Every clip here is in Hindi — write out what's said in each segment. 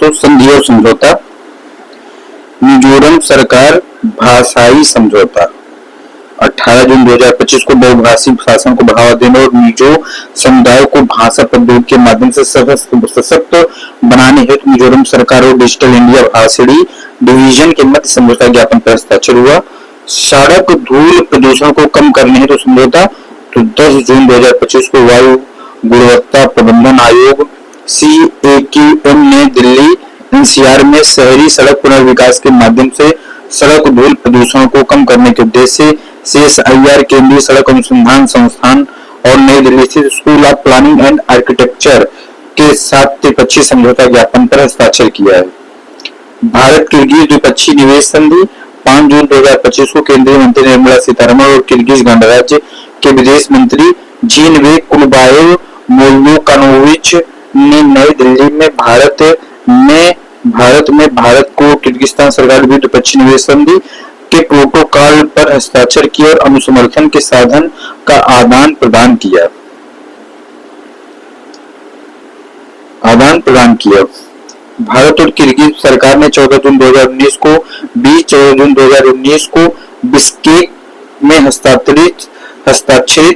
दोस्तों संधि और समझौता। मिजोरम सरकार भाषाई समझौता। 18 जून 2025 को बहुभाषी शासन को बढ़ावा देने और मिजो समुदाय को भाषा प्रौद्योगिकी के माध्यम से सशक्त बनाने हेतु मिजोरम सरकार और डिजिटल इंडिया भाषणी डिवीजन के मध्य समझौता ज्ञापन पर हस्ताक्षर हुआ। सड़क धूल प्रदूषण को कम करने हेतु समझौता। तो 10 जून 2025 को वायु गुणवत्ता प्रबंधन आयोग CAQM ने दिल्ली NCR में शहरी सड़क पुनर्विकास के माध्यम से सड़क धूल प्रदूषण को कम करने के उद्देश्य से CSIR केंद्रीय सड़क अनुसंधान संस्थान और नई दिल्ली स्थित school of planning and architecture के साथ त्रिपक्षीय समझौता ज्ञापन पर हस्ताक्षर किया है। भारत किर्गिज द्विपक्षीय निवेश संधि। 5 जून 2025 को केंद्रीय मंत्री निर्मला सीतारमण और किर्गिज गणराज्य के विदेश मंत्री जीनबेक कुलबाएव मोल्डोकानोविच ने नई दिल्ली में भारत को किर्गिस्तान सरकार के द्विपक्षीय निवेश संधि के प्रोटोकॉल पर हस्ताक्षर किया और अनुसमर्थन के साधन का आदान प्रदान किया। भारत और किर्गिज सरकार ने 14 जून 2019 को बिश्केक में हस्ताक्षरित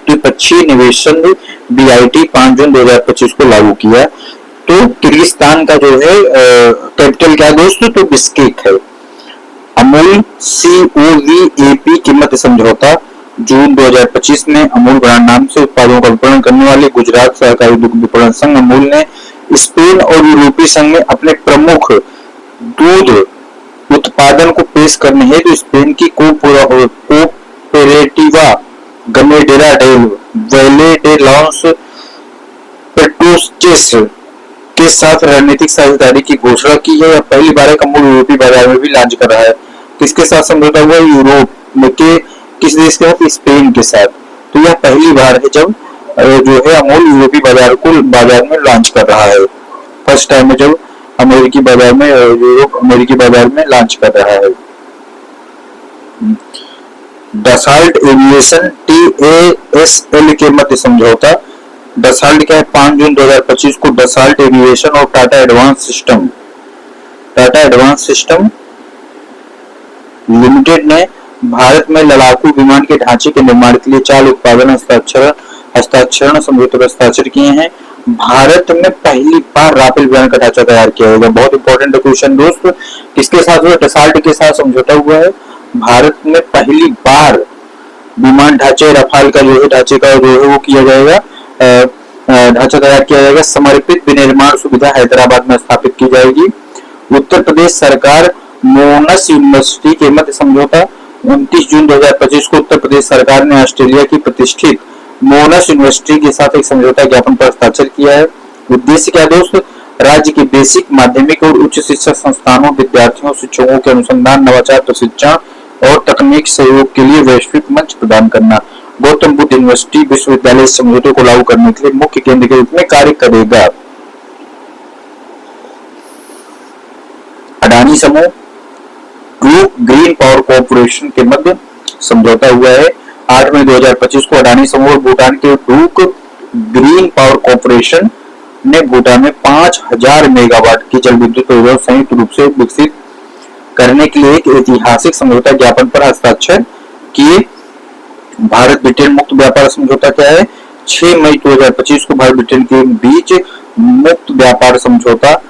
द्विपक्षीय निवेश संधि BIT 5 जून 2025 को लागू किया। तो किर्गिस्तान का जो है कैपिटल क्या दोस्तों, तो बिश्केक है। अमूल COVAP कीमत समझौता। जून 2025 में अमूल ब्रांड नाम से उत्पादों का विपणन करने वाले गुजरात सहकारी दुग्ध विपणन संघ अमूल ने स्पेन और यूरोपीय संघ में अपने प्रमुख दूध उत्पादन को पेश करने हेतु स्पेन की कोऑपरेटिवा गमेडेरा डेल वैले डे लॉस पेट्रोचेस के साथ रणनीतिक साझेदारी की घोषणा की है। पहली बार एक अमूल यूरोपीय बाजार में भी लॉन्च कर रहा है। किसके साथ समझौता हुआ? यूरोप के किस देश के साथ? स्पेन के साथ। तो यह पहली बार है जब जो है अमूल यूरोपीय बाजार में लॉन्च कर रहा है। फर्स्ट टाइम है जब अमेरिकी बाजार में अमेरिकी बाजार में लॉन्च कर रहा है। डसॉल्ट एविएशन TASL के मध्य समझौता। डसॉल्ट क्या है? 5 जून 2025 को डसॉल्ट एविएशन और टाटा एडवांस सिस्टम लिमिटेड ने भारत में लड़ाकू विमान के ढांचे के निर्माण के लिए 4 उत्पादन हस्ताक्षरण समझौते पर हस्ताक्षर किए हैं। भारत में पहली बार राफेल विमान का ढांचा तैयार किया होगा। बहुत इंपॉर्टेंट क्वेश्चन दोस्त। किसके साथ हुआ? डसॉल्ट के साथ समझौता हुआ है। भारत में पहली बार विमान ढांचे राफेल का जो है ढांचे का जो है वो किया जाएगा, ढांचा तैयार किया जाएगा। समर्पित विनिर्माण सुविधा हैदराबाद में स्थापित की जाएगी। उत्तर प्रदेश सरकार मोनस यूनिवर्सिटी के मध्य समझौता। 29 जून 2025 को उत्तर प्रदेश सरकार ने ऑस्ट्रेलिया की प्रतिष्ठित मोनस यूनिवर्सिटी के साथ एक समझौता ज्ञापन पर हस्ताक्षर किया है। उद्देश्य क्या दोस्त? राज्य के बेसिक, माध्यमिक और उच्च शिक्षा संस्थानों, विद्यार्थियों, शिक्षकों के अनुसंधान, नवाचार, प्रशिक्षण और तकनीक सहयोग के लिए वैश्विक मंच प्रदान करना। गौतम बुद्ध यूनिवर्सिटी विश्वविद्यालय इस समझौते को लागू करने के लिए मुख्य केंद्र के रूप में कार्य करेगा। अडानी समूह ड्रूक ग्रीन पावर कॉर्पोरेशन के मध्य समझौता हुआ है। 8 मई 2025 को अडानी समूह और भूटान के ड्रूक ग्रीन पावर कॉर्पोरेशन ने भूटान में 5000 मेगावाट की जल विद्युत परियोजना संयुक्त रूप से विकसित करने के लिए एक ऐतिहासिक समझौता ज्ञापन पर हस्ताक्षर किए। भारत ब्रिटेन मुक्त व्यापार समझौता क्या है? 6 मई 2025 को भारत ब्रिटेन के बीच मुक्त व्यापार समझौता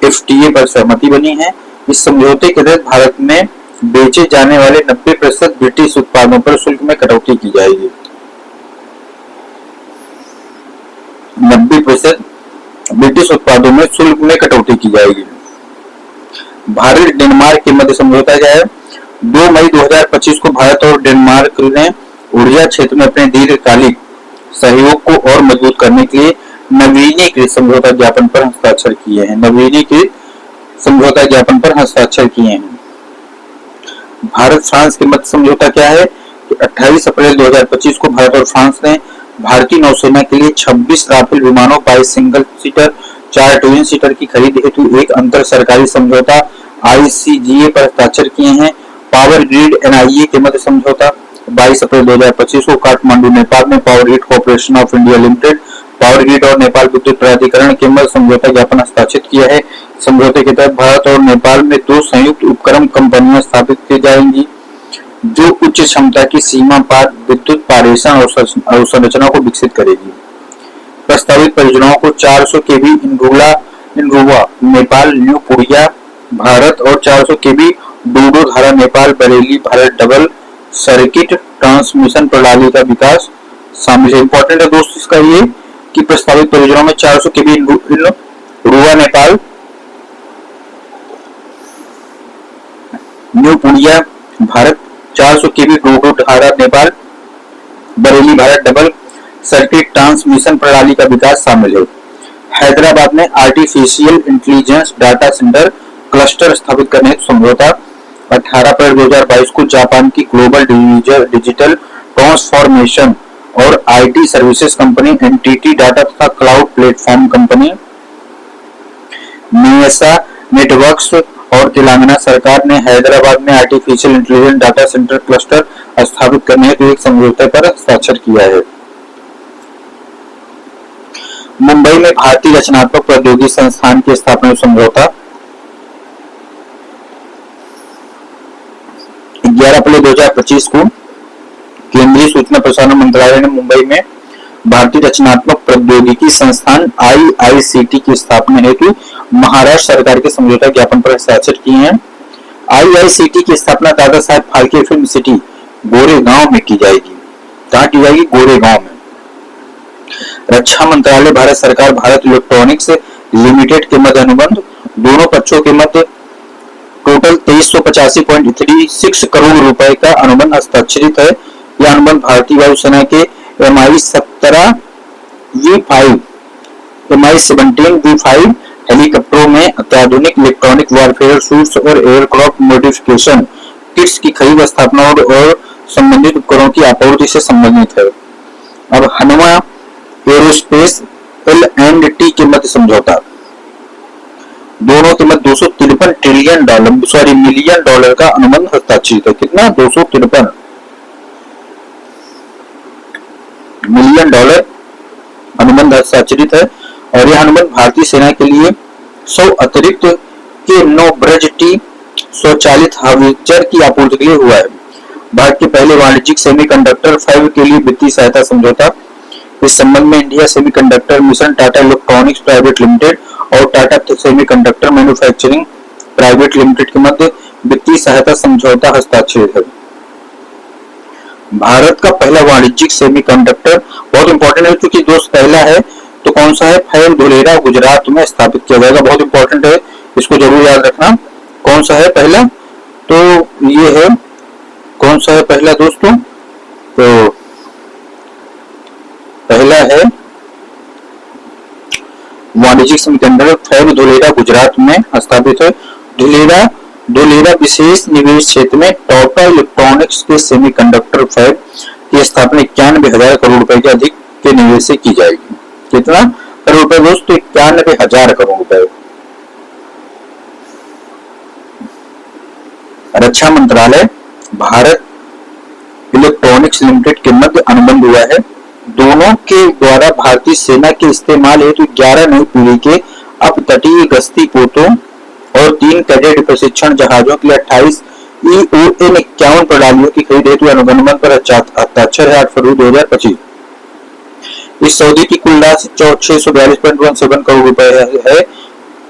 FTA पर सहमति बनी है। इस समझौते के तहत भारत में बेचे जाने वाले 90% ब्रिटिश उत्पादों पर शुल्क में कटौती की जाएगी। 90% ब्रिटिश उत्पादों में शुल्क में कटौती की जाएगी। भारत डेनमार्क के मध्य समझौता क्या है? 2 मई 2025 को भारत और डेनमार्क ने ऊर्जा क्षेत्र में अपने दीर्घकालिक सहयोग को और मजबूत करने के लिए नवीनीकृत समझौता ज्ञापन पर हस्ताक्षर किए हैं। भारत फ्रांस के मध्य समझौता क्या है? तो 28 अप्रैल 2025 को भारत और फ्रांस ने भारतीय नौसेना के लिए 26 राफेल विमानों, 22 सिंगल सीटर, 4 ट्विन सीटर की खरीद हेतु एक अंतर सरकारी समझौता ICGA पर हस्ताक्षर किए हैं। पावर ग्रिड NIA के मध्य समझौता। 22 अप्रैल 2025 को काठमांडू नेपाल में power grid corporation of India limited power grid और नेपाल विद्युत प्राधिकरण के मध्य समझौता ज्ञापन हस्ताक्षरित किया है। समझौते के तहत भारत और नेपाल में 2 संयुक्त उपक्रम कंपनियां स्थापित की जाएंगी जो उच्च क्षमता की सीमा पार विद्युत पारेषण अवसंरचना को विकसित करेगी। प्रस्तावित परियोजनाओं को 400 केवी इनरुवा नेपाल न्यू पुड़िया भारत और 400 केवी डूडो धारा Nepal Bareilly Bharat double circuit transmission प्रणाली का विकास शामिल है। इंपॉर्टेंट है दोस्त इसका ये कि प्रस्तावित परियोजनाओं में 400 केवी इनरुवा नेपाल न्यू पुड़िया भारत 400 केवी डूडो धारा Nepal Bareilly Bharat double circuit transmission प्रणाली का विकास शामिल है। हैदराबाद में artificial intelligence data centre cluster स्थापित करने हेतु समझौता 18 अप्रैल 2022 को जापान की ग्लोबल डिजिटल ट्रांसफॉर्मेशन और IT services company NTT data तथा cloud platform company Mesa networks और तेलंगाना सरकार ने हैदराबाद में artificial intelligence data centre cluster स्थापित करने हेतु एक समझौते पर हस्ताक्षर किया है। मुंबई में भारतीय रचनात्मक प्रौद्योगिकी संस्थान की स्थापना समझौता 11 अप्रैल 2025 को केंद्रीय सूचना प्रसारण मंत्रालय ने मुंबई में भारतीय रचनात्मक प्रौद्योगिकी संस्थान IICT की स्थापना हेतु महाराष्ट्र सरकार के समझौता ज्ञापन पर हस्ताक्षर किए हैं। IICT की स्थापना दादा साहेब फाल्के फिल्म सिटी गोरेगांव में की जाएगी। कहाँ की जाएगी? गोरेगांव में। रक्षा मंत्रालय भारत सरकार भारत इलेक्ट्रॉनिक्स लिमिटेड के मध्य अनुबंध दोनों पक्षों के मध्य टोटल 2385.36 करोड़ रुपए का अनुबंध हस्ताक्षरित है। यह अनुबंध भारतीय वायुसेना के Mi-17 V5 Mi-17 V5 हेलीकॉप्टरों में अत्याधुनिक इलेक्ट्रॉनिक वॉरफेयर सूट्स और एयरक्राफ्ट मॉडिफिकेशन किट्स की खरीद स्थापना और संबंधित उपकरणों की आपूर्ति से संबंधित है। अब हनुमा एरोस्पेस L&T के मध्य समझौता दोनों के मध्य $253 मिलियन डॉलर का अनुबंध हस्ताक्षरित है। कितना? $253 मिलियन डॉलर अनुबंध हस्ताक्षरित है और यह अनुबंध भारतीय सेना के लिए 100 अतिरिक्त K9 ब्रज टी स्वचालित हावित्जर की आपूर्ति के लिए हुआ है। भारत के पहले वाणिज्यिक सेमीकंडक्टर 5 के लिए वित्तीय सहायता समझौता। इस संबंध में India semiconductor mission, Tata electronics private limited और Tata semiconductor manufacturing private limited के मध्य वित्तीय सहायता समझौता हस्ताक्षरित है। भारत का पहला वाणिज्यिक सेमीकंडक्टर बहुत इंपॉर्टेंट है क्योंकि दोस्त पहला है तो कौन सा है? फैल धुलेरा गुजरात में स्थापित किया जाएगा। बहुत इंपॉर्टेंट है, इसको जरूर याद रखना। कौन सा है पहला? तो ये है, कौन सा है पहला दोस्तों? तो पहला है वाणिज्यिक सेमीकंडक्टर फैब धुलेरा गुजरात में स्थापित है। धुलेरा विशेष निवेश क्षेत्र में टाटा इलेक्ट्रॉनिक्स के सेमीकंडक्टर फैब की स्थापना 91,000 करोड़ रुपए के अधिक के निवेश से की जाएगी। कितना करोड़ रुपए दोस्तों? 91,000 करोड़ रुपए। रक्षा मंत्रालय भारत इलेक्ट्रॉनिक्स लिमिटेड के मध्य अनुबंध हुआ है। दोनों के द्वारा भारतीय सेना के इस्तेमाल हेतु 11 नई पीढ़ी के अपतटीय गश्ती पोतों और 3 कैडेट प्रशिक्षण जहाजों के लिए 28 EON 51 प्रणालियों की खरीद हेतु अनुबंध पर हस्ताक्षर है 8 फरवरी 2025। इस सौदे की कुल राशि 642.17 करोड़ रुपए है।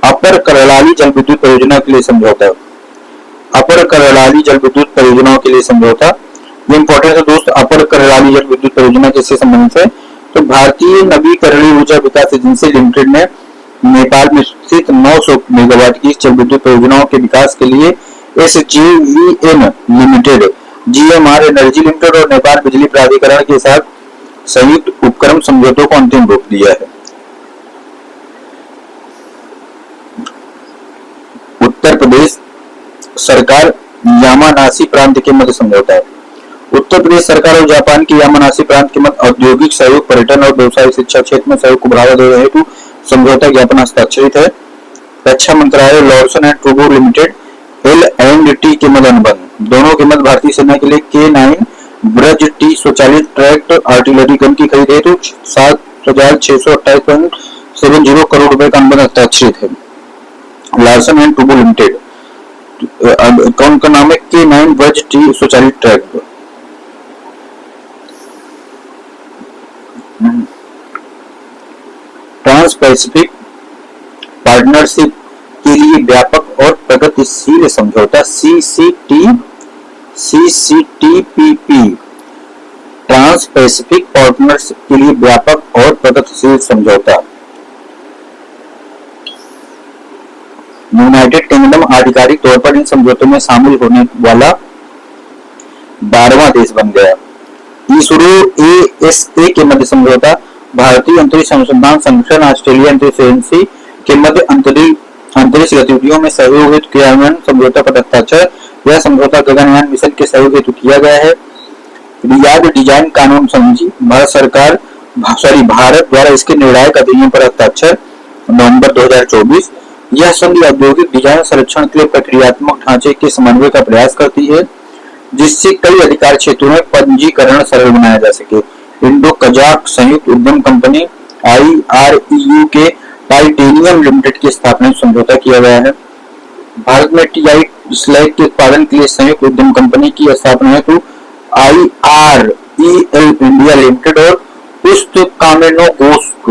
अपर करलाली जल विद्युत परियोजना के लिए समझौता। अपर करलाली जल विद्युत परियोजनाओं के लिए समझौता ये इंपॉर्टेंट है दोस्त। अपर करलाली जल विद्युत परियोजना किससे संबंधित है? तो भारतीय नवीकरणीय ऊर्जा विकास एजेंसी लिमिटेड ने नेपाल में स्थित 900 मेगावाट की जल विद्युत परियोजनाओं के विकास के लिए SJVN limited, GMR energy limited और नेपाल बिजली प्राधिकरण के साथ संयुक्त उपक्रम समझौतों को अंतिम रूप दिया है। उत्तर प्रदेश सरकार यामानासी प्रांत के मध्य समझौता है। उत्तर प्रदेश सरकार और जापान के यामानासी प्रांत के मध्य औद्योगिक सहयोग, पर्यटन और व्यवसायिक शिक्षा क्षेत्र में सहयोग को बढ़ावा देने हेतु समझौता ज्ञापन हस्ताक्षरित है। रक्षा मंत्रालय Larsen and Toubro limited L&T के मध्य अनुबंध। दोनों के मध्य भारतीय सेना के लिए K9 ब्रज टी स्वचालित ट्रैक्ट आर्टिलरी गन की खरीद हेतु 67.70 करोड़ रुपए का अनुबंध हस्ताक्षरित है। लार्सन एंड टूब्रो लिमिटेड कौन का नाम है? K9 वर्ज टी स्वचालित ट्रैक। ट्रांस पैसिफिक पार्टनरशिप के लिए व्यापक और प्रगतिशील समझौता CCTPP। ट्रांस पैसिफिक पार्टनरशिप के लिए व्यापक और प्रगतिशील समझौता। यूनाइटेड किंगडम आधिकारिक तौर पर इन समझौतों में शामिल होने वाला 12वां देश बन गया। इसरो ASA के मध्य समझौता। भारतीय अंतरिक्ष अनुसंधान संगठन ऑस्ट्रेलिया अंतरिक्ष एजेंसी के मध्य अंतरिक्ष गतिविधियों में सहयोग हेतु क्रियान्वयन समझौता पर हस्ताक्षर। यह समझौता गगनयान मिशन के सहयोग हेतु किया गया है। रियाद डिजाइन कानून संधि। भारत द्वारा इसके निर्णायक अधिनियम पर हस्ताक्षर नवंबर 2024। यह संधि औद्योगिक डिजाइन संरक्षण के लिए प्रक्रियात्मक ढांचे के समन्वय का प्रयास करती है, जिससे कई अधिकार क्षेत्रों में पंजीकरण सरल बनाया जा सके। इंडो कजाक संयुक्त उद्यम कंपनी IREU के टाइटेनियम लिमिटेड की स्थापना समझौता किया गया है। भारत में TI स्लैग के उत्पादन के लिए संयुक्त उद्यम कंपनी की स्थापना हेतु IREL इंडिया लिमिटेड और उस्ताकामेनोगोस्क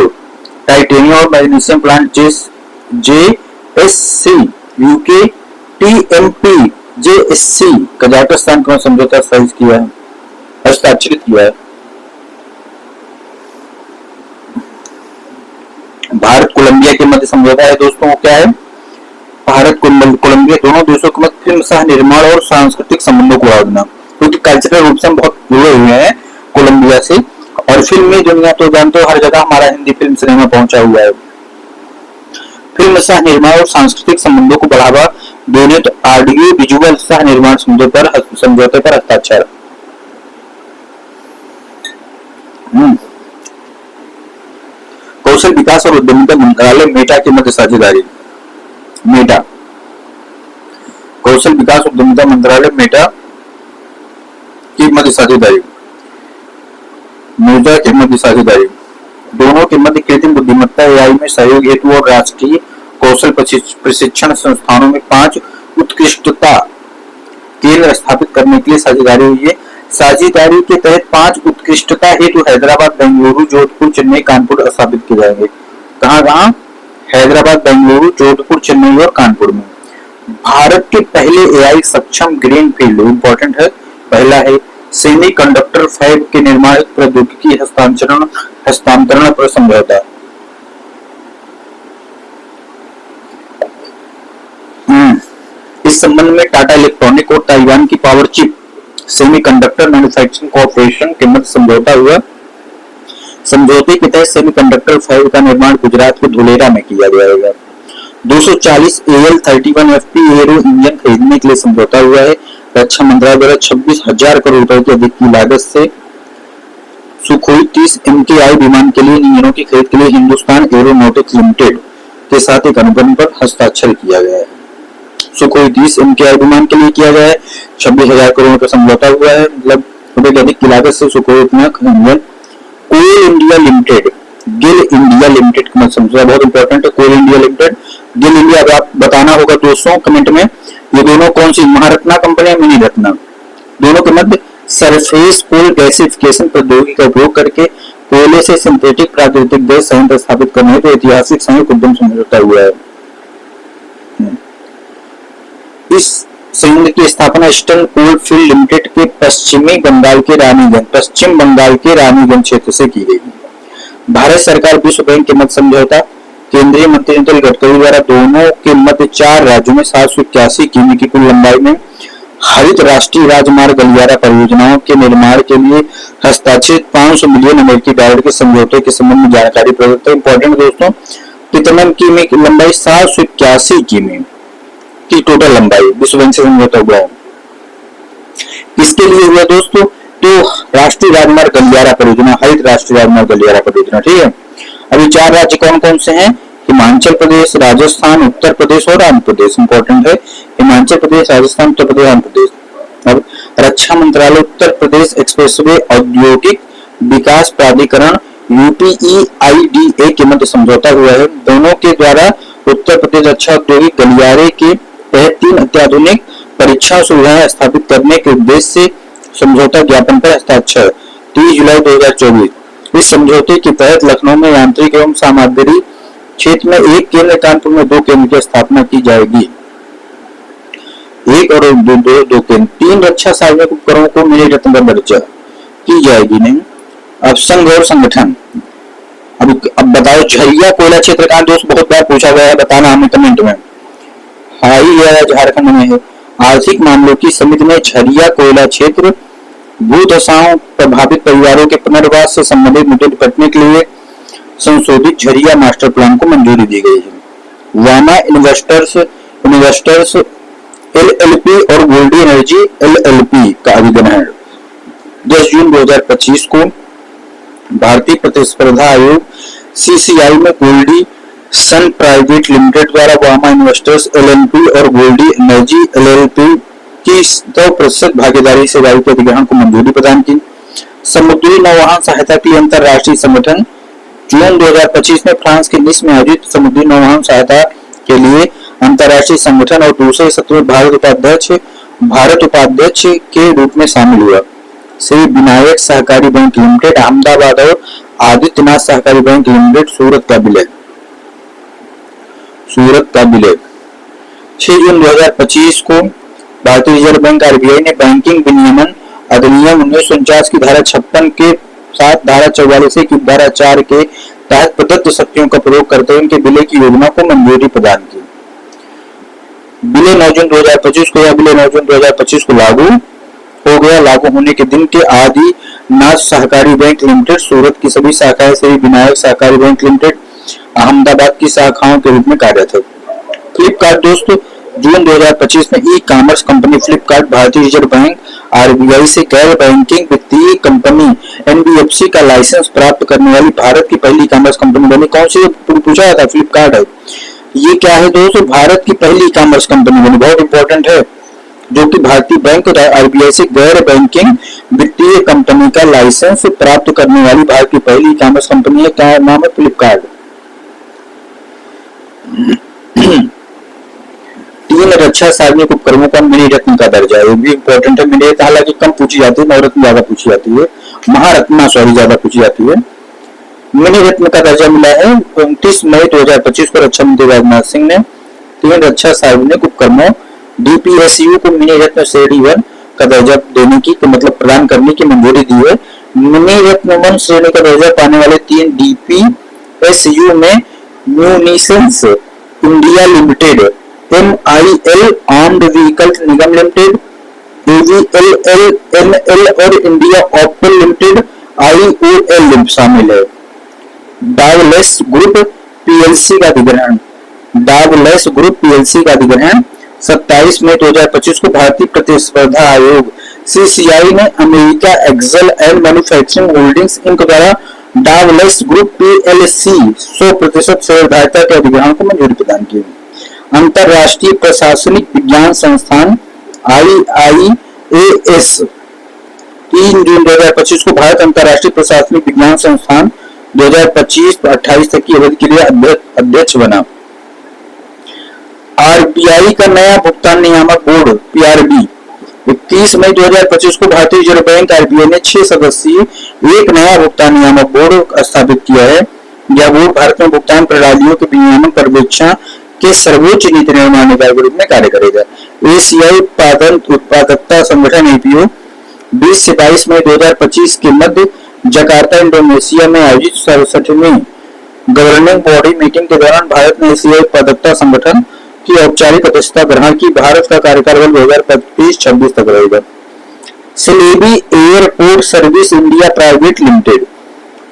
टाइटेनियम और magnesium plant JSC UK TMP JSC Kazakhstan का समझौता हस्ताक्षरित किया है। भारत कोलंबिया के मध्य समझौता है दोस्तों। क्या है? भारत कोलंबिया दोनों देशों के मध्य फिल्म सह निर्माण और सांस्कृतिक संबंधों को बढ़ाना, क्योंकि कल्चरल रूप से हम बहुत जुड़े हुए हैं कोलंबिया से। और फिल्म में दुनिया तो जानते हो हर जगह हमारा हिंदी फिल्म सिनेमा पहुंचा हुआ है। फिल्म सह निर्माण और सांस्कृतिक संबंधों को बढ़ावा देने तो ऑडियो विजुअल सह निर्माण समझौते पर हस्ताक्षर। कौशल विकास और उद्यमिता मंत्रालय मेटा के मध्य साझेदारी। मेटा कौशल विकास उद्यमिता मंत्रालय मेटा की मध्य साझेदारी। मेटा के मध्य साझेदारी दोनों के मध्य कृत्रिम बुद्धिमत्ता AI में सहयोग हेतु और राष्ट्रीय कौशल प्रशिक्षण संस्थानों में 5 उत्कृष्टता केंद्र स्थापित करने के लिए साझेदारी हुई है। साझेदारी के तहत 5 उत्कृष्टता हेतु हैदराबाद, बेंगलुरु, जोधपुर, चेन्नई, कानपुर स्थापित किए जाएंगे। कहाँ? हैदराबाद, बेंगलुरु, जोधपुर, चेन्नई और कानपुर में। भारत के पहले AI सक्षम ग्रीन फील्ड इंपॉर्टेंट है, पहला है सेमीकंडक्टर फैब के निर्माण प्रौद्योगिकी हस्तांतरण पर समझौता। इस संबंध में टाटा इलेक्ट्रॉनिक और ताइवान की power chip semiconductor manufacturing corporation के मध्य समझौता हुआ। समझौते के तहत सेमीकंडक्टर फैब का निर्माण गुजरात के धुलेरा में किया जाएगा। 240 AL-31FP एरो इंजन खरीदने के लिए समझौता हुआ है। रक्षा मंत्रालय द्वारा 26,000 करोड़ रुपए की अधिक की लागत से सुखोई 30 MKI विमान के लिए इंजनों की खरीद के लिए हिंदुस्तान एरोनॉटिक्स लिमिटेड के साथ एक अनुबंध पर हस्ताक्षर किया गया है। सुखोई 30 MKI विमान के लिए किया गया है। 26,000 करोड़ का समझौता हुआ है, मतलब रुपए की अधिक की लागत से सुखोई इतना इंजन। Coal India limited, GAIL India limited का समझौता बहुत इंपॉर्टेंट है। Coal India limited, GAIL India, अब आप बताना होगा दोस्तों कमेंट में, ये दोनों कौन सी महारत्ना कंपनी है, मिनी रत्ना। दोनों के मध्य सरफेस कोल गैसिफिकेशन प्रौद्योगिकी का उपयोग करके कोयले से सिंथेटिक प्राकृतिक गैस संयंत्र स्थापित करने हेतु ऐतिहासिक संयुक्त उद्यम समझौता हुआ है। इस संयंत्र की स्थापना ईस्टर्न कोल फील्ड लिमिटेड के पश्चिम बंगाल के रानीगंज क्षेत्र से की गई। भारत सरकार विश्व बैंक के मध्य समझौता। केंद्रीय मंत्री नितिन गडकरी द्वारा दोनों के मध्य 4 राज्यों में 781 किमी की कुल लंबाई में हरित राष्ट्रीय राजमार्ग गलियारा परियोजनाओं के निर्माण के लिए हस्ताक्षरित $500 मिलियन के समझौते के संबंध में जानकारी प्रदत्त है। इंपॉर्टेंट दोस्तों, कितना किमी की लंबाई? 781 किमी की टोटल लंबाई विश्व बैंक से समझौता हुआ है। किसके लिए हुआ दोस्तों? तो राष्ट्रीय राजमार्ग गलियारा परियोजना, हरित राष्ट्रीय राजमार्ग गलियारा परियोजना। ठीक है, अभी 4 राज्य कौन कौन से हैं? हिमाचल प्रदेश, राजस्थान, उत्तर प्रदेश और आंध्र प्रदेश। इंपॉर्टेंट है, हिमाचल प्रदेश, राजस्थान, उत्तर प्रदेश, आंध्र प्रदेश। अब रक्षा मंत्रालय उत्तर प्रदेश एक्सप्रेसवे औद्योगिक विकास प्राधिकरण UPEIDA के मध्य समझौता हुआ है। दोनों के द्वारा उत्तर प्रदेश रक्षा औद्योगिक गलियारे के तहत 3 अत्याधुनिक परीक्षण सुविधाएं स्थापित करने के उद्देश्य से समझौता ज्ञापन पर हस्ताक्षर 30 जुलाई 2024। इस समझौते के तहत लखनऊ में यांत्रिक एवं सामग्री क्षेत्र में 1 केंद्र, कानपुर में 2 केंद्र की स्थापना की जाएगी। 1 और 2 केंद्र। 3 रक्षा सार्वजनिक उपकरणों को मिनी रत्न का दर्जा की जाएगी। नहीं, अब संघ और संगठन। अब बताओ झरिया कोयला क्षेत्र का दोस्त बहुत बार पूछा गया है, बताना हमें कमेंट में। हाई या झारखंड में है। आर्थिक मामलों की समिति ने झरिया कोयला क्षेत्र भूदशाओं प्रभावित परिवारों के पुनर्वास से संबंधित मुद्दे निपटने के लिए संशोधित झरिया मास्टर प्लान को मंजूरी दी गई है। वामा इन्वेस्टर्स LLP और गोल्डी एनर्जी LLP का अधिग्रहण 10 जून 2025 को भारतीय प्रतिस्पर्धा आयोग CCI में गोल्डी सन प्राइवेट लिमिटेड द्वारा वामा इन्वेस्टर्स LLP और गोल्डी एनर्जी LLP की 100% भागीदारी से वायु के अधिग्रहण को मंजूरी प्रदान की। समुद्री नौवहन सहायता के लिए अंतर्राष्ट्रीय संगठन जून 2025 में फ्रांस के निस में आयोजित समुद्री नौवहन सहायता के लिए अंतर्राष्ट्रीय संगठन और दूसरे सत्र में भारत उपाध्यक्ष के रूप में शामिल हुआ। श्री विनायक सहकारी बैंक लिमिटेड अहमदाबाद और आदित्यनाथ सहकारी बैंक लिमिटेड सूरत का विलय। 6 जून 2025 को भारतीय रिजर्व बैंक RBI ने बैंकिंग विनियमन अधिनियम 1949 की धारा 56 के साथ धारा 44 की धारा 4 के तहत प्रदत्त शक्तियों का प्रयोग करते हुए उनके विलय की योजना को मंजूरी प्रदान की। विलय 9 जून 2025 को विलय 9 जून 2025 को लागू हो गया। लागू होने के दिन के आदिनाथ सहकारी बैंक लिमिटेड सूरत की सभी शाखाएं श्री विनायक सहकारी बैंक लिमिटेड अहमदाबाद की शाखाओं के रूप में कार्यरत है। फ्लिपकार्ट दोस्तों जून 2025 में ई कॉमर्स कंपनी फ्लिपकार्ट भारतीय रिजर्व बैंक RBI से गैर बैंकिंग वित्तीय कंपनी NBFC का लाइसेंस प्राप्त करने वाली भारत की पहली ई कॉमर्स कंपनी बनी। कौन सी पूछा था? फ्लिपकार्ट है। ये क्या है दोस्तों? भारत की पहली ई कॉमर्स कंपनी बनी, बहुत इंपॉर्टेंट है, जो कि भारतीय बैंक और RBI से गैर बैंकिंग वित्तीय कंपनी का लाइसेंस प्राप्त करने वाली भारत की पहली ई कॉमर्स कंपनी है। क्या नाम है? फ्लिपकार्ट। 3 रक्षा सार्वजनिक उपकरणों का मिनी रत्न का दर्जा, ये भी इंपॉर्टेंट है। मिनी रत्न हालांकि कम पूछी जाती है, नवरत्न ज्यादा पूछी जाती है, महारत्न ज्यादा पूछी जाती है। मिनी रत्न का दर्जा मिला है 29 मई 2025 को रक्षा मंत्री राजनाथ सिंह ने 3 रक्षा सार्वजनिक उपकरणों DPSU को मिनी रत्न श्रेणी 1 का दर्जा देने की मतलब प्रदान करने की मंजूरी दी है। मिनी रत्न 1 श्रेणी का दर्जा पाने वाले 3 DPSU में munitions India limited, MIL armoured vehicle Nigam limited, AVLLNL और इंडिया ऑप्टल लिमिटेड IOL शामिल है। डावलेस ग्रुप PLC का अधिग्रहण 27 मई 2025 को भारतीय प्रतिस्पर्धा आयोग CCI ने America axle and manufacturing holdings Inc द्वारा डावलेस ग्रुप PLC 100% शेयरधारिता के अधिग्रहण को मंजूरी प्रदान की। अंतरराष्ट्रीय प्रशासनिक विज्ञान संस्थान IIAS 3 जून 2025 को भारत अंतरराष्ट्रीय प्रशासनिक विज्ञान संस्थान 2025-28 तक की अवधि के लिए अध्यक्ष बना। RBI का नया भुगतान नियामक बोर्ड PRB 21 मई 2025 को भारतीय रिजर्व बैंक RBI ने 6 सदस्यीय एक नया भुगतान नियामक बोर्ड स्थापित किया है। यह बोर्ड भारत में भुगतान प्रणालियों के विनियमन पर्यवेक्षण के सर्वोच्च नीति निर्माण निकाय के रूप में कार्य करेगा। एशियाई उत्पादकता संगठन APO 20 से 22 मई 2025 के मध्य जकार्ता इंडोनेशिया में आयोजित 67वीं गवर्निंग बॉडी मीटिंग के दौरान भारत ने एशियाई उत्पादकता संगठन की औपचारिक अध्यक्षता ग्रहण की। भारत का कार्यकाल 2025-26 तक रहेगा। Syllable airport service India private limited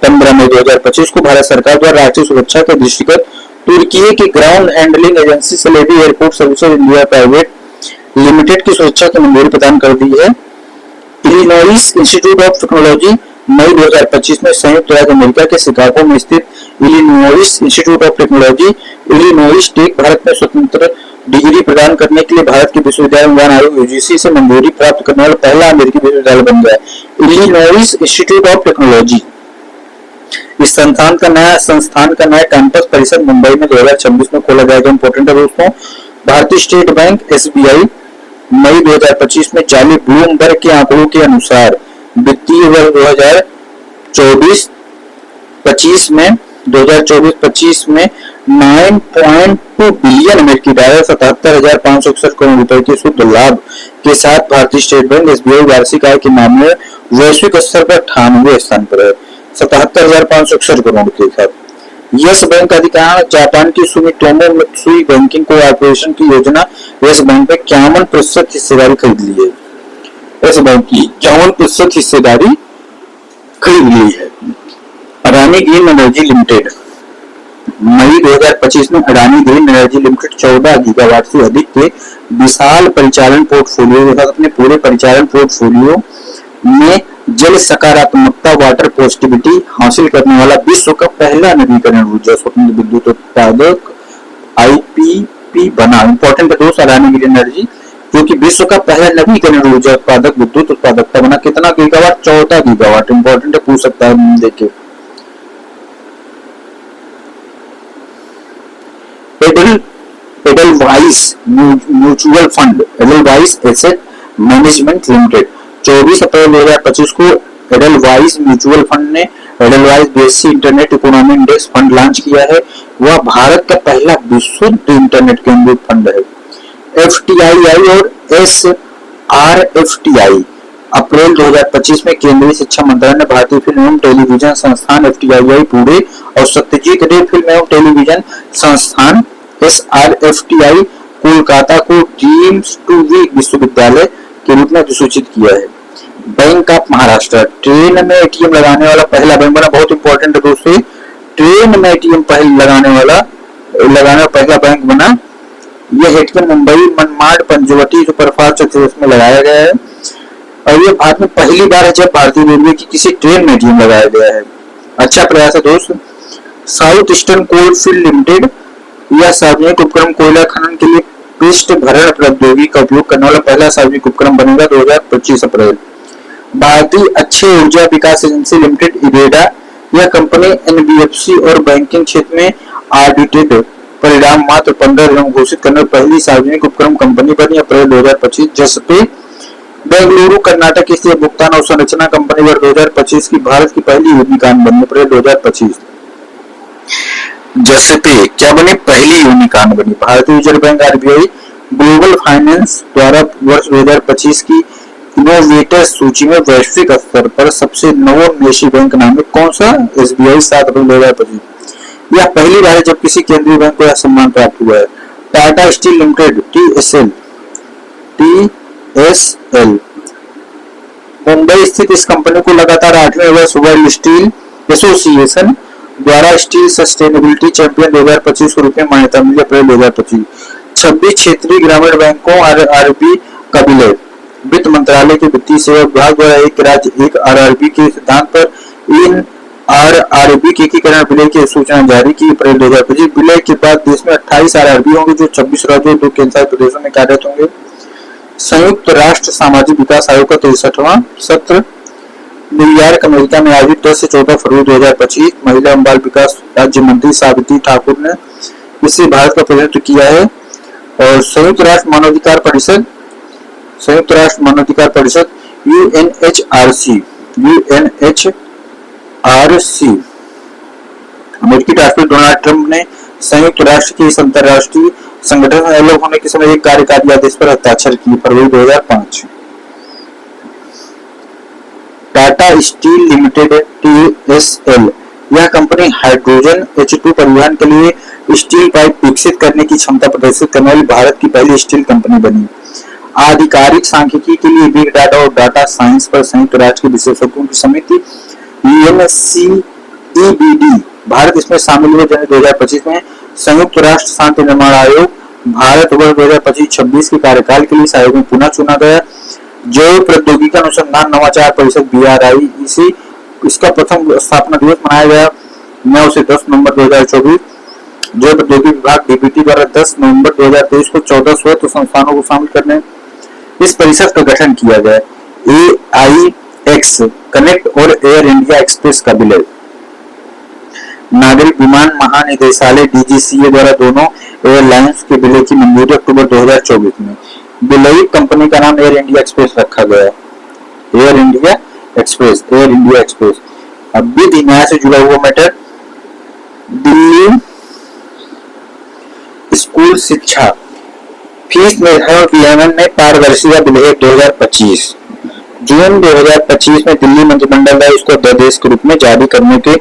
15 मई 2025 को भारत सरकार द्वारा राष्ट्रीय सुरक्षा के दृष्टिगत तुर्की की ground handling agency Celebi airport services India private limited की सुरक्षा की मंजूरी प्रदान कर दी है। इलिनॉइस इंस्टीट्यूट ऑफ टेक्नोलॉजी मई 2025 में संयुक्त राज्य अमेरिका के शिकागो में स्थित Illinois Institute of Technology Illinois Tech Bharat में स्वतंत्र डिग्री प्रदान करने के लिए भारत के विश्वविद्यालय अनुदान आयोग UGC से मंजूरी प्राप्त करने वाला पहला अमेरिकी विश्वविद्यालय बन गया। इलिनॉइस इंस्टीट्यूट ऑफ टेक्नोलॉजी इस संस्थान का नया कैंपस परिसर मुंबई में 2026 में खोला जाएगा। इंपॉर्टेंट है दोस्तों। भारतीय स्टेट बैंक SBI मई 2025 में जारी ब्लूमबर्ग के आंकड़ों के अनुसार वित्तीय वर्ष 2024-25 में 9.2 बिलियन अमेरिकी डॉलर 77,561 करोड़ रुपए के शुद्ध लाभ के साथ भारतीय स्टेट बैंक SBI वार्षिक आय के मामले में वैश्विक स्तर पर 98वें स्थान पर है, 77,561 करोड़ के साथ। यस बैंक अधिकार जापान की सुमिटोमो मित्सुई बैंकिंग कॉर्पोरेशन की योजना यस बैंक में 51% हिस्सेदारी खरीद ली है। यस बैंक की 51% हिस्सेदारी खरीद ली है। अडानी ग्रीन एनर्जी लिमिटेड मई 2025 में Adani green energy limited 14 gigawatt से अधिक के विशाल परिचालन पोर्टफोलियो के साथ अपने पूरे परिचालन पोर्टफोलियो में जल सकारात्मकता वाटर पॉजिटिविटी हासिल करने वाला विश्व का पहला नवीकरण ऊर्जा स्वतंत्र विद्युत उत्पादक IPP बना। इंपॉर्टेंट है दोस्त, अडानी ग्रीन एनर्जी जो कि विश्व का पहला नवीकरण ऊर्जा उत्पादक विद्युत उत्पादकता बना। कितना गीगावाट? 14 गीगावाट। इंपॉर्टेंट है, पूछ सकता है। देखिए Edelweiss mutual fund Edelweiss asset management limited 24 अप्रैल 2025 को एडलवाइस म्यूचुअल फंड ने Edelweiss BSE internet economy index fund launch किया है। वह भारत का पहला विशुद्ध इंटरनेट केंद्रित फंड है। FTII और SRFTI अप्रैल 2025 में केंद्रीय शिक्षा मंत्रालय ने भारतीय फिल्म एवं टेलीविजन संस्थान FTII पुणे और सत्यजीत रे फिल्म एवं टेलीविजन संस्थान SRFTI कोलकाता को डीम्ड टू बी विश्वविद्यालय के रूप में अधिसूचित किया है। बैंक ऑफ महाराष्ट्र ट्रेन में ATM लगाने वाला पहला बैंक बना। बहुत इंपॉर्टेंट है दोस्तों, ट्रेन में ATM लगाने वाला पहला बैंक बना। यह ATM Mumbai Manmad Panchavati superfast express में लगाया गया है और यह भारत में पहली बार है जब भारतीय रेलवे की किसी ट्रेन में ATM लगाया गया है। अच्छा प्रयास है दोस्त। South eastern coal field limited यह सार्वजनिक उपक्रम कोयला खनन के लिए पृष्ठ भरण प्रौद्योगिकी का उपयोग करने वाला पहला सार्वजनिक उपक्रम बनेगा 2025 अप्रैल। भारतीय अक्षय ऊर्जा विकास एजेंसी लिमिटेड इरेडा यह कंपनी NBFC और बैंकिंग क्षेत्र में ऑडिटेड परिणाम मात्र 15 दिन घोषित करने वाली पहली सार्वजनिक उपक्रम कंपनी बनी अप्रैल 2025। जसपे बेंगलुरु कर्नाटक स्थित भुगतान और संरचना कंपनी वर्ष 2025 की भारत की पहली यूनिकॉर्न बनी अप्रैल 2025। जसपे क्या बनी? पहली यूनिकॉर्न बनी। भारतीय reserve bank RBI global finance द्वारा वर्ष 2025 की इनोवेटर्स सूची में वैश्विक स्तर पर सबसे नवोन्मेषी बैंक नामित। कौन सा? SBI 7 अप्रैल 2025। यह पहली बार है जब किसी केंद्रीय बैंक को यह सम्मान प्राप्त हुआ है। Tata steel limited TSL Mumbai स्थित इस कंपनी को लगातार 8वें वर्ष वर्ल्ड स्टील एसोसिएशन द्वारा स्टील सस्टेनेबिलिटी चैंपियन 2025 के रूप में मान्यता मिली अप्रैल 2025। 26 क्षेत्रीय ग्रामीण बैंकों RRB का विलय। वित्त मंत्रालय के वित्तीय सेवा विभाग द्वारा एक राज्य एक RRB के सिद्धांत पर इन RRB के एकीकरण विलय की सूचना जारी की अप्रैल 2025। विलय के बाद देश में 28 RRB होंगे जो 26 राज्यों और 2 केंद्रशासित प्रदेशों में कार्यरत होंगे। संयुक्त राष्ट्र सामाजिक विकास आयोग का 63वां सत्र न्यूयॉर्क अमेरिका में आयोजित 10 से 14 फरवरी 2025। महिला एवं बाल विकास राज्य मंत्री सावित्री ठाकुर ने इससे भारत का प्रतिनिधित्व किया है। और संयुक्त राष्ट्र मानवाधिकार परिषद UNHRC अमेरिकी राष्ट्रपति डोनाल्ड ट्रंप ने संयुक्त राष्ट्र के इस अंतरराष्ट्रीय संगठन में अलग होने के समय एक कार्यकारी आदेश पर हस्ताक्षर किए फरवरी 2005। टाटा स्टील लिमिटेड TSL यह कंपनी हाइड्रोजन H2 परिवहन के लिए स्टील पाइप विकसित करने की क्षमता प्रदर्शित करने वाली भारत की पहली स्टील कंपनी बनी। आधिकारिक सांख्यिकी के लिए बिग डाटा और डाटा साइंस पर संयुक्त राष्ट्र के विशेषज्ञों की समिति UNCEBD भारत इसमें शामिल हुए। जनवरी 2025 में संयुक्त राष्ट्र शांति निर्माण आयोग भारत वर्ष 2025-26 के कार्यकाल के लिए इस आयोग में पुनः चुना गया। जैव प्रौद्योगिकी अनुसंधान नवाचार परिषद BRI इसका प्रथम स्थापना दिवस मनाया गया 9 से 10 नवंबर 2024। जैव प्रौद्योगिकी विभाग DPT द्वारा 10 नवंबर 2023 को 14 स्वतंत्र संस्थानों को शामिल करने इस परिषद का गठन किया गया। AIX कनेक्ट और एयर इंडिया एक्सप्रेस का विलय। नागरिक विमान महानिदेशालय डीजीसीए द्वारा दोनों एयरलाइंस के विलय की मंजूरी अक्टूबर 2024 में। विलयी कंपनी का नाम एयर इंडिया एक्सप्रेस रखा गया। Air India express. अब भी न्याय से जुड़ा हुआ मैटर, दिल्ली स्कूल शिक्षा फीस निर्धारण विनियमन में पारदर्शिता विधेयक 2025। जून 2025 में दिल्ली मंत्रिमंडल द्वारा इसको अध्यादेश के रूप में जारी करने के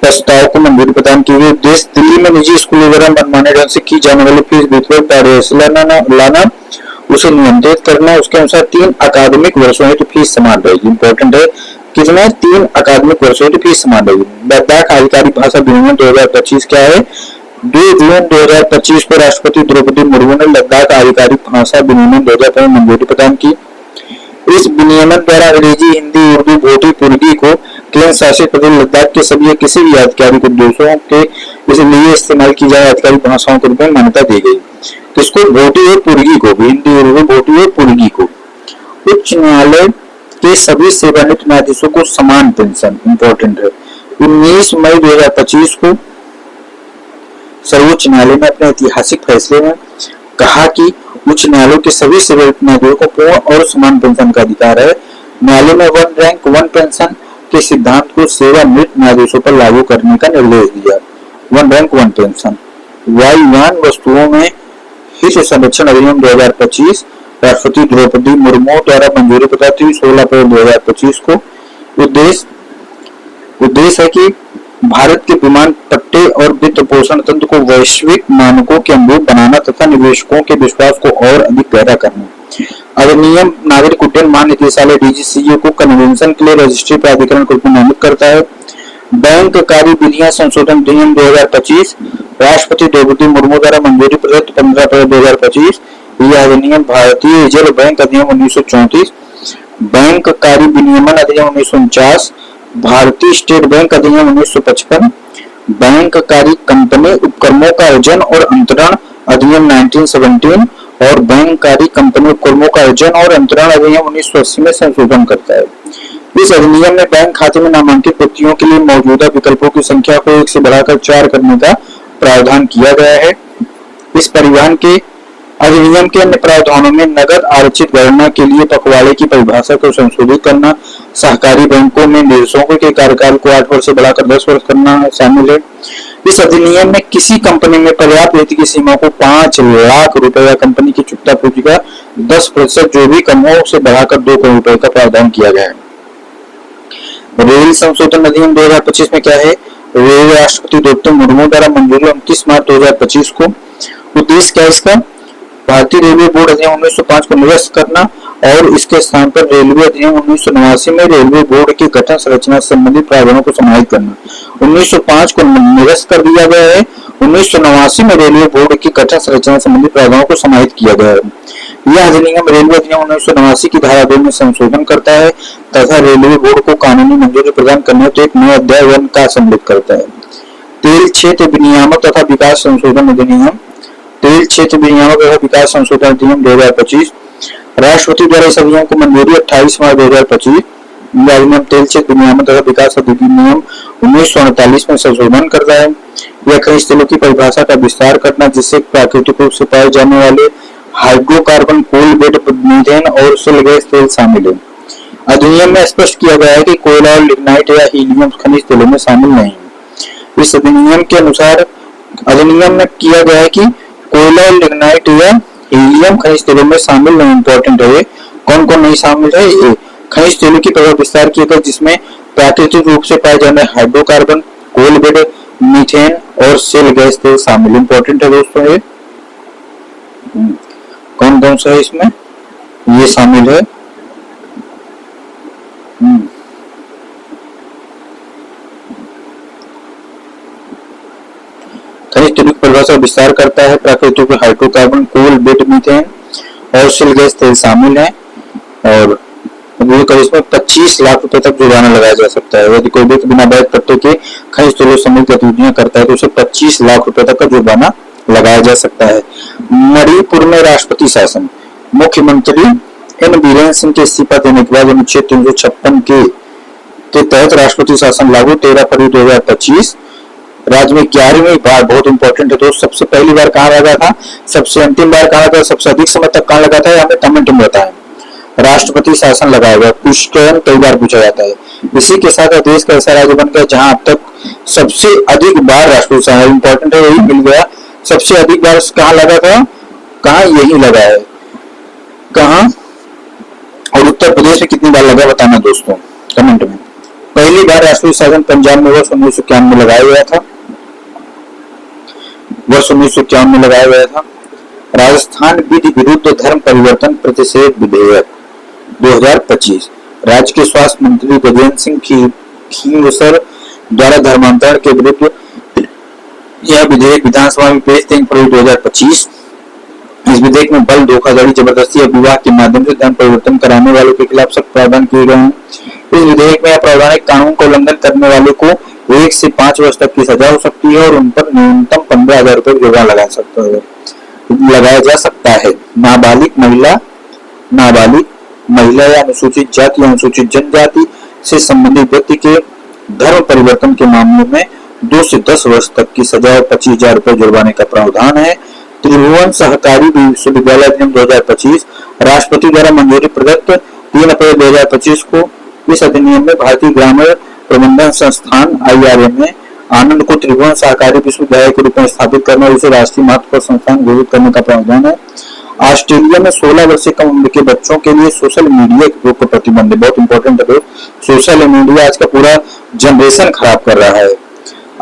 प्रस्ताव को मंजूरी प्रदान की गई। उद्देश्य दिल्ली में निजी स्कूलों द्वारा मनमाने ढंग से की जाने वाली फीस वितरण पारदर्शिता लाना, उसे नियंत्रित करना। उसके अनुसार 3 अकादमिक वर्षों हेतु फीस समान रहेगी। इंपॉर्टेंट है, कितना? 3 अकादमिक वर्षों हेतु फीस समान रहेगी। लद्दाख आधिकारिक भाषा विनियमन 2025 क्या है? 2 जून 2025 को राष्ट्रपति द्रौपदी मुर्मू ने लद्दाख आधिकारिक भाषा विनियमन 2025 में मंजूरी प्रदान की। इस विनियमन द्वारा अंग्रेजी, हिंदी, उर्दू, भोटी, पुर्गी को केंद्र शासित प्रदेश लद्दाख के सभी किसी भी आधिकारिक उद्देश्यों के इसलिए इस्तेमाल की जाए आधिकारिक भाषाओं के रूप में मान्यता दी गई। किसको? भोटी और पुर्गी को, हिंदी, उर्दू, भोटी और पुर्गी को। उच्च न्यायालय के सभी सेवानिवृत्त न्यायाधीशों को समान पेंशन। इंपॉर्टेंट है, 19 मई 2025 को सर्वोच्च न्यायालय ने अपने ऐतिहासिक फैसले में कहा कि उच्च न्यायालयों के सभी सेवानिवृत्त न्यायाधीशों को पूर्ण और समान पेंशन का अधिकार है। न्यायालय में 1 रैंक 1 पेंशन के सिद्धांत को सेवानिवृत्त न्यायाधीशों पर लागू करने का निर्देश दिया। 1 रैंक 1 पेंशन। वायुयान वस्तुओं में हित संरक्षण अधिनियम 2025 राष्ट्रपति द्रौपदी मुर्मू द्वारा मंजूरी प्रदान हुई 16 अप्रैल 2025 को। उद्देश्य है कि भारत के विमान पट्टे और वित्त पोषण तंत्र को वैश्विक मानकों के अनुरूप बनाना तथा निवेशकों के विश्वास को और अधिक गहरा करना। अधिनियम नागरिक उड्डयन महानिदेशालय डीजीसीए को कन्वेंशन के लिए रजिस्ट्री प्राधिकरण को नामित करता है। बैंक कार्य विधियां संशोधन अधिनियम 2025 राष्ट्रपति द्रौपदी मुर्मू द्वारा मंजूरी प्रदत्त 15 अप्रैल 2025। यह अधिनियम भारतीय रिजर्व बैंक अधिनियम 1934, बैंक कार्य विनियमन अधिनियम 1949, भारतीय स्टेट बैंक अधिनियम 1955, बैंक कार्य कंपनी उपक्रमों का अर्जन और अंतरण अधिनियम 1917 और बैंक कार्य कंपनी उपक्रमों का अर्जन और अंतरण अधिनियम 1980 में संशोधन करता है। इस अधिनियम में बैंक खाते में नामांकित व्यक्तियों के लिए मौजूदा विकल्पों की संख्या को 1 से बढ़ाकर 4 करने का प्रावधान किया गया है। इस परिवहन के अधिनियम के अन्य प्रावधानों में नगद आरक्षित गणना के लिए पखवाड़े की परिभाषा को संशोधित करना, सहकारी बैंकों में निदेशकों के कार्यकाल को 8 वर्ष से बढ़ाकर 10 वर्ष करना शामिल है। इस अधिनियम में किसी कंपनी में पर्याप्त वित्त की सीमा को 5 लाख रुपए या कंपनी की चुकता पूंजी का 10% जो भी कम हो उसे बढ़ाकर 2 करोड़ रुपए का प्रावधान किया गया है। रेल संशोधन अधिनियम 2025 में क्या है? रेल राष्ट्रपति द्रौपदी मुर्मू द्वारा मंजूरी 29 मार्च 2025 को। उद्देश्य क्या है इसका? भारतीय रेलवे बोर्ड अधिनियम 1905 को निरस्त करना और इसके स्थान पर रेलवे अधिनियम 1989 में रेलवे बोर्ड की गठन संरचना से संबंधित प्रावधानों को समाहित करना। 1905 को निरस्त कर दिया गया है, 1989 में रेलवे बोर्ड की गठन संरचना संबंधी प्रावधानों को समाहित किया गया है। यह अधिनियम रेलवे अधिनियम 1989 की धारा 2 में संशोधन करता है तथा रेलवे बोर्ड को कानूनी मंजूरी प्रदान करने हेतु एक नया अध्याय 1 का सम्मिलित करता है। तेल क्षेत्र विनियामक तथा विकास संशोधन अधिनियम, तेल क्षेत्र विनियामक तथा विकास संशोधन अधिनियम 2025 राष्ट्रपति द्वारा इस अधिनियम को मंजूरी 28 मार्च 2025। अधिनियम तेल क्षेत्र विनियामक तथा विकास अधिनियम 1948 में संशोधन करता है। यह खनिज तेलों की परिभाषा का विस्तार करना जिससे प्राकृतिक रूप से पाए जाने वाले हाइड्रोकार्बन, कोल बेड, मीथेन और शिल गैस तेल शामिल है। अधिनियम में स्पष्ट किया गया है कि कोयला और लिग्नाइट या हीलियम खनिज तेलों में शामिल नहीं है। इस अधिनियम के अनुसार अधिनियम में किया गया है कि कोयला और लिग्नाइट या हीलियम खनिज तेलों में शामिल नहीं। इंपॉर्टेंट है, कौन कौन नहीं शामिल है? ये खनिज तेलों की तरफ विस्तार किया गया जिसमें प्राकृतिक रूप से पाए जाने हाइड्रोकार्बन, कोल बेड, मीथेन और शिल गैस तेल शामिल। इंपॉर्टेंट है दोस्तों, ये कौन कौन सा है इसमें ये शामिल है? खनिज तेलों की परिभाषा विस्तार करता है, प्राकृतिक हाइड्रोकार्बन, कोल बेड, मीथेन और शिल गैस तेल शामिल है। और इसमें 25 लाख रुपए तक जुर्माना लगाया जा सकता है। यदि कोई भी बिना वैध पट्टे के खनिज तेलों संबंधित गतिविधियां करता है तो उसे 25 लाख रुपए तक का जुर्माना लगाया जा सकता है। मणिपुर में राष्ट्रपति शासन, मुख्यमंत्री एन बीरेन सिंह के इस्तीफा देने के बाद अनुच्छेद 356 के तहत राष्ट्रपति शासन लागू 13 फरवरी 2025 राज्य में 11वीं बार, बहुत इंपॉर्टेंट है दोस्त, सबसे पहली बार कहाँ लगा था, सबसे अंतिम बार कहाँ लगा, सबसे अधिक समय तक कहाँ लगा था, हमें कमेंट में बताएं। राष्ट्रपति शासन लगाया गया, क्वेश्चन कई बार पूछा जाता है। इसी के साथ देश का ऐसा राज्य बन गया जहां अब तक सबसे अधिक बार राष्ट्रपति शासन, इंपॉर्टेंट है, यही मिल गया। सबसे अधिक बार कहाँ लगा था, कहाँ, यही लगा है, कहाँ, और उत्तर प्रदेश में कितनी बार लगा बताना दोस्तों कमेंट में। पहली बार राष्ट्रीय शासन पंजाब में वर्ष 1951 में लगाया गया था, वर्ष 1951 में लगाया गया था। राजस्थान विधि विरुद्ध धर्म परिवर्तन प्रतिषेध विधेयक 2025, राज्य के स्वास्थ्य मंत्री गजेंद्र सिंह खींवसर द्वारा धर्मांतरण के विरुद्ध यह विधेयक विधानसभा में पेश 3 फरवरी 2025। इस विधेयक में बल, धोखाधड़ी, जबरदस्ती या विवाह के माध्यम से धर्म परिवर्तन कराने वालों के खिलाफ सख्त प्रावधान किए गए हैं। इस विधेयक में प्रावधानिक कानून का उल्लंघन करने वालों को 1 से 5 वर्ष तक की सजा हो सकती है और उन पर न्यूनतम 15,000 रुपए जुर्माना लगाया जा सकता है। नाबालिग महिला या अनुसूचित जाति या अनुसूचित जनजाति से संबंधित व्यक्ति के धर्म परिवर्तन के मामले में 2 से 10 वर्ष तक की सजा और 25,000 रुपए जुर्माने का प्रावधान है। त्रिभुवन सहकारी विश्वविद्यालय अधिनियम 2025 राष्ट्रपति द्वारा मंजूरी प्रदत्त 3 अप्रैल 2025 को इस अधिनियम में भारतीय ग्रामीण प्रबंधन संस्थान IRM में आनंद को त्रिभुवन सहकारी विश्वविद्यालय के रूप में स्थापित करना और इसे राष्ट्रीय महत्व का संस्थान घोषित करने का प्रावधान है। ऑस्ट्रेलिया में 16 वर्ष से कम उम्र के बच्चों के लिए सोशल मीडिया के उपयोग पर प्रतिबंध है, बहुत इंपॉर्टेंट है। सोशल मीडिया आज का पूरा जनरेशन खराब कर रहा है।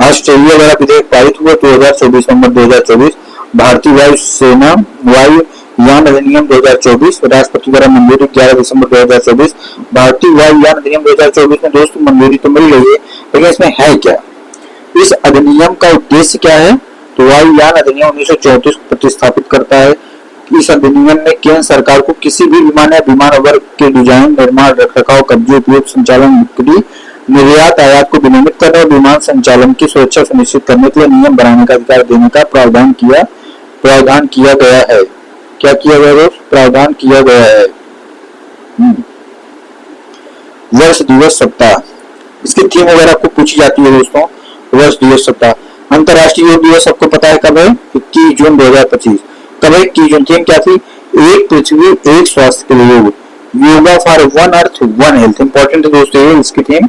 ऑस्ट्रेलिया द्वारा विधेयक पारित हुआ 2024 नवंबर 2024। भारतीय वायुसेना वायुयान अधिनियम 2024 राष्ट्रपति द्वारा मंजूरी 11 दिसंबर 2024। भारतीय वायुयान अधिनियम 2024 में दोस्तों मंजूरी तो मिल गई है, लेकिन इसमें है क्या, इस अधिनियम का उद्देश्य क्या है, तो वायुयान अधिनियम 1934 को प्रतिस्थापित करता है। इस अधिनियम में केंद्र सरकार को किसी भी विमान या विमान वर्ग के डिजाइन, निर्माण, रखरखाव, कब्जे, उपयोग, संचालन, बिक्री, निर्यात, आयात को विनियमित करने और विमान संचालन की सुरक्षा सुनिश्चित करने के लिए नियम बनाने का अधिकार देने का प्रावधान किया गया है। क्या किया गया दोस्त, प्रावधान किया गया है। वर्ष दिवस सप्ताह, इसकी थीम वगैरह आपको पूछी जाती है दोस्तों। वर्ष दिवस सप्ताह, अंतरराष्ट्रीय योग दिवस सबको पता है कब है, 21 जून 2025। कब है 21 जून, थीम क्या थी, एक पृथ्वी एक स्वास्थ्य के लिए योग, yoga for one earth one health, important है दोस्तों ये इसकी थीम।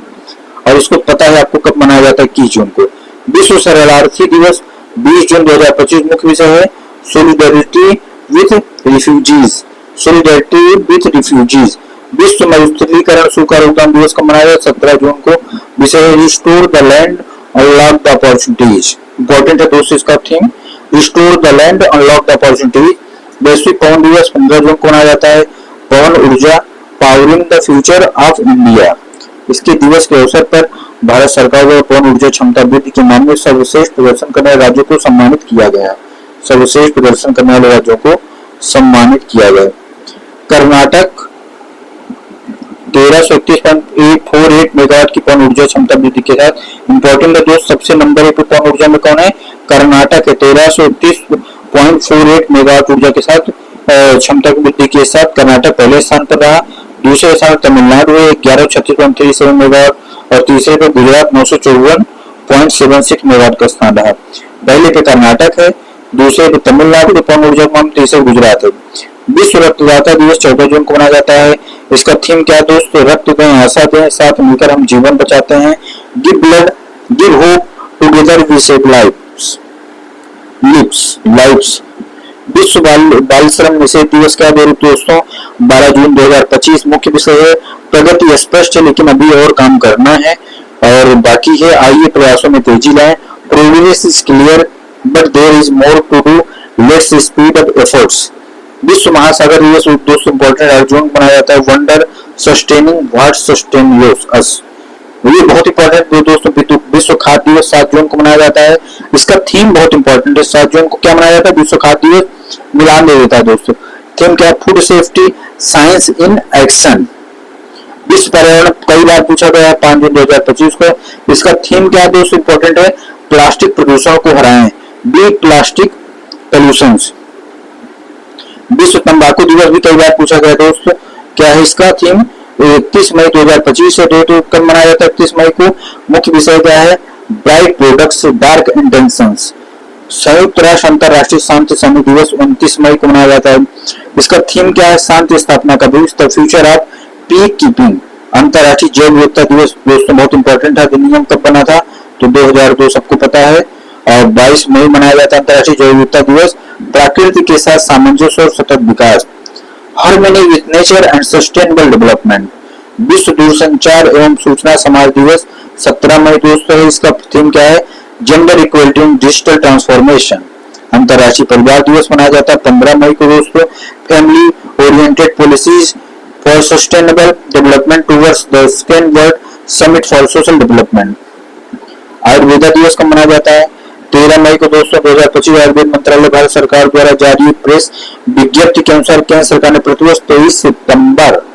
और इसको पता है आपको कब मनाया जाता है, 21 जून को। विश्व शरणार्थी दिवस 20 जून 2025, मुख्य विषय है solidarity with refugees, solidarity with refugees. विश्व मरुस्थलीकरण सूखा रोकथाम दिवस को मनाया जाता है 17 जून को, विषय है restore the land unlock the opportunities, important है दोस्तों इसका theme, restore the land unlock the opportunities. वैश्विक पवन दिवस 15 जून को मनाया जाता है, पवन ऊर्जा powering the future of India. इसके दिवस के अवसर पर भारत सरकार द्वारा पवन ऊर्जा क्षमता वृद्धि के मामले में सर्वश्रेष्ठ प्रदर्शन करने वाले राज्यों को सम्मानित किया गया, सर्वश्रेष्ठ प्रदर्शन करने वाले राज्यों को सम्मानित किया गया। कर्नाटक 1331.48 मेगावाट की पवन ऊर्जा क्षमता वृद्धि के साथ, इंपॉर्टेंट है दोस्त, सबसे नंबर 1 पर पवन ऊर्जा में कौन है, कर्नाटक है, 1331.48 मेगावाट ऊर्जा के साथ क्षमता की वृद्धि के साथ कर्नाटक पहले स्थान पर रहा। दूसरे स्थान पर तमिलनाडु है 1136.37 मेगावाट और तीसरे पर गुजरात 954.76 मेगावाट का स्थान रहा। पहले पे कर्नाटक है, दूसरे पे तमिलनाडु पवन ऊर्जा मामले, तीसरे गुजरात है। विश्व रक्तदाता दिवस 14 जून को मनाया जाता है। इसका थीम क्या है दोस्तों, रक्त दें, आशा दें, साथ मिलकर हम जीवन बचाते हैं। Give blood, give hope, together we save lives. विश्व बाल श्रम निषेध दिवस क्या है दोस्तों, 12 जून 2025। मुख्य विषय है प्रगति स्पष्ट है लेकिन अभी और काम करना है और बाकी है, आइए प्रयासों में तेजी लाएं। Progress is clear but there is more to do, let's speed up efforts. विश्व महासागर दिवस दोस्तों इंपॉर्टेंट 8 जून को मनाया जाता है। वंडर सस्टेनिंग व्हाट सस्टेन अस, ये बहुत इंपॉर्टेंट है दोस्तों। विश्व खाद्य दिवस 7 जून को मनाया जाता है। इसका थीम बहुत इंपॉर्टेंट है, 7 जून को क्या मनाया जाता है, विश्व खाद्य दिवस, मिलान दे देता है दोस्तों। थीम क्या है, food safety science in action. विश्व पर्यावरण कई बार पूछा गया है 5 जून 2025 को। इसका थीम क्या है दोस्तों, इंपॉर्टेंट है प्लास्टिक प्रदूषण को हराएं, बीट प्लास्टिक पोल्यूशन। विश्व तंबाकू दिवस भी कई बार पूछा गया दोस्तों, क्या है इसका थीम, 31 मई 2025 से डेट कब मनाया जाता है, 31 मई को। मुख्य विषय क्या है, ब्राइट प्रोडक्ट्स डार्क इंटेंशंस। संयुक्त राष्ट्र अंतरराष्ट्रीय शांति समूह दिवस 29 मई को मनाया जाता है। इसका थीम क्या है? शांति स्थापना का भविष्य, the future of peace keeping. अंतरराष्ट्रीय जैव विविधता दिवस दोस्तों बहुत इंपॉर्टेंट है। अधिनियम कब बना था? तो 2002 सबको पता है। और 22 मई मनाया जाता है अंतरराष्ट्रीय जैव विविधता दिवस। प्रकृति के साथ सामंजस्य और सतत विकास, harmony with nature and sustainable development. विश्व दूरसंचार एवं सूचना समाज दिवस 17 मई दोस्तों है। इसका थीम क्या है? जेंडर इक्वलिटी इन डिजिटल ट्रांसफॉर्मेशन। अंतरराष्ट्रीय परिवार दिवस मनाया जाता है 15 मई को दोस्तों। Family oriented policies for sustainable development towards the second world summit for social development. Ayurveda दिवस कब मनाया जाता है? 13 मई को दोस्तों 2025। आयुर्वेद मंत्रालय भारत सरकार द्वारा जारी प्रेस विज्ञप्ति के अनुसार केंद्र सरकार ने प्रतिवर्ष 23 सितंबर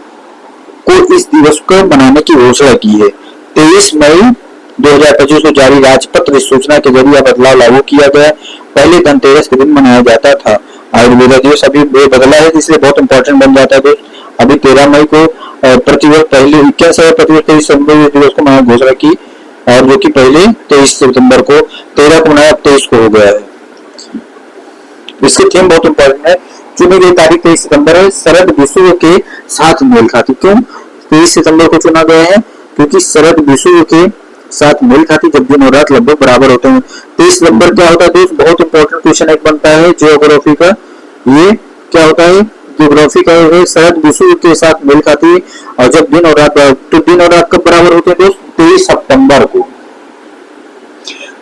को इस दिवस को मनाने की घोषणा की है। 23 मई 2025 को जारी राजपत्र सूचना के जरिए बदलाव लागू किया गया। पहले धनतेरस के दिन मनाया जाता था। आयुर्वेदा दिवस अभी बदला है, इसलिए बहुत इंपॉर्टेंट बन जाता है दोस्त। अभी 13 मई को प्रतिवर्ष पहले 21 प्रतिवर्ष 23 सितंबर दिवस को मनाने घोषणा की, और जो कि पहले 23 सितंबर को 13 को मनाया, अब 23 को हो गया है। इसकी थीम बहुत इंपॉर्टेंट है। चुनी गई तारीख 23 सितंबर है, शरद विषुव के साथ मेल खाती। क्यों 23 सितंबर को चुना गया है? क्योंकि शरद विषुव के साथ मेल खाती, जब दिन और रात लगभग बराबर होते हैं। 23 सितंबर क्या होता है दोस्त? बहुत इंपॉर्टेंट क्वेश्चन एक बनता है ज्योग्राफी का। ये क्या होता है? ज्योग्राफी का है, शरद विषुव के साथ मेल खाती है, और जब दिन और रात, तो दिन और रात कब बराबर होते हैं दोस्त? 23 सितंबर को।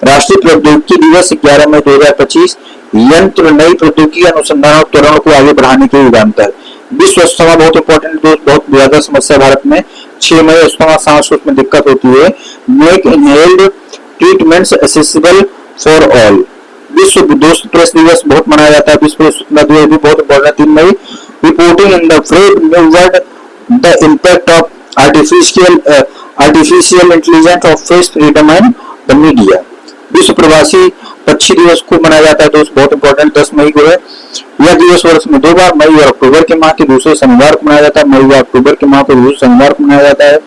राष्ट्रीय प्रौद्योगिकी दिवस 11 मई 2025। यंत्र नई प्रौद्योगिकी अनुसंधान और त्वरण को आगे बढ़ाने के लिए जानता है। विश्व अस्थमा बहुत इंपॉर्टेंट दोस्त, बहुत ज्यादा समस्या भारत में। 6 मई अस्थमा, सांस में दिक्कत होती है। Make inhaled treatments accessible for all. विश्व दोस्त प्रेस दिवस बहुत मनाया जाता है। विश्व सूचना दिवस भी बहुत इंपॉर्टेंट। 3 मई reporting in the brave new world the impact of artificial intelligence of press freedom and the media. विश्व प्रवासी पक्षी दिवस को मनाया जाता है दोस्त, बहुत इंपॉर्टेंट। 10 मई को है। यह दिवस वर्ष में 2 बार, मई और अक्टूबर के माह के दूसरे शनिवार को मनाया जाता है। मई व अक्टूबर के माह के दूसरे शनिवार को मनाया जाता है।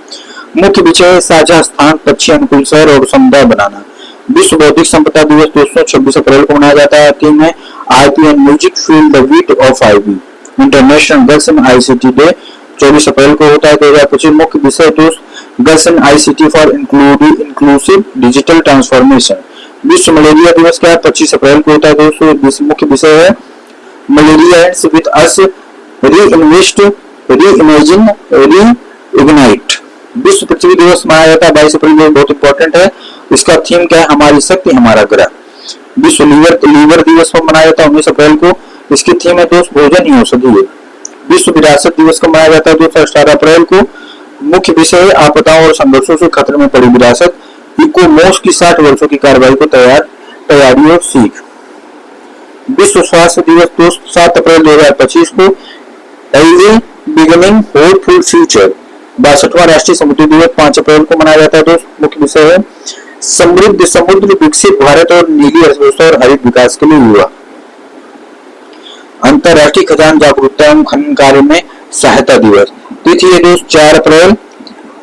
मुख्य विषय साझा स्थान, पक्षी अनुकूल शहर और समुदाय बनाना। विश्व बौद्धिक संपदा दिवस दोस्तों 26 अप्रैल को मनाया जाता है। थीम है IP and music feel the beat of IP. International girls in ICT day 24 अप्रैल को होता है 2025। मुख्य विषय दोस्त girls in ICT for inclusive digital transformation. विश्व मलेरिया दिवस क्या है? 25 अप्रैल को होता है दोस्तों। मुख्य विषय है malaria ends with us, reinvest, reimagine, reignite. विश्व पृथ्वी दिवस मनाया जाता है 22 अप्रैल को, बहुत इंपॉर्टेंट है। इसका थीम क्या है? हमारी शक्ति हमारा ग्रह। विश्व लीवर दिवस को मनाया जाता है 19 अप्रैल को। इसकी थीम है दोस्त भोजन ही औषधि है। विश्व विरासत दिवस को मनाया जाता है दोस्तों 18 अप्रैल को। मुख्य विषय है आपदाओं और संघर्षों से खतरे में पड़ी विरासत। इकोमोस की 60 वर्षों की कार्रवाई को तैयारी और सीख। विश्व स्वास्थ्य दिवस दोस्त 7 अप्रैल 2025 को। Healthy beginning hopeful future. 62वां राष्ट्रीय समुद्री दिवस 5 अप्रैल को मनाया जाता है दोस्त। मुख्य विषय है समृद्ध समुद्र, विकसित भारत और नीली अर्थव्यवस्था और हरित विकास के लिए युवा। अंतरराष्ट्रीय खजान जागरूकता एवं खनन कार्य में सहायता दिवस। तिथि है दोस्त 4 अप्रैल,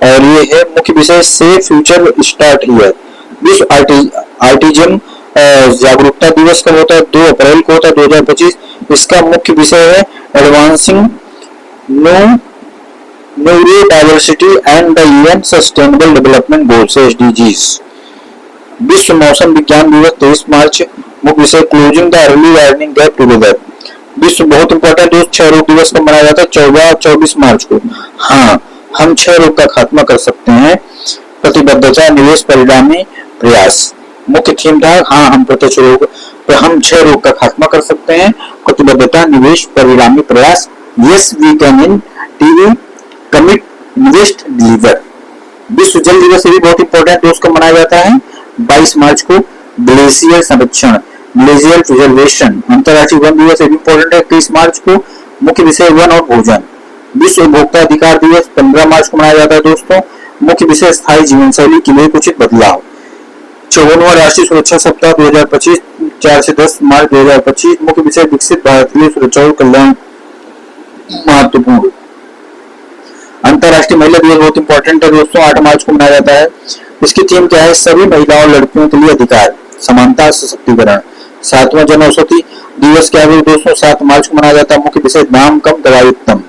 और ये है मुख्य विषय से फ्यूचर स्टार्ट हियर। विश्व आर्टिजन जागरूकता दिवस कब होता है? 2 अप्रैल को होता है 2025। इसका मुख्य विषय है advancing neuro diversity and the UN sustainable development goals SDGs. विश्व मौसम विज्ञान दिवस 23 मार्च। मुख्य विषय closing the early warning gap together. विश्व बहुत इंपॉर्टेंट दोस्त क्षय रोग दिवस को मनाया जाता है 24 मार्च को। हाँ, हम क्षय रोग का खात्मा कर सकते हैं, प्रतिबद्धता, निवेश, परिणामी प्रयास। मुख्य थीम था हाँ हम प्रत्यक्ष रोग, तो हम क्षय रोग का खात्मा कर सकते हैं, प्रतिबद्धता, निवेश, परिणामी प्रयास। Yes we can in TV commit invest deliver. विश्व जल दिवस भी बहुत इंपॉर्टेंट दोस्त को मनाया जाता है 22 मार्च को। ग्लेशियर संरक्षण, ग्लेशियर प्रिजर्वेशन। अंतरराष्ट्रीय वन दिवस भी इंपॉर्टेंट है 30 मार्च को। मुख्य विषय वन और भोजन। विश्व उपभोक्ता अधिकार दिवस 15 मार्च को मनाया जाता है दोस्तों। मुख्य विषय स्थायी जीवन शैली के लिए कुछ बदलाव। 54वां राष्ट्रीय सुरक्षा सप्ताह 2025 4 से 10 मार्च 2025। मुख्य विषय विकसित भारत के लिए सुरक्षा और कल्याण महत्वपूर्ण। अंतरराष्ट्रीय महिला दिवस बहुत इंपॉर्टेंट है दोस्तों, 8 मार्च को मनाया जाता है। इसकी थीम क्या है? सभी महिलाओं और लड़कियों के लिए अधिकार, समानता, सशक्तिकरण। 7वां जन औषधि दिवस क्या है दोस्तों? 7 मार्च को मनाया जाता है। मुख्य विषय दाम कम दवाई उत्तम।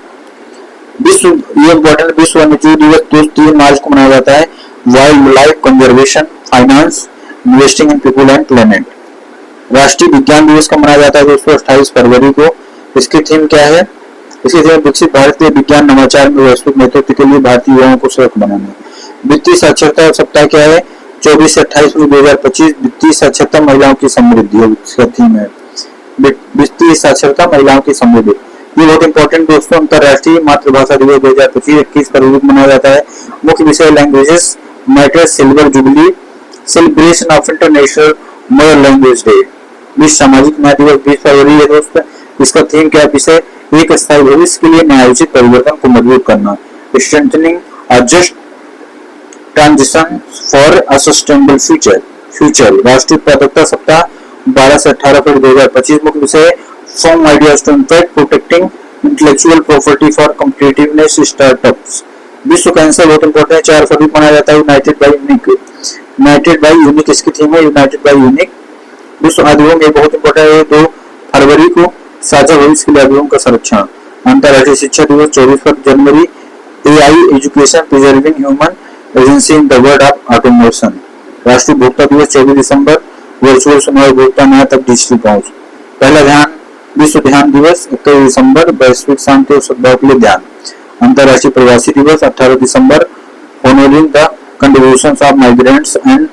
विश्व ये इम्पोर्टेंट विश्व वन्यजीव दिवस 3 मार्च को मनाया जाता है। Wild life conservation, finance, investing in people and planet. राष्ट्रीय विज्ञान दिवस कब मनाया जाता है दोस्तों? 28 फरवरी को। इसकी थीम क्या है? इसकी थीम विकसित भारत के विज्ञान नवाचार में वैश्विक नेतृत्व के लिए भारतीय युवाओं को सशक्त बनाना। वित्तीय साक्षरता सप्ताह क्या है? 24 से 28 फरवरी 2025 वित्तीय साक्षरता महिलाओं की समृद्धि इसका थीम है। वित्तीय साक्षरता महिलाओं की समृद्धि, ये बहुत इंपॉर्टेंट दोस्तों। अंतरराष्ट्रीय मातृभाषा दिवस 2025 21 फरवरी को मनाया जाता है। मुख्य विषय languages matter silver jubilee, celebration of international mother language day. विश्व सामाजिक न्याय दिवस 20 फरवरी है दोस्तों। इसका थीम क्या विषय? एक स्थायी भविष्य के लिए न्यायोचित परिवर्तन को मजबूत करना, strengthening a just transition for a sustainable future. राष्ट्रीय उत्पादकता सप्ताह 12 से 18 फरवरी 2025। मुख्य विषय from ideas to impact, protecting intellectual property for competitiveness startups. विश्व कैंसर बहुत इंपॉर्टेंट है, 4 फरवरी को मनाया जाता है। यूनाइटेड बाय यूनिक इसकी थीम है, यूनाइटेड बाय यूनिक। विश्व आदिवासी में बहुत इंपॉर्टेंट है, 2 फरवरी को साझा भविष्य के लिए आदिवासियों का संरक्षण। अंतर्राष्ट्रीय शिक्षा दिवस 24 जनवरी, AI education preserving human agency in the world of automation. राष्ट्रीय उपभोक्ता दिवस 24 दिसंबर, वर्चुअल सुनवाई उपभोक्ता न्याय तक डिजिटल पहुंच। पहला ध्यान विश्व ध्यान दिवस 21 दिसंबर, वैश्विक शांति और सद्भाव के लिए ध्यान। अंतर्राष्ट्रीय प्रवासी दिवस 18 दिसंबर, honouring the contributions of migrants and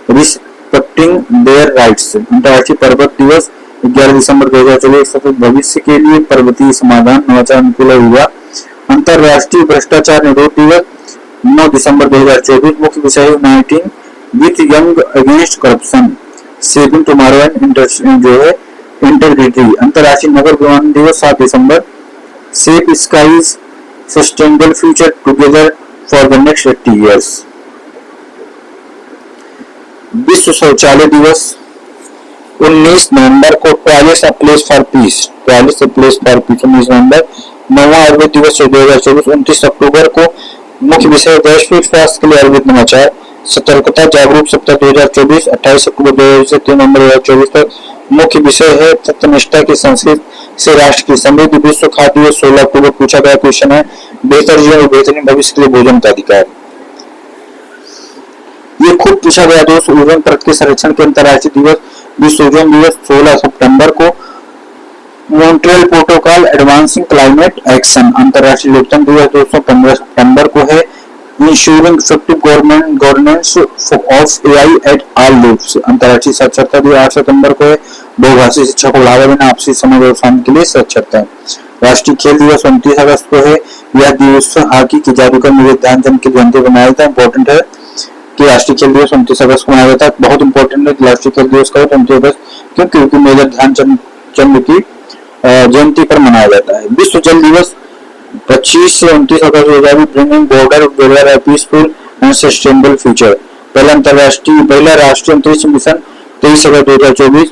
respecting their rights. अंतर्राष्ट्रीय पर्वत दिवस 11 दिसंबर 2024, सतत भविष्य के लिए पर्वतीय समाधान नवाचार अनुकूल युवा। अंतर्राष्ट्रीय भ्रष्टाचार निरोध दिवस 9 दिसंबर 2024। मुख्य विषय uniting with young against corruption, saving tomorrow and जो है इंटीग्रिटी। अंतर्राष्ट्रीय नगर विमान दिवस 7 दिसंबर, safe skies sustainable future together for the next 80 years। विश्व शौचालय दिवस 19 नवंबर को, toilets a place for peace, 19 नवंबर। 9वां आयुर्वेद दिवस 2024 29 अक्टूबर को। मुख्य विषय वैश्विक स्वास्थ्य के लिए आयुर्वेद नवाचार, सतर्कता जागरूक सप्ताह 2024 28 अक्टूबर 2024 से 3 नवंबर 2024 तक। मुख्य विषय है तत्वनिष्ठा की संस्कृति से राष्ट्र की समृद्धि। विश्व खाद्य दिवस 16 अक्टूबर पूछा गया क्वेश्चन है बेहतर जीवन और बेहतरीन भविष्य के लिए भोजन का अधिकार। ये खुद पूछा गया दोस्त। ओजोन परत के संरक्षण के अंतर्राष्ट्रीय दिवस विश्व ओजोन दिवस 16 सितंबर को। Montreal protocol advancing climate action. अंतर्राष्ट्रीय लोकतंत्र दिवस दोस्तों 15 सितंबर को है। Ensuring effective governance of AI at all levels. अंतर्राष्ट्रीय साक्षरता दिवस 8 सितंबर को है। बहुभाषी शिक्षा को बढ़ावा देना, आपसी समझ और शांति के लिए साक्षरता। राष्ट्रीय खेल दिवस 29 अगस्त को है। यह दिवस हॉकी के जादूगर मेजर ध्यानचंद की जयंती पर मनाया जाता है। इंपॉर्टेंट है कि राष्ट्रीय खेल दिवस 29 अगस्त को मनाया जाता है। बहुत इंपॉर्टेंट है राष्ट्रीय खेल दिवस का 29 अगस्त क्योंकि मेजर ध्यानचंद की जयंती पर मनाया जाता है। विश्व जल दिवस 25 से 29 अगस्त 2020 bringing border A peaceful and sustainable future. पहला राष्ट्रीय अंतरिक्ष mission 23 August 2024।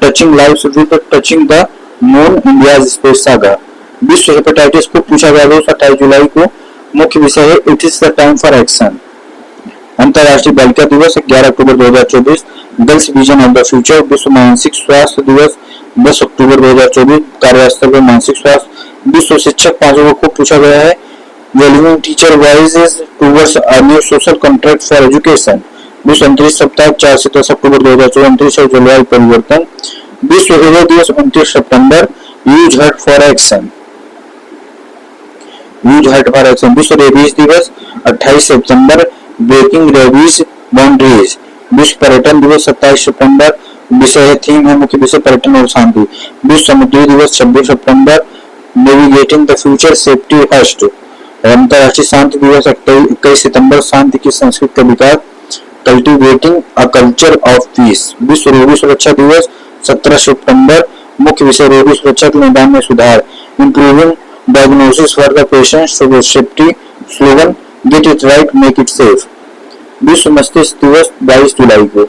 Touching lives with touching the moon India space saga. विश्व हेपेटाइटिस को पूछा गया 28 जुलाई को। मुख्य विषय है it is the time for action. अंतर्राष्ट्रीय बालिका दिवस 11 अक्टूबर 2024। Girls vision of the future. विश्व मानसिक स्वास्थ्य दिवस 10 अक्टूबर 2024। कार्यस्थल पर मानसिक स्वास्थ्य। विश्व शिक्षक पांचों को पूछा गया है valuing teacher voyages towards a new social contract for education. विश्व अंतरिक्ष सप्ताह 4 से 10 अक्टूबर 2024। अंतरिक्ष और जलवायु परिवर्तन। विश्व हृदय दिवस 29 सितंबर। Use heart for action. विश्व रेबीज दिवस 28 सितंबर। Breaking rabies boundaries. विश्व पर्यटन दिवस 27 सितंबर। विषय थीम है मुख्य विषय पर्यटन और शांति। विश्व समुद्री दिवस 26 सितंबर। Navigating the future safety first. अंतर्राष्ट्रीय शांति दिवस 21 सितंबर। शांति की संस्कृति का विकास, cultivating a culture of peace. विश्व रोगी सुरक्षा दिवस 17 सितंबर। मुख्य विषय रोगी सुरक्षा के निदान में सुधार, improving diagnosis for the patient safety. Slogan get it right make it safe. विश्व मस्तिष्क दिवस 22 जुलाई को।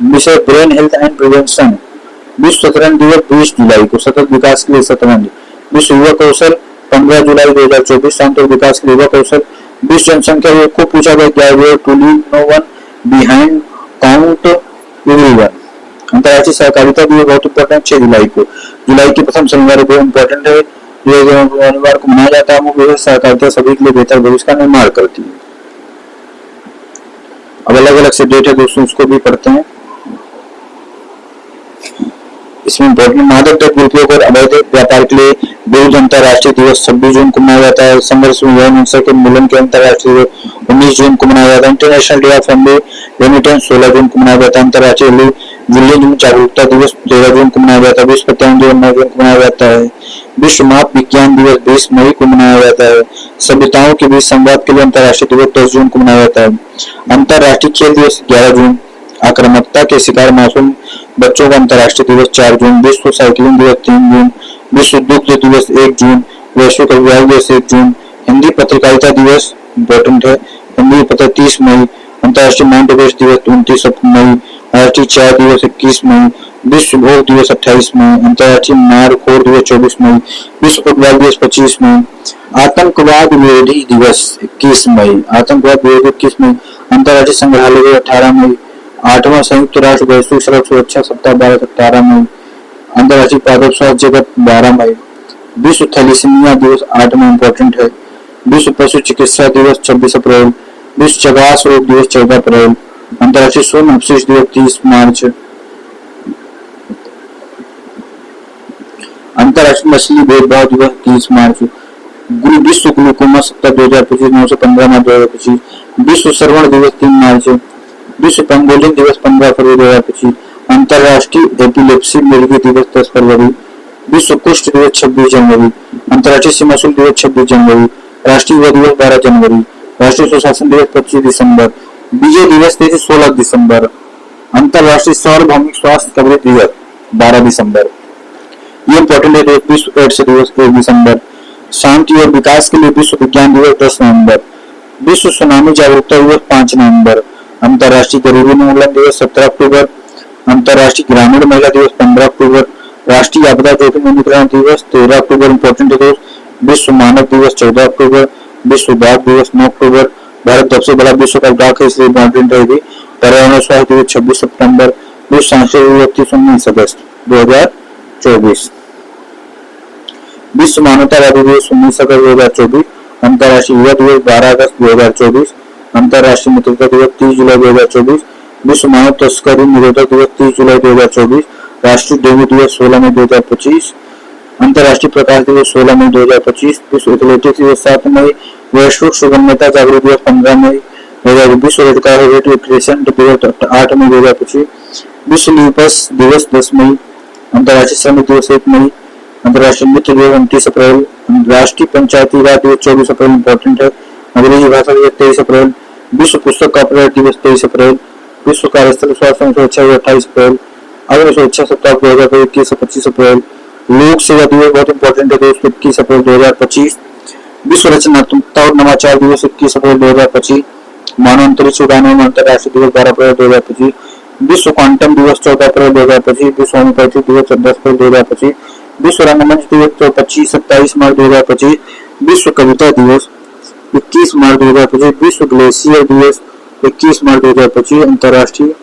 विषय ब्रेन हेल्थ एंड प्रिवेंशन। विश्व शतरंज दिवस 20 जुलाई को। सतत विकास के लिए शतरंज। विश्व युवा कौशल 15 जुलाई 2024। शांत और विकास के लिए युवा कौशल। विश्व जनसंख्या दिवस को पूछा गया to leave no one behind count everyone. अंतर्राष्ट्रीय सहकारिता दिवस बहुत इंपॉर्टेंट 6 जुलाई को, जुलाई के प्रथम शनिवार को इम्पोर्टेंट है। ये शनिवार को मनाया जाता है। मुख्य सहकारिता सभी के लिए बेहतर भविष्य का निर्माण करती है। अब अलग अलग से डेट है दोस्तों, उसको भी पढ़ते हैं। इसमें इम्पोर्टेंट मादक द्रव्य दुरुपयोग और अवैध व्यापार के लिए विरुद्ध अंतर्राष्ट्रीय दिवस 26 जून को मनाया जाता है। संघर्ष में यौन हिंसा के उन्मूलन के अंतर्राष्ट्रीय दिवस 19 जून को मनाया जाता है। International day of family remittance 16 जून को मनाया जाता है। अंतर्राष्ट्रीय विलेज जागरूकता दिवस 13 जून को मनाया जाता है। विश्व पत्यान दिवस 9 जून को मनाया जाता है। विश्व माप विज्ञान दिवस 20 मई को मनाया जाता है। सभ्यताओं के बीच संवाद के लिए अंतर्राष्ट्रीय दिवस 10 जून को मनाया जाता है। अंतर्राष्ट्रीय खेल दिवस 11 जून। आक्रामकता के शिकार मासूम बच्चों का अंतर्राष्ट्रीय दिवस 4 जून। विश्व साइकिलिंग दिवस 3 जून। विश्व दुग्ध दिवस 1 जून। वैश्विक अभियान दिवस 1 जून। हिंदी पत्रकारिता दिवस इम्पोर्टेंट है, हिंदी पत्र 30 मई। अंतर्राष्ट्रीय माउंट एवरेस्ट दिवस 29 मई। राष्ट्रीय चाय दिवस 21 मई। विश्व भोग दिवस 28 मई। अंतर्राष्ट्रीय मारखोर दिवस 24 मई। विश्व फुटबॉल दिवस 25 मई। आतंकवाद विरोधी दिवस 21 मई। आतंकवाद विरोधी 21 मई। अंतर्राष्ट्रीय संग्रहालय दिवस 18 मई। 8वां संयुक्त राष्ट्र वैश्विक सड़क सुरक्षा सप्ताह 12 मई। अंतर्राष्ट्रीय पादप स्वास्थ्य जगत 12 मई। विश्व थैलेसीमिया दिवस 8 मई इम्पोर्टेंट है। विश्व पशु चिकित्सा दिवस 26 अप्रैल। विश्व चगास रोग दिवस 14 अप्रैल। अंतर्राष्ट्रीय स्वर्ण अपशिष्ट दिवस 30 मार्च। अंतर्राष्ट्रीय मछली भेदभाव दिवस 30 मार्च। विश्व ग्लूकोमा सप्ताह 2025 915 मार्च 2025। विश्व श्रवण दिवस 3 मार्च। विश्व पेंगोलिन दिवस 15 फरवरी 2025। अंतर्राष्ट्रीय एपिलेप्सी मिर्गी दिवस 10 फरवरी। विश्व कुष्ठ दिवस 26 जनवरी। अंतर्राष्ट्रीय सीमा शुल्क दिवस 26 जनवरी। राष्ट्रीय युवा दिवस 12 जनवरी। राष्ट्रीय सुशासन दिवस 25 दिसंबर। विजय दिवस 16 दिसंबर। अंतर्राष्ट्रीय सार्वभौमिक स्वास्थ्य कवरेज दिवस 12 दिसंबर। ये इंपॉर्टेंट है। विश्व एड्स दिवस 1 दिसंबर। शांति और विकास के लिए विश्व विज्ञान दिवस 10 नवंबर। विश्व सुनामी जागरूकता दिवस 5 नवंबर। अंतर्राष्ट्रीय गरीबी उन्मूलन दिवस 17 अक्टूबर। अंतर्राष्ट्रीय ग्रामीण महिला दिवस 15 अक्टूबर। राष्ट्रीय आपदा जोखिम न्यूनीकरण दिवस 13 अक्टूबर इम्पोर्टेंट है। विश्व मानव दिवस 14 अक्टूबर। विश्व डाक दिवस 9 अक्टूबर। भारत सबसे बड़ा विश्व का डाक है इसलिए इम्पोर्टेंट है। पर्यावरण स्वास्थ्य दिवस 26 सितंबर। विश्व सांस्कृतिक दिवस 19 अगस्त 2024। विश्व मानवतावादी दिवस 19 अगस्त 2024। अंतर्राष्ट्रीय युवा दिवस 12 अगस्त 2024। अंतर्राष्ट्रीय मित्रता दिवस 30 जुलाई 2024। विश्व मानव तस्करी निरोधक दिवस 30 जुलाई 2024। राष्ट्रीय डेंगू दिवस 16 मई 2025। अंतर्राष्ट्रीय प्रकाश दिवस 16 मई 2025। विश्व एथलेटिक्स दिवस 7 मई। वैश्विक सुगम्यता जागरूक दिवस 15 मई 2020। विश्व रेड दिवस 8 मई 2025। विश्व ल्यूपस दिवस 10 मई। अंतर्राष्ट्रीय श्रमिक दिवस 1 मई। अंतर्राष्ट्रीय मित्र दिवस 29 अप्रैल। राष्ट्रीय पंचायती राज दिवस 24 अप्रैल इम्पोर्टेंट है। अंग्रेजी भाषा दिवस 23 अप्रैल। विश्व पुस्तक कॉपीराइट दिवस 23 अप्रैल। विश्व कार्यस्थल स्वास्थ्य सुरक्षा दिवस 28 अप्रैल। अग्नि सुरक्षा सप्ताह 2021 से 25 अप्रैल। लोक सेवा दिवस बहुत इंपॉर्टेंट है दोस्तों 21 अप्रैल 2025। विश्व रचनात्मकता और नवाचार दिवस 21 अप्रैल 2025। मानव अंतरिक्ष उड़ान एवं अंतर्राष्ट्रीय दिवस 12 अप्रैल 2025। विश्व क्वांटम दिवस 14 अप्रैल 2025। विश्व होम्योपैथी दिवस 14 अप्रैल 2025। विश्व रंगमंच दिवस 27 मार्च 2025। विश्व कविता दिवस 21 मार्च 2025। विश्व ग्लेशियर दिवस 21 मार्च 2025। अंतर्राष्ट्रीय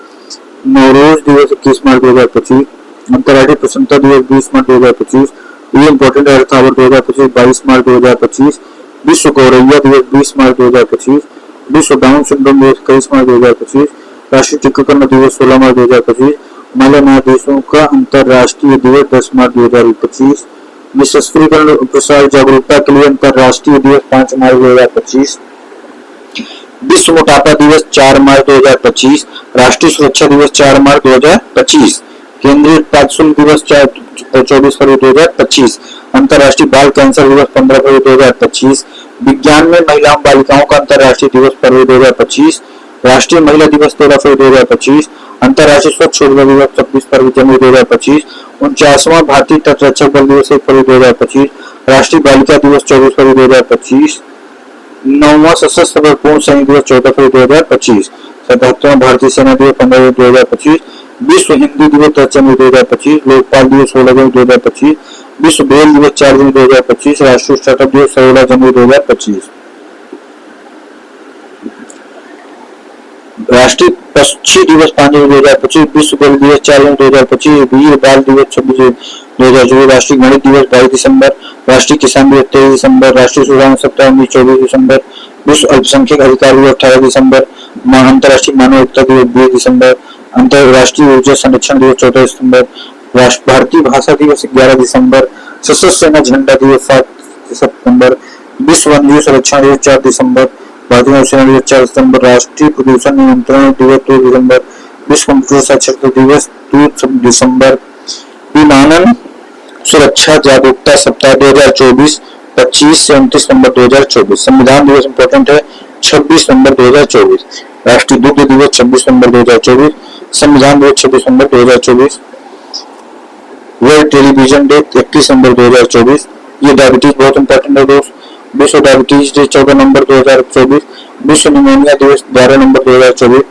नौरोज दिवस 21 मार्च 2025। अंतर्राष्ट्रीय प्रसन्नता दिवस 20 मार्च 2025। ये इंपॉर्टेंट है। अर्थ आवर 2025 22 मार्च 2025। विश्व गौरैया दिवस 20 मार्च 2025। विश्व डाउन सिंड्रोम दिवस 21 मार्च 2025। राष्ट्रीय टीकाकरण दिवस 16 मार्च 2025। महिला न्यायाधीशों का अंतर्राष्ट्रीय दिवस 10 मार्च 2025। निःशस्त्रीकरण और प्रसार जागरूकता के लिए अंतर्राष्ट्रीय दिवस 5 मार्च 2025। विश्व मोटापा दिवस 4 मार्च 2025। राष्ट्रीय सुरक्षा दिवस 4 मार्च 2025। केंद्रीय उत्पाद शुल्क दिवस 24 फरवरी 2025। अंतर्राष्ट्रीय बाल कैंसर दिवस 15 फरवरी 2025। विज्ञान में महिलाओं बालिकाओं का अंतर्राष्ट्रीय दिवस फरवरी 2025। राष्ट्रीय महिला दिवस 13 फरवरी 2025। अंतर्राष्ट्रीय स्वच्छ ऊर्जा दिवस 26 फरवरी जनवरी 2025। 49वां भारतीय तटरक्षक बल दिवस 1 फरवरी 2025। राष्ट्रीय बालिका दिवस 24 फरवरी 2025। 9वां सशस्त्र बल पूर्ण सैनिक दिवस 14 फरवरी 2025। 77वां भारतीय सेना दिवस 15 फरवरी 2025। विश्व हिंदी दिवस 10 जनवरी 2025। लोकपाल दिवस 16 जनवरी 2025। विश्व ब्रेल दिवस 4 जनवरी 2025। राष्ट्रीय स्टार्टअप दिवस 16 जनवरी 2025। राष्ट्रीय पक्षी दिवस 5 जून 2025, विश्व जल दिवस 4 जून 2025, वीर बाल दिवस 26 जून 2024, राष्ट्रीय गणित दिवस 22 दिसंबर, राष्ट्रीय किसान दिवस 23 दिसंबर, राष्ट्रीय सुशासन सप्ताह 24 दिसंबर, विश्व अल्पसंख्यक अधिकार दिवस 18 दिसंबर, अंतर्राष्ट्रीय मानव एकता दिवस 20 दिसंबर, अंतर्राष्ट्रीय ऊर्जा संरक्षण दिवस 14 दिसंबर, भारतीय भाषा दिवस 11 दिसंबर, सशस्त्र सेना झंडा दिवस 7 सितंबर, विश्व वन्यजीव संरक्षण दिवस 4 दिसंबर, भारतीय नौसेना दिवस 4 दिसंबर, राष्ट्रीय प्रदूषण नियंत्रण दिवस 2 दिसंबर, विश्व कंप्यूटर साक्षरता दिवस 2 दिसंबर, विमानन सुरक्षा जागरूकता सप्ताह 2024 25 से 29 नवंबर 2024, संविधान दिवस इंपॉर्टेंट है 26 नवंबर 2024, राष्ट्रीय दुग्ध दिवस 26 नवंबर 2024, संविधान दिवस 26 नवंबर 2024, वर्ल्ड टेलीविजन डे 31 नवंबर 2024, ये डायबिटीज बहुत इंपॉर्टेंट है दोस्त, विश्व डायबिटीज डे 14 नवंबर 2024, विश्व निमोनिया दिवस 11 नवंबर 2024,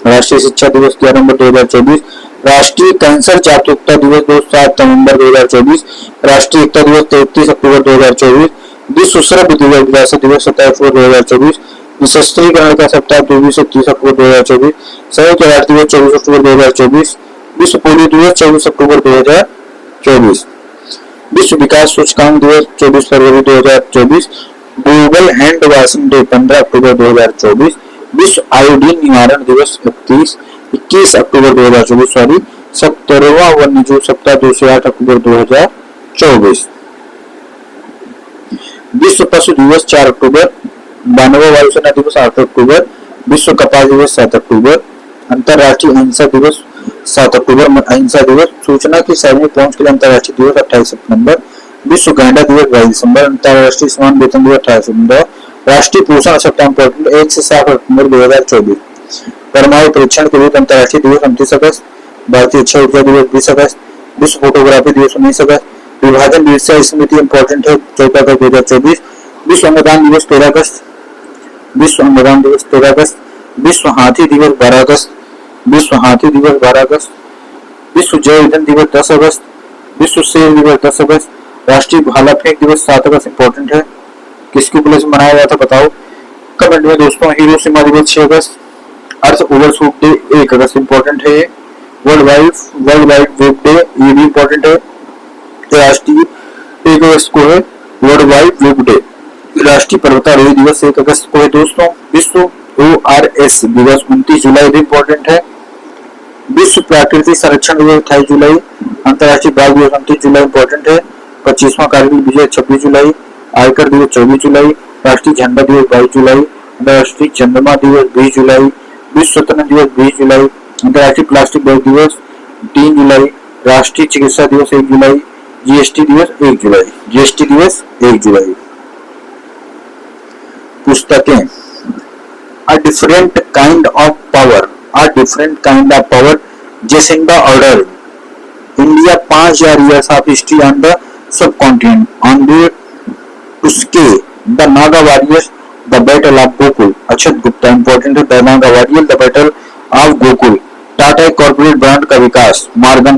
राष्ट्रीय शिक्षा दिवस 11 नवंबर 2024, राष्ट्रीय कैंसर जागरूकता दिवस 7 नवंबर 2024, राष्ट्रीय एकता दिवस 33 अक्टूबर 2024, विश्व श्रव्य दिवस विरासत दिवस 27 अक्टूबर 2024, सशस्त्रीकरण का सप्ताह 24 से 30 अक्टूबर 2024, संयुक्त राष्ट्र दिवस 24 अक्टूबर 2024, विश्व पोलियो दिवस 24 अक्टूबर 2024, विश्व विकास सूचकांक दिवस 24 फरवरी 2024, ग्लोबल हैंड वॉशिंग डे 15 अक्टूबर 2024, विश्व आयोडीन निवारण दिवस 21 अक्टूबर 2024, 17वां वन्यजीव सप्ताह 2 से 8 अक्टूबर 2024, विश्व पशु दिवस 4 अक्टूबर, 92वां वायुसेना दिवस 8 अक्टूबर, विश्व कपास दिवस 7 अक्टूबर, अंतर्राष्ट्रीय अहिंसा दिवस 7 अक्टूबर, अहिंसा दिवस, सूचना की सार्वजनिक पहुंच के लिए अंतर्राष्ट्रीय दिवस 28 सितंबर, विश्व गैंडा दिवस 22 दिसंबर, अंतर्राष्ट्रीय समान वेतन दिवस 28 सितंबर, राष्ट्रीय पोषण सप्ताह इंपॉर्टेंट 1 से 7 अक्टूबर 2024, परमाणु परीक्षण के लिए अंतर्राष्ट्रीय दिवस 29 अगस्त, भारतीय इच्छा ऊर्जा दिवस 20 अगस्त, विश्व फोटोग्राफी दिवस 19 अगस्त, विभाजन दिवस स्मृति इंपॉर्टेंट है 14 अगस्त 2024, विश्व अंगदान दिवस 13 अगस्त, विश्व अंगदान दिवस 13 अगस्त, विश्व हाथी दिवस 12 अगस्त, विश्व हाथी दिवस 12 अगस्त, विश्व जैव ईंधन दिवस 10 अगस्त, विश्व सेब दिवस 10 अगस्त, राष्ट्रीय भाला फेंक दिवस 7 अगस्त इंपॉर्टेंट है, किसके उपलक्ष्य में मनाया जाता बताओ कमेंट में दोस्तों। हिरोशिमा दिवस 6 अगस्त, अर्थ ओवरशूट डे 1 अगस्त इंपॉर्टेंट है, वर्ल्ड वाइड वेब डे ये भी इंपॉर्टेंट है, राष्ट्रीय 1 अगस्त को है वर्ल्ड वाइड वेब डे, राष्ट्रीय पर्वतारोही दिवस 1 अगस्त को है दोस्तों, विश्व ORS दिवस 29 जुलाई भी इंपॉर्टेंट है, विश्व प्राकृतिक संरक्षण दिवस 28 जुलाई, अंतर्राष्ट्रीय बाल दिवस 29 जुलाई इंपॉर्टेंट है, 25वां कारगिल विजय 26 जुलाई, आयकर दिवस 24 जुलाई, राष्ट्रीय झंडा दिवस 22 जुलाई, अंतर्राष्ट्रीय चंद्रमा दिवस 20 जुलाई, विश्व स्वतंत्रता दिवस 20 जुलाई, अंतर्राष्ट्रीय प्लास्टिक बैग दिवस 3 जुलाई, राष्ट्रीय चिकित्सा दिवस 1 जुलाई, GST दिवस 1 जुलाई, GST दिवस 1 जुलाई। पुस्तकें A different kind of power, Jacinda Ardern, India 5000 years of history on the subcontinent, on the Tuskegee, the Naga warriors, the battle of Gokul, Achat Gupta important है, the Naga warriors, the battle of Gokul, Tata corporate brand का विकास, Morgan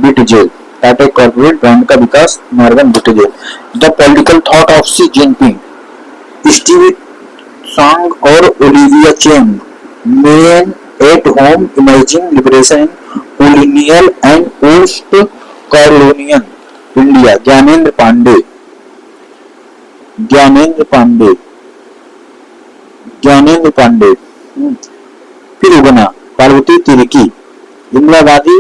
Witzel, Tata corporate brand का विकास, Morgan Witzel, the political thought of Xi Jinping, Steve Tsang और Olivia Cheng, men at home imagining liberation in colonial and post colonial India, Gyanendra Pandey, फिर उगना Parvati Tirkey, Indira Gandhi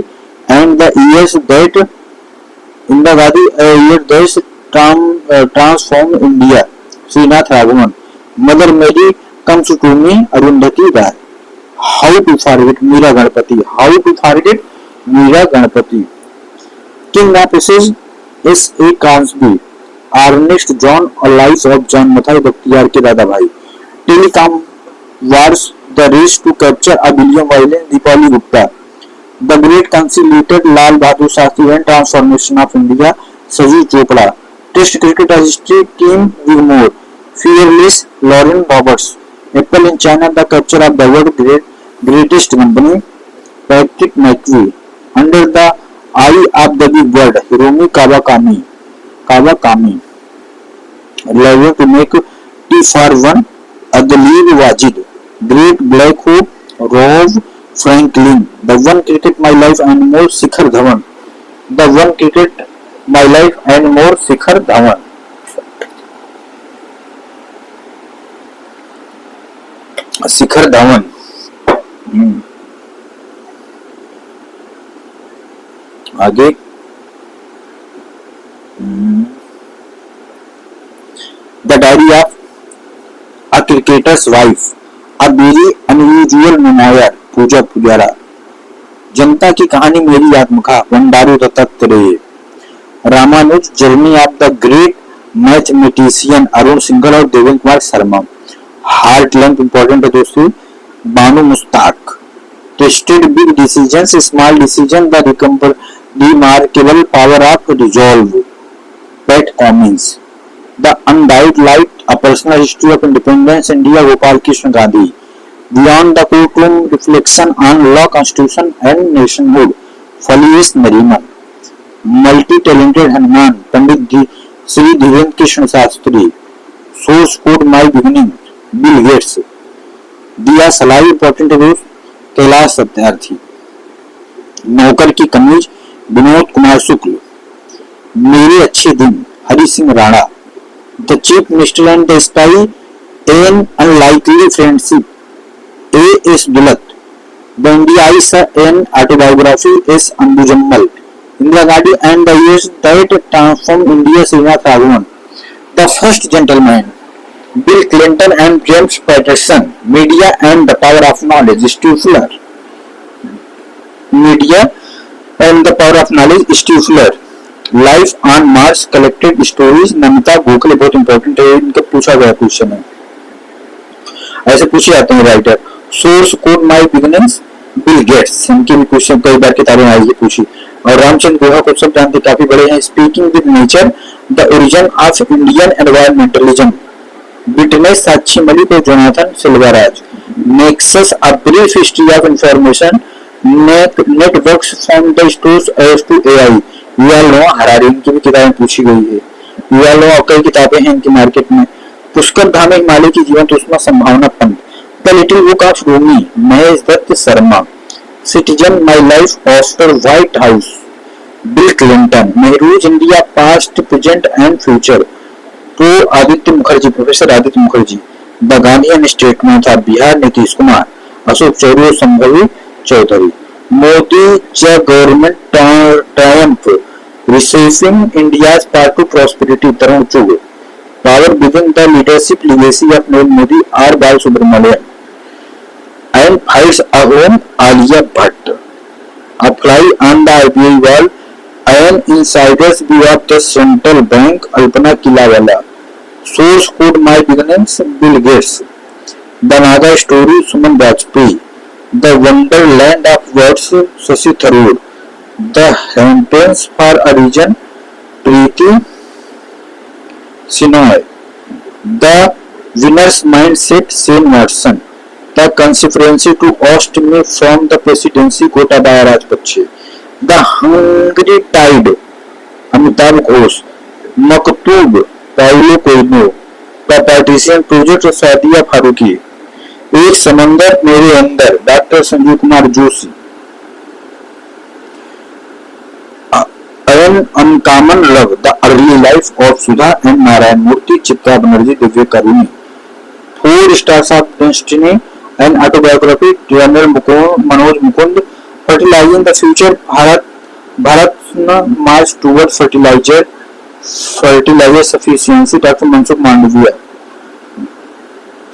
and the years that transform India, Srinath Raghavan, mother Mary comes to me, Arundhati Roy, how to forget Meera Ganapathi, king of assess S.A. Cosby, Ernest John और life of John Mathai Bakhtiyar K Dadabhoy, telecom wars, the race to capture a billion violence, Deepali Gupta, the great conciliated, Lal Bahadur Shastri and transformation of India, सजीव Chopra, test cricket history, Tim Wigmore, fearless, Lauren Roberts, Apple in China, the capture of the world greatest company, Patrick McGee, under the eye of the big world, Hiromi Kawakami, love to make T for one, Andleeb Wajid, great black hope, Rove Franklin. The One Cricket My Life and More, Shikhar Dhawan. The One Cricket My Life and More, Shikhar Dhawan. Shikhar Dhawan. आगे the diary of a cricketer's wife, a very unusual memoir, Pooja Pujara. जनता की कहानी मेरी आत्मकथा, Bandaru Dattatreya. Ramanuja, journey of the great mathematician, Arun Singhal और Devendra Kumar Sharma. Heart length important है दोस्तों, Banu Mushtaq. Tested big decisions, small decision, the remarkable power of resolve, Pat Cummins. The undying light, a personal history of independence India, Gopal Krishna Gandhi. Beyond the courtroom, reflection on law, constitution and nationhood, Fali Nariman. Multi talented Hanuman, Pandit Shri Dhirendra Krishna Shastri. Source code my beginning, Bill Gates. दिया सलाई, इंपॉर्टेंट है, कैलाश सत्यार्थी. नौकर की कमीज, विनोद कुमार शुक्ल. मेरे अच्छे दिन, Hari Singh Rana. The chief minister and the spy, an unlikely friendship, A S Dulat. The India is an autobiography, S Ambujammal. Indira Gandhi and the years that transform India, Srinath Raghavan. The first gentleman, Bill Clinton and James Patterson. Media and the Power of Knowledge, Steve Fuller. Media and the Power of Knowledge, Steve Fuller. Life on Mars, Collected Stories, Namita Gokhale. बहुत इंपॉर्टेंट है, इनके पूछा गया क्वेश्चन है, ऐसे पूछे जाते हैं writer. Source code my beginnings, Bill gets. इनके भी क्वेश्चन कई बार किताबें आई है पूछी. और रामचंद्र गुहा को सब जानते, काफी बड़े हैं. Speaking with nature, the origin of Indian environmentalism, witness Sakshi Malik और Jonathan Selvaraj. Nexus, a brief history of information, networks from the stores age to AI, Yuval Noah Harari. इनकी भी किताबें पूछी गई है. यूएल नोआ कई किताबें हैं इनकी मार्केट में. पुष्कर धाम, हिमालय की जीवन उष्मा संभावना पंथ. The little book of Rumi, Mahesh Dutt Sharma. Citizen, my life, Oscar white house. Bill Clinton. Nehru's India, past present and future, तो Aditya Mukherjee, professor Aditya Mukherjee. The Gandhian statement of Bihar, Nitish Kumar. Ashok Choudhary और संभवी चौधरी. मोदी ज government triumph, recessing India's part to prosperity, Tarun Chugh. Power within the leadership legacy of Narendra Modi, R Bala Subramaniam. And fights a home, Alia Bhatt. A fly on the RBI wall, an insider's view of the central bank, Alpana Killawala. Source code my beginnings, Bill Gates. The Naga story, Suman Vajpayee. The wonderland of words, Shashi Tharoor. The happens for a reason, Preeti Shenoy. The winner's mindset, Shane Watson. The conspiracy to oust me from the presidency, Gotabaya Rajapaksa. The hungry tide, Amitabh Ghosh. मकतूब, Paulo Coelho. The partition project, Sadia Farooqui. एक समंदर मेरे अंदर, doctor Sanjeev Kumar Joshi. An uncommon love, the early life of Sudha and Narayana Murthy, Chitra Banerjee, Divakaruni. 4 stars of destiny, an autobiography, general Manoj Mukund. Fertilizing the future, Bharat march toward fertilizer sufficiency, doctor Mansukh Mandaviya.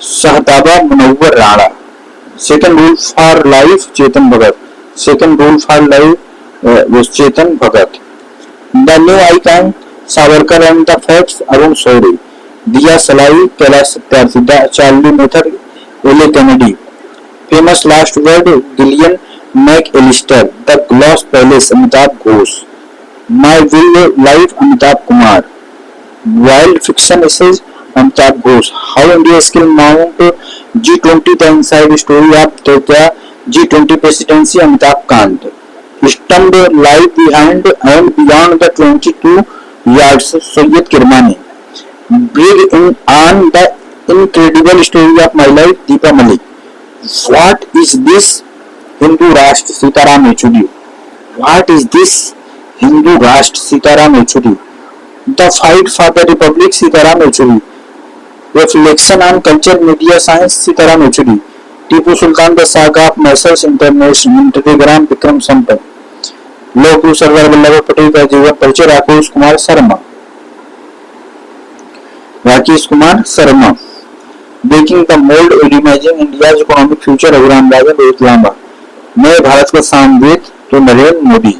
शहताबा Munawwar Rana. Second rule for life, Chetan Bhagat. Second rule for life, Chetan Bhagat. The new icon, Savarkar and the facts, Arun Shourie. दिया सलाई, Kailash Satyarthi. The Charlie method, Elle Kennedy. Famous last word, Gillian McAllister. The glass palace, Amitabh Ghosh. My will life, Amitabh Kumar. Wild fiction essays, Amitabh Ghosh. How India scaled mount G20, the inside story of the G20 presidency, Amitabh Kant. Stumped life behind and beyond the 22 yards, Syed Kirmani. Bring in on the incredible story of my life, Deepa Malik. What is this Hindu Rashtra Sitaram Yechury, what is this Hindu Rashtra Sitaram Yechury, the fight for the republic Sitaram Yechury, reflection on culture media science Sitaram Yechury, Tipu Sultan the saga of Mysore's international telegram Vikram Sampath, लौह पुरुष सरदार वल्लभ भाई पटेल का जीवन परिचय Rakesh Kumar Sharma, Rakesh Kumar Sharma, breaking the mould imagining India economic future Abhiram Rajan Rohit Lamba, नए भारत का सामवेद तो नरेंद्र मोदी,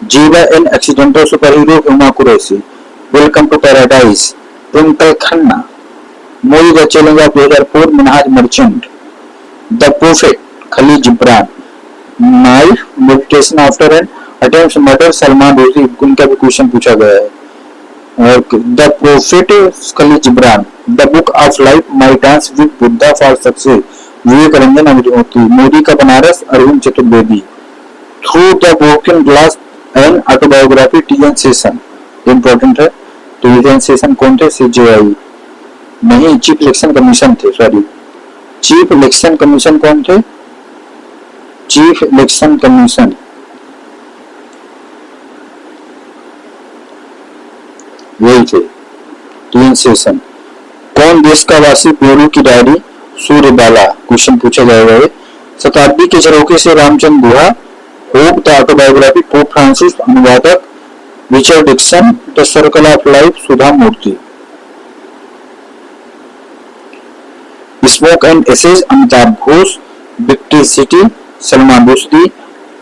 जीवा an accidental super hero Huma Qureshi, welcome to paradise Twinkle Khanna, Modi the challenge of 2004 Minhaz Merchant, the prophet Khalil Gibran, knife meditation after an attempt murder Salman Rushdie, उनका भी क्वेश्चन पूछा गया है, और the prophet Khalil Gibran, the book of life my dance with Buddha for success Vivek Ranjan Agnihotri, Modi का Banaras Arvind Chaturvedi, through the broken glass and autobiography टी.एन. शेषन, इंपॉर्टेंट है। टी.एन. शेषन कौन थे? सीजेआई नहीं, चीफ इलेक्शन कमीशन थे, सॉरी चीफ इलेक्शन कमीशन कौन थे? चीफ इलेक्शन कमीशन यही थे, टी.एन. शेषन। कौन देश का वासी पेरू की डायरी? सूर्यबाला, क्वेश्चन पूछा जाएगा ये। शताब्दी के झरोखे से Ramachandra Guha, hope the autobiography Pope Francis, अनुवादक Richard Dixon, the circle of life Sudha Murty, smoke and ashes Amitabh Ghosh, victory city Salman Rushdie,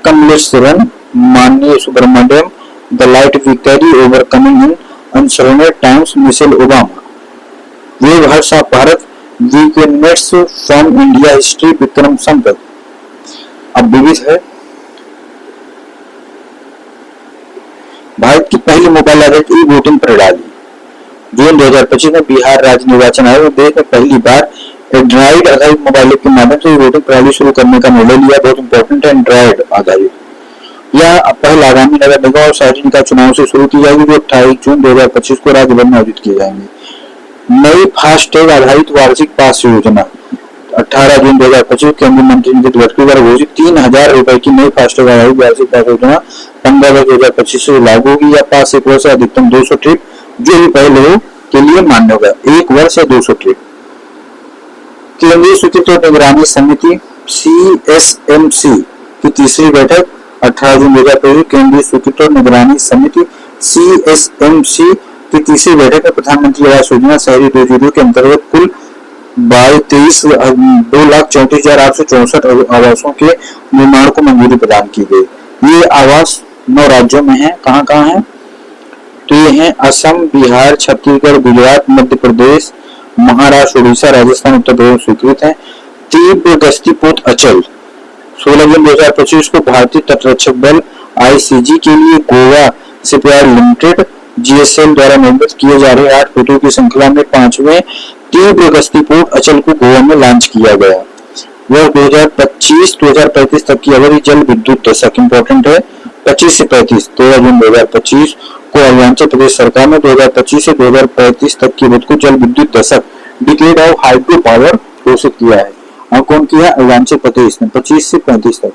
Kamaleshwaran माननीय Subramaniam, the light we carry overcoming in uncertain times Michelle Obama, wave hearts of Bharat vignettes from India history Vikram Sampath. अब विविध है, भारत की पहली मोबाइल आधारित ई वोटिंग प्रणाली, जून 2025 में बिहार राज्य निर्वाचन आयोग देश में पहली बार एंड्रॉइड आधारित मोबाइल के माध्यम से वोटिंग प्रणाली शुरू करने का निर्णय लिया। बहुत इंपॉर्टेंट है, एंड्रॉइड आधारित। यह पहल आगामी नगर निगम और शहरी निकाय चुनाव से शुरू की जाएगी, जो 28 जून 2025 को राज्य भर में आयोजित किए जाएंगे। नई फास्टैग आधारित वार्षिक पास योजना, 18 जून 2025 केंद्रीय मंत्री नितिन गडकरी द्वारा घोषित 3,000 रुपए की नई फास्टैग आधारित वार्षिक पास योजना 15 अगस्त 2025 से लागू होगी। या पास एक वर्ष से अधिकतम 200 ट्रिप जो भी पहले लोगों के लिए मान्य होगा, एक वर्ष या 200 ट्रिप। केंद्रीय स्वीकृति और निगरानी समिति CSMC की तीसरी बैठक 18 जून 2025, केंद्रीय स्वीकृति और निगरानी समिति CSMC की तीसरी बैठक में प्रधानमंत्री आवास योजना शहरी 2.0 के अंतर्गत कुल 2,34,864 आवासों के निर्माण को मंजूरी प्रदान की गई। ये आवास 9 राज्यों में है। कहाँ कहाँ है? तो ये हैं असम, बिहार, छत्तीसगढ़, गुजरात, मध्य प्रदेश, महाराष्ट्र, उड़ीसा, राजस्थान, उत्तर प्रदेश स्वीकृत है। तीव्र गश्ती पोत अचल 16 जून 2025 को भारतीय तटरक्षक बल ICG के लिए गोवा शिपयार्ड लिमिटेड GSL द्वारा निर्मित किए जा रहे 8 पोतों की श्रृंखला में 5वें तीव्र गश्ती पोत अचल को गोवा में लॉन्च किया गया। वह 2025-2035 तक की अवधि जल विद्युत दशक, इंपॉर्टेंट है, 25 से 35, 13 जून 2025 को अरुणाचल प्रदेश सरकार ने 2025 से 2035 तक की अवधि को जल विद्युत दशक डिक्लेयर ऑफ हाइड्रो पावर घोषित किया है। और कौन किया? अरुणाचल प्रदेश ने 25 से 35 तक।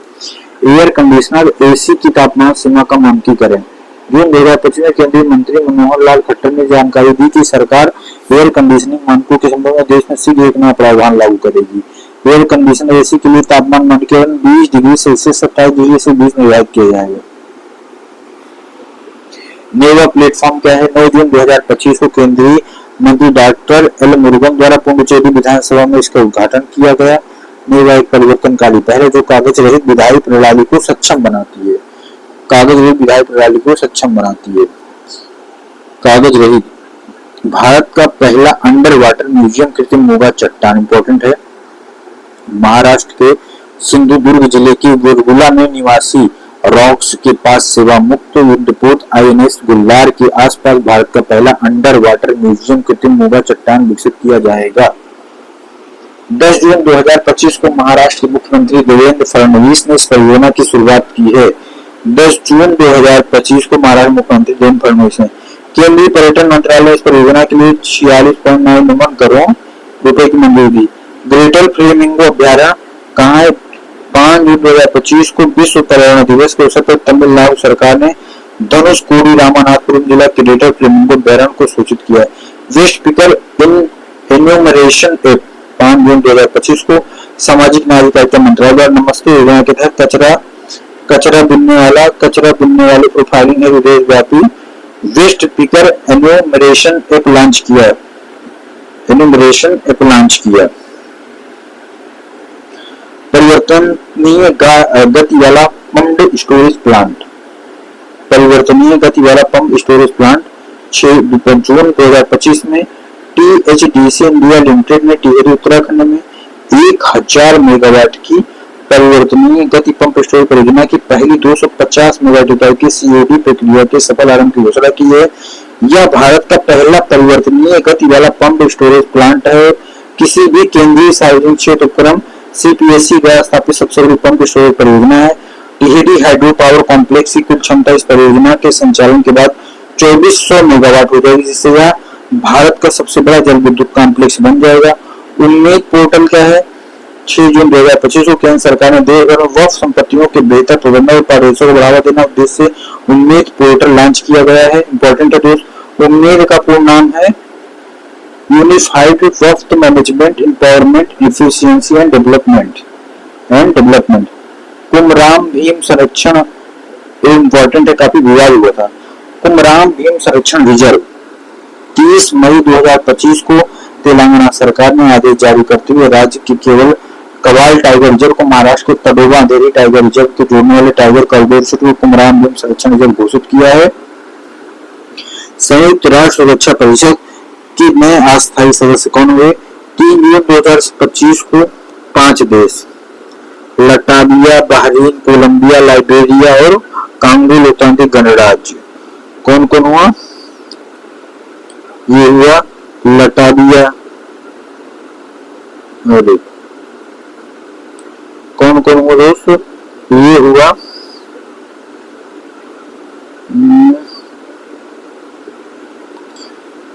एयर कंडीशनर AC की तापमान सीमा का मानकीकरण, जून 2025 में केंद्रीय मंत्री मनोहर लाल खट्टर ने जानकारी दी कि सरकार एयर कंडीशनिंग मानकों के संबंध में देश में शीघ्र एक नया प्रावधान लागू करेगी। एयर कंडीशनर AC के लिए तापमान मानकीकरण 20 डिग्री सेल्सियस 27 डिग्री से 20 निर्धारित किया जाएगा। नेवा प्लेटफॉर्म क्या है? 9 जून 2025 को केंद्रीय मंत्री डॉक्टर L मुरुगन द्वारा पुडुचेरी विधानसभा में इसका उद्घाटन किया गया। नेवा एक परिवर्तनकारी पहल है जो कागज रहित विधायी प्रणाली को सक्षम बनाती है। कागज रहित विधायी प्रणाली को सक्षम बनाती है। कागज रहित भारत का पहला अंडर वाटर म्यूजियम कृत्रिम मोगा चट्टान, इंपॉर्टेंट है। महाराष्ट्र के सिंधुदुर्ग जिले की गुरगुला में निवासी रॉक्स के पास सेवा मुक्त युद्धपोत INS गुल्लार के आसपास भारत का पहला अंडर वाटर म्यूजियम कृत्रिम मोगा चट्टान विकसित किया जाएगा। 10 जून 2025 को महाराष्ट्र के मुख्यमंत्री देवेंद्र फडणवीस ने इस परियोजना की शुरुआत की है। 10 जून 2025 को महाराष्ट्र मुख्यमंत्री देवेंद्र फडणवीस ने केंद्रीय पर्यटन मंत्रालय इस परियोजना के लिए 46.9 करोड़ रुपए की मंजूरी दी। ग्रेटर फ्लेमिंगो अभ्यारण्य कहाँ है? 5 जून 2025 को विश्व पर्यावरण दिवस के अवसर पर तमिलनाडु सरकार ने धनुष कोडी रामनाथपुरम जिला के ग्रेटर फ्लेमिंगो बैरन को सूचित किया है। वेस्ट पिकर एन्यूमरेशन एक्ट 5 जून 2025 को सामाजिक न्याय अधिकारिता मंत्रालय द्वारा नमस्ते योजना के तहत कचरा बिनने वाले प्रोफाइलिंग हेतु देशव्यापी waste picker enumeration act launch किया। परिवर्तनीय गति वाला पम्प्ड स्टोरेज प्लांट 6 जून 2025 में THDC इंडिया लिमिटेड ने टिहरी उत्तराखंड में 1000 मेगावाट की परिवर्तनीय गति पंप स्टोरेज परियोजना की पहली 250 मेगावाट इकाई की COD प्रक्रिया के सफल आरंभ की घोषणा की है। यह भारत का पहला परिवर्तनीय गति वाला पंप स्टोरेज प्लांट है। किसी भी केंद्रीय सार्वजनिक क्षेत्र उपक्रम CPSE द्वारा स्थापित सबसे बड़ी पंप स्टोरेज परियोजना है। टिहरी हाइड्रो पावर कॉम्प्लेक्स की कुल क्षमता इस परियोजना के संचालन के बाद 2400 मेगावाट हो जाएगी, जिससे यह भारत का सबसे बड़ा जल विद्युत कॉम्प्लेक्स बन जाएगा। उम्मीद पोर्टल क्या है? 6 जून 2025 को केंद्र सरकार ने देश भर में वक्फ संपत्तियों के बेहतर प्रबंधन और पारदर्शिता को बढ़ावा देना उद्देश्य से उम्मीद पोर्टल लॉन्च किया गया है। इंपॉर्टेंट है दोस्त, उम्मीद का पूर्ण नाम है यूनिफाइड वक्फ management empowerment efficiency and development. Kumram Bheem संरक्षण इंपॉर्टेंट है, काफी विवाद हुआ था। कुमराम भीम संरक्षण रिजर्व 30 मई 2025 को तेलंगाना सरकार ने आदेश जारी करते हुए राज्य के केवल कवाल टाइगर रिजर्व को महाराष्ट्र के तडोबा अंधेरी टाइगर रिजर्व को जोड़ने वाले टाइगर कॉरिडोर से कुमराम भीम संरक्षण रिजर्व घोषित किया है। संयुक्त राष्ट्र सुरक्षा परिषद के नए अस्थायी सदस्य कौन हुए? 3 जून 2025 को 5 देश लटाविया, बहरीन, कोलंबिया, लाइबेरिया और कांगो लोकतांत्रिक गणराज्य। कौन कौन हुआ? ये हुआ लटाविया, कौन कौन हुआ दोस्त? ये हुआ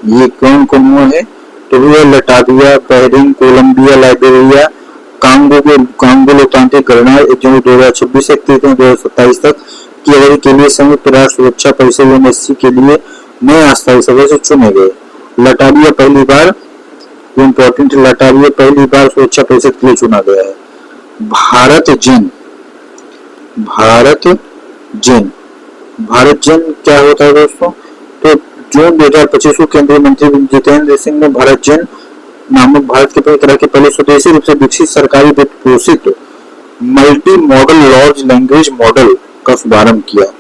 ये कौन कौन हुआ है? तो हुआ Latvia, Bahrain, Colombia, Liberia, Congo लोकतांत्रिक गणराज्य। 2026 से 2027 तक की अवधि के लिए संयुक्त राष्ट्र सुरक्षा परिषद UNSC के लिए नए अस्थायी सदस्य चुने गए। लटाविया पहली बार सुरक्षा परिषद के लिए चुना गया है। भारत जिन क्या होता है दोस्तों? तो जून 2025 को केंद्रीय मंत्री जितेंद्र सिंह ने भारत जिन नामक भारत के तरह के पहले स्वदेशी रूप से विकसित सरकारी वित्त पोषित multi model large language model का शुभारंभ किया।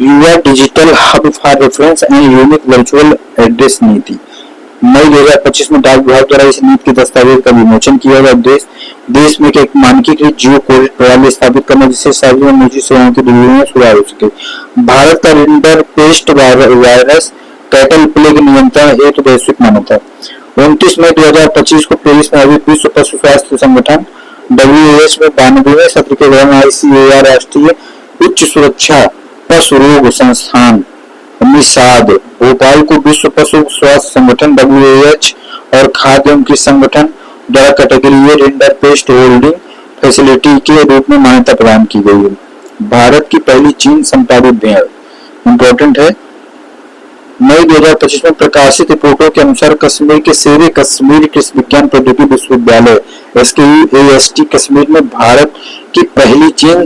यूआर digital hub for reference and unique virtual address नीति। मई 2025 में डाक विभाग द्वारा इस नीति के दस्तावेज का विमोचन किया गया। देश में एक मानकीकृत जियो कोडेड प्रणाली स्थापित करना, जिससे सार्वजनिक और निजी सेवाओं की डिलीवरी में सुधार हो सके। भारत का rinder paste virus cattle plague नियंत्रण हेतु वैश्विक मान्यता। 29 मई 2025 को पेरिस में आयोजित विश्व पशु स्वास्थ्य संगठन WHO में 92वें सत्र के दौरान ICAR राष्ट्रीय उच्च सुरक्षा पशु रोग संस्थान निषाद भोपाल को विश्व पशु स्वास्थ्य संगठन WHO और खाद्य एवं कृषि संगठन द्वारा category rinder paste holding facility के रूप में मान्यता प्रदान की गई है। भारत की पहली चीन संपादित भेड़। इंपॉर्टेंट है, मई 2025 में प्रकाशित रिपोर्टों के अनुसार कश्मीर के शेरे कश्मीर कृषि विज्ञान प्रौद्योगिकी विश्वविद्यालय SKUAST कश्मीर में भारत की पहली जीन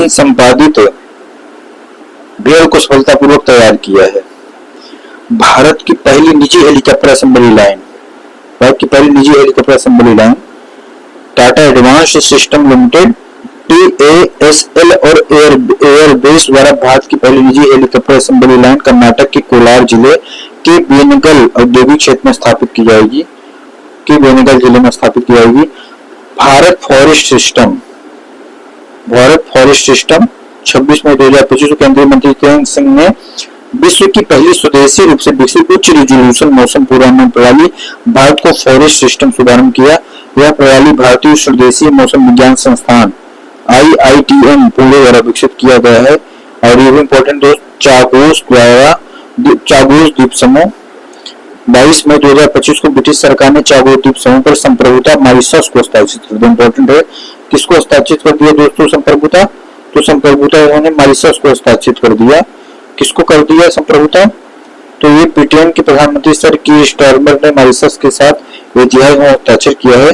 संपादित भेड़ को सफलतापूर्वक तैयार किया है। भारत की पहली निजी helicopter assembly line Tata advance system limited TASL और एयरबेस द्वारा भारत की पहली निजी हेलीकॉप्टर असेंबली लाइन कर्नाटक के कोलार जिले के बेनगल औद्योगिक क्षेत्र में स्थापित की जाएगी। भारत फॉरेस्ट सिस्टम 26 मई 2025 को केंद्रीय मंत्री जितेंद्र सिंह ने विश्व की पहली स्वदेशी रूप से विकसित उच्च रिजोल्यूशन मौसम पूर्वानुमान प्रणाली भारत को फॉरेस्ट सिस्टम शुभारंभ किया। यह प्रणाली भारतीय स्वदेशी मौसम विज्ञान संस्थान IITM पुणे द्वारा विकसित किया गया है। और ये भी इम्पोर्टेंट दोस्त, चागोस द्वीप समूह 22 मई 2025 को ब्रिटिश सरकार ने चागोस द्वीप समूह पर संप्रभुता मॉरिशस को हस्ताक्षरित कर दिया। इम्पोर्टेंट है, किसको हस्ताक्षरित कर दिया दोस्तों संप्रभुता? तो संप्रभुता उन्होंने मॉरिशस को हस्ताक्षरित कर दिया। किसको कर दिया संप्रभुता? तो ये ब्रिटेन के प्रधानमंत्री सर कीर स्टारमर ने मॉरिशस के साथ इतिहास में हस्ताक्षर किया है।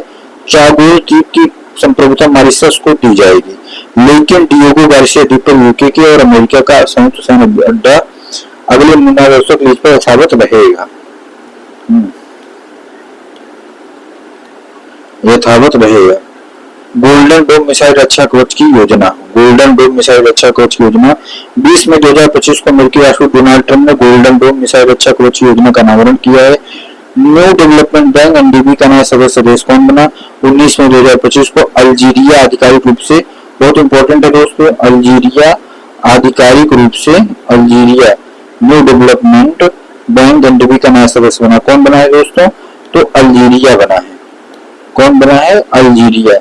चागोस द्वीप की संप्रभुता मॉरिशस को दी जाएगी, लेकिन डिएगो गार्सिया द्वीप पर यूके के और अमेरिका का संयुक्त सैन्य अड्डा अगले 9 वर्षों के लिए पर यथावत रहेगा। गोल्डन डोम मिसाइल रक्षा कवच की योजना। गोल्डन डोम मिसाइल रक्षा कवच की योजना 20 मई 2025 को अमेरिकी राष्ट्रपति डोनाल्ड ट्रंप ने गोल्डन डोम मिसाइल रक्षा कवच योजना का अनावरण किया है। न्यू डेवलपमेंट बैंक एनडीबी का नया सदस्य देश कौन बना? 19 मई 2025 को अल्जीरिया आधिकारिक रूप से, बहुत इंपॉर्टेंट है दोस्तों, अल्जीरिया आधिकारिक रूप से Algeria new development bank NDB का नया सदस्य बना। कौन बना है दोस्तों? तो अल्जीरिया बना है। कौन बना है? अल्जीरिया।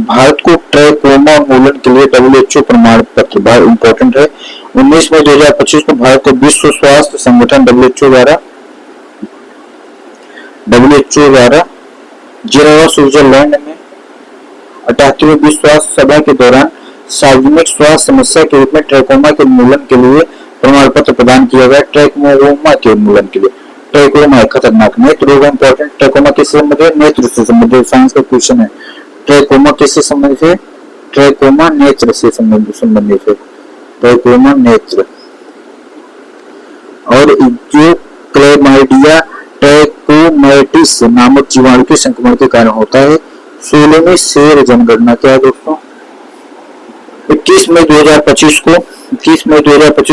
भारत को ट्रैकोमा उन्मूलन के लिए WHO प्रमाण पत्र, बहुत इंपॉर्टेंट है। 19 मई 2025 को भारत को विश्व स्वास्थ्य संगठन WHO द्वारा जिनेवा स्विट्जरलैंड में 88वें विश्व स्वास्थ्य सभा के दौरान सार्वजनिक स्वास्थ्य समस्या के रूप में ट्रैकोमा के उन्मूलन के लिए प्रमाण पत्र प्रदान किया गया। ट्रैकोमा के उन्मूलन के लिए, ट्रैकोमा खतरनाक नेत्र रोग, इंपॉर्टेंट। ट्रैकोमा किससे संबंधित? नेत्र से संबंधित, साइंस का क्वेश्चन है। ट्रैकोमा किससे संबंधित है? ट्रैकोमा नेत्र से संबंधित है, ट्रैकोमा नेत्र। और जो क्लेमाइडिया ट्रैकोमैटिस नामक जीवाणु के संक्रमण के कारण होता है। 16वीं शेर जनगणना क्या है दोस्तों? 21 मई 2025 को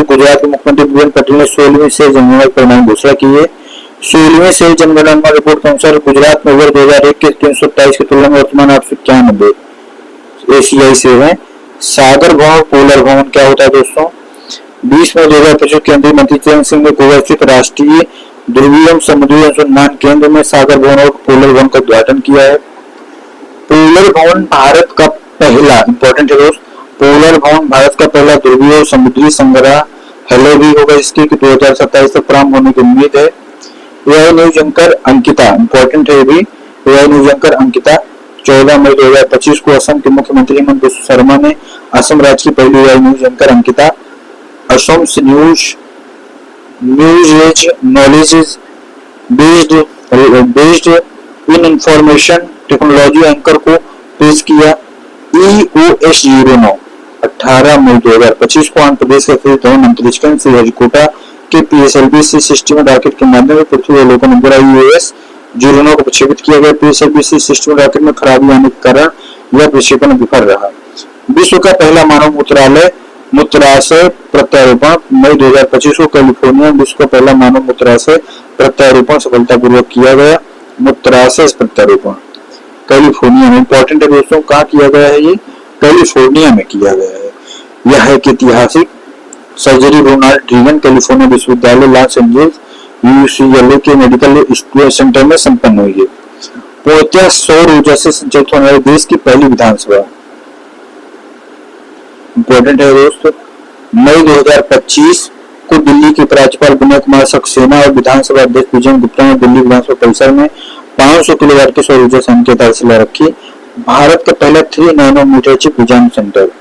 गुजरात के मुख्यमंत्री भूपेन्द्र पटेल ने 16वीं शेर जनगणना के परिणाम घोषणा की है। 16वीं शेर जनगणना रिपोर्ट के अनुसार गुजरात में वर्ष 2001 के 327 की तुलना में वर्तमान 891 एशियाई शेर है। सागर भवन पोलर भवन क्या होता है दोस्तों? 20 मई 2025 केंद्रीय मंत्री चरण सिंह ने गोवा स्थित राष्ट्रीय ध्रुवीय समुद्री अनुसंधान केंद्र में सागर भवन और पोलर भवन का उद्घाटन किया है। पोलर भवन भारत का पहला, इंपॉर्टेंट है दोस्त, पोलर भवन भारत का पहला ध्रुवीय और समुद्री संग्रहालय भी होगा, इसकी 2027 तक प्रारंभ होने की उम्मीद है। AI news anchor Ankita, important है भी, एआई न्यूज एंकर अंकिता 14 मई 2025 को असम के मुख्यमंत्री हेमंत बिस्वा शर्मा ने असम राज्य की पहली AI news anchor Ankita Assam news as knowledge based in information technology anchor को पेश किया। EOS 09 18 मई 2025 को आंध्र प्रदेश के फिर धवन अंतरिक्ष केंद्र श्रीहरिकोटा के PSLV-C सिस्टम रॉकेट के माध्यम से पृथ्वी अवलोकन उपग्रह EOS 09 को प्रक्षेपित किया गया। PSLV-C सिस्टम रॉकेट में खराबी आने के कारण यह प्रक्षेपण विफल रहा। विश्व का पहला मानव मूत्राशय प्रत्यारोपण मई 2025 को कैलिफोर्निया में विश्व का पहला मानव मूत्राशय प्रत्यारोपण सफलतापूर्वक किया गया। मूत्राशय प्रत्यारोपण कैलिफोर्निया में, इंपॉर्टेंट है दोस्तों, कहाँ किया गया है? ये कैलिफोर्निया में किया गया है। यह एक ऐतिहासिक सर्जरी रोनाल्ड रीगन कैलिफोर्निया विश्वविद्यालय लॉस एंजल्स UCLA के मेडिकल सेंटर में संपन्न हुई है। पूर्णतः सौर ऊर्जा से संचालित होने वाले देश की पहली विधानसभा, इंपॉर्टेंट है दोस्तों। मई 2025 को दिल्ली के उपराज्यपाल विनय कुमार सक्सेना और विधानसभा अध्यक्ष विजय गुप्ता ने दिल्ली विधानसभा परिसर में 500 किलोवाट के सौर ऊर्जा संयंत्र की आधारशिला रखी। भारत का पहला 3 नैनोमीटर चिप डिजाइन सेंटर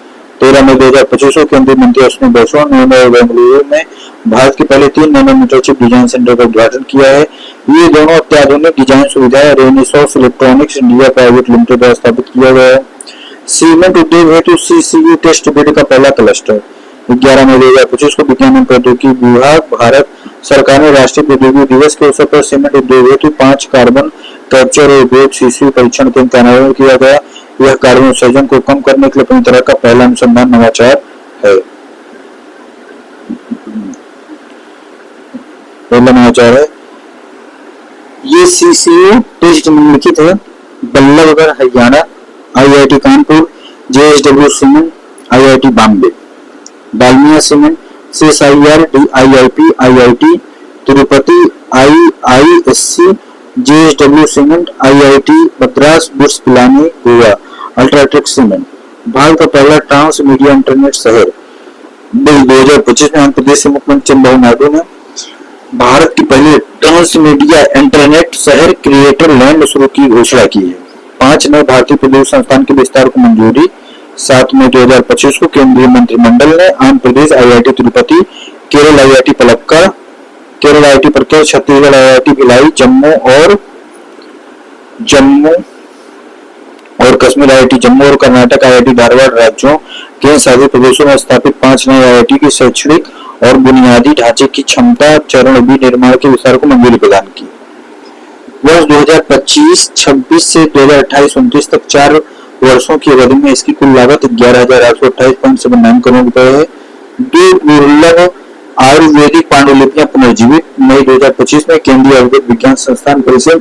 13 मई 2025 को केंद्रीय मंत्री अश्विनी वैष्णव ने बेंगलुरु में भारत के पहले 3 नैनोमीटर चिप डिजाइन सेंटर का उद्घाटन किया है। ये दोनों अत्याधुनिक डिजाइन सुविधाएं रेनिसॉस इलेक्ट्रॉनिक्स इंडिया प्राइवेट लिमिटेड द्वारा स्थापित किया गया है। सीमेंट उद्योग हेतु CCU टेस्ट बेड का पहला क्लस्टर 11 मई 2025 को विज्ञान एवं प्रौद्योगिकी विभाग भारत सरकार ने राष्ट्रीय प्रौद्योगिकी दिवस के अवसर पर सीमेंट उद्योग हेतु 5 कार्बन कैप्चर और उद्योग CCU परीक्षण केंद्र का अनावरण किया गया। यह कार्बन उत्सर्जन को कम करने के लिए अपनी तरह का पहला अनुसंधान नवाचार है। ये CCU टेस्ट निम्नलिखित है: Ballabhgarh Haryana, IIT Kanpur, JSW cement, IIT Bombay, Dalmia cement, CSIR, DIIP, IIT Tirupati, IISc, JSW cement, IIT Madras, BITS Pilani Goa, UltraTech cement. Bharat का पहला ट्रांस मीडिया इंटरनेट शहर। 2025 में आंध्र प्रदेश के मुख्यमंत्री चंद्रबाबू नायडू ने भारत की पहली ट्रांस मीडिया इंटरनेट शहर क्रिएटर लैंड शुरू की घोषणा की है। 5 नए भारतीय प्रौद्योगिकी संस्थान के विस्तार को मंजूरी। 7 मई 2025 को केंद्रीय मंत्रिमंडल ने Andhra Pradesh IIT Tirupati, Kerala IIT Palakkad, Kerala IIT प्रत्यय, छत्तीसगढ़ IIT भिलाई, जम्मू और कश्मीर IIT जम्मू और कर्नाटक IIT धारवाड़ राज्यों के शासित प्रदेशों में स्थापित 5 नए IIT की शैक्षणिक और बुनियादी ढांचे की क्षमता चरण B निर्माण के विस्तार को मंजूरी प्रदान की। वर्ष 2025-26 से 2028-29 तक 4 वर्षों की अवधि में इसकी कुल लागत 11,828.79 करोड़ रुपए है। 2 दुर्लभ आयुर्वेदिक पांडुलिपियां पुनर्जीवित। मई 2025 में केंद्रीय आयुर्वेद विज्ञान संस्थान परिषद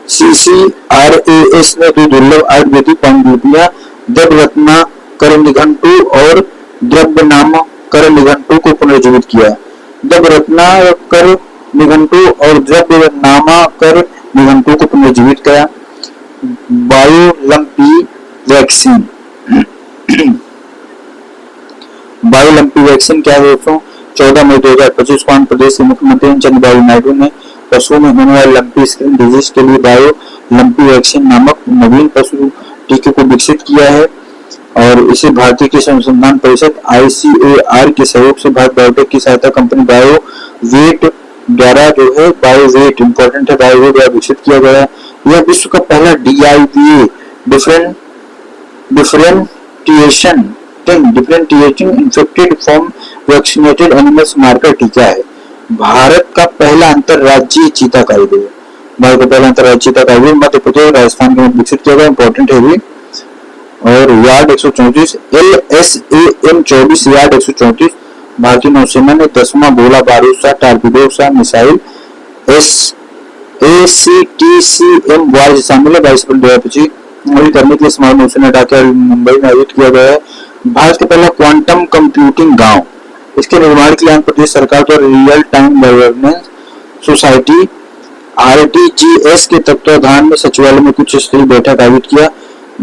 CCRAS ने 2 दुर्लभ आयुर्वेदिक पांडुलिपियां द्रव्यरत्नाकर निघंटु और द्रव्यनामकर निघंटु को पुनर्जीवित किया। द्रव्यरत्नाकर निघंटु और द्रव्यनामकर निघंटु को पुनर्जीवित किया। बायोलंपी वैक्सीन बायोलंपी वैक्सीन क्या है दोस्तों? 14 मई 2025 को आंध्र प्रदेश के मुख्यमंत्री चंद्रबाबू नायडू ने पशुओं में होने वाले लंपी स्किन डिजीज के लिए बायोलंपी वैक्सीन नामक नवीन पशु टीके को विकसित किया है और इसे भारतीय कृषि अनुसंधान परिषद ICAR के सहयोग से भारत बायोटेक की सहायता कंपनी बायोवेट द्वारा जो है बायोवेट इंपॉर्टेंट है बायोवेट द्वारा विकसित किया गया है। यह विश्व का पहला DIVA differentiating infected from vaccinated animals marker टीका है। भारत का पहला अंतरराज्यीय चीता कॉरिडोर भारत का पहला अंतरराज्यीय चीता कॉरिडोर मध्य प्रदेश राजस्थान के मध्य विकसित किया गया, इंपॉर्टेंट है भी। और यार्ड 134 LSAM 24 यार्ड 134 भारतीय नौसेना ने 10वां गोला बारूद सा टारपीडो सा मिसाइल ACTCM वार शामिल है। 22 अप्रैल 2025 करने के लिए स्मारक नौसेना ढाका मुंबई में आयोजित किया गया है। भारत का पहला क्वांटम कंप्यूटिंग गांव, इसके निर्माण के लिए आंध्र प्रदेश सरकार द्वारा real time governance society RTGS के तत्वाधान में सचिवालय में कुछ स्तरीय बैठक आयोजित किया।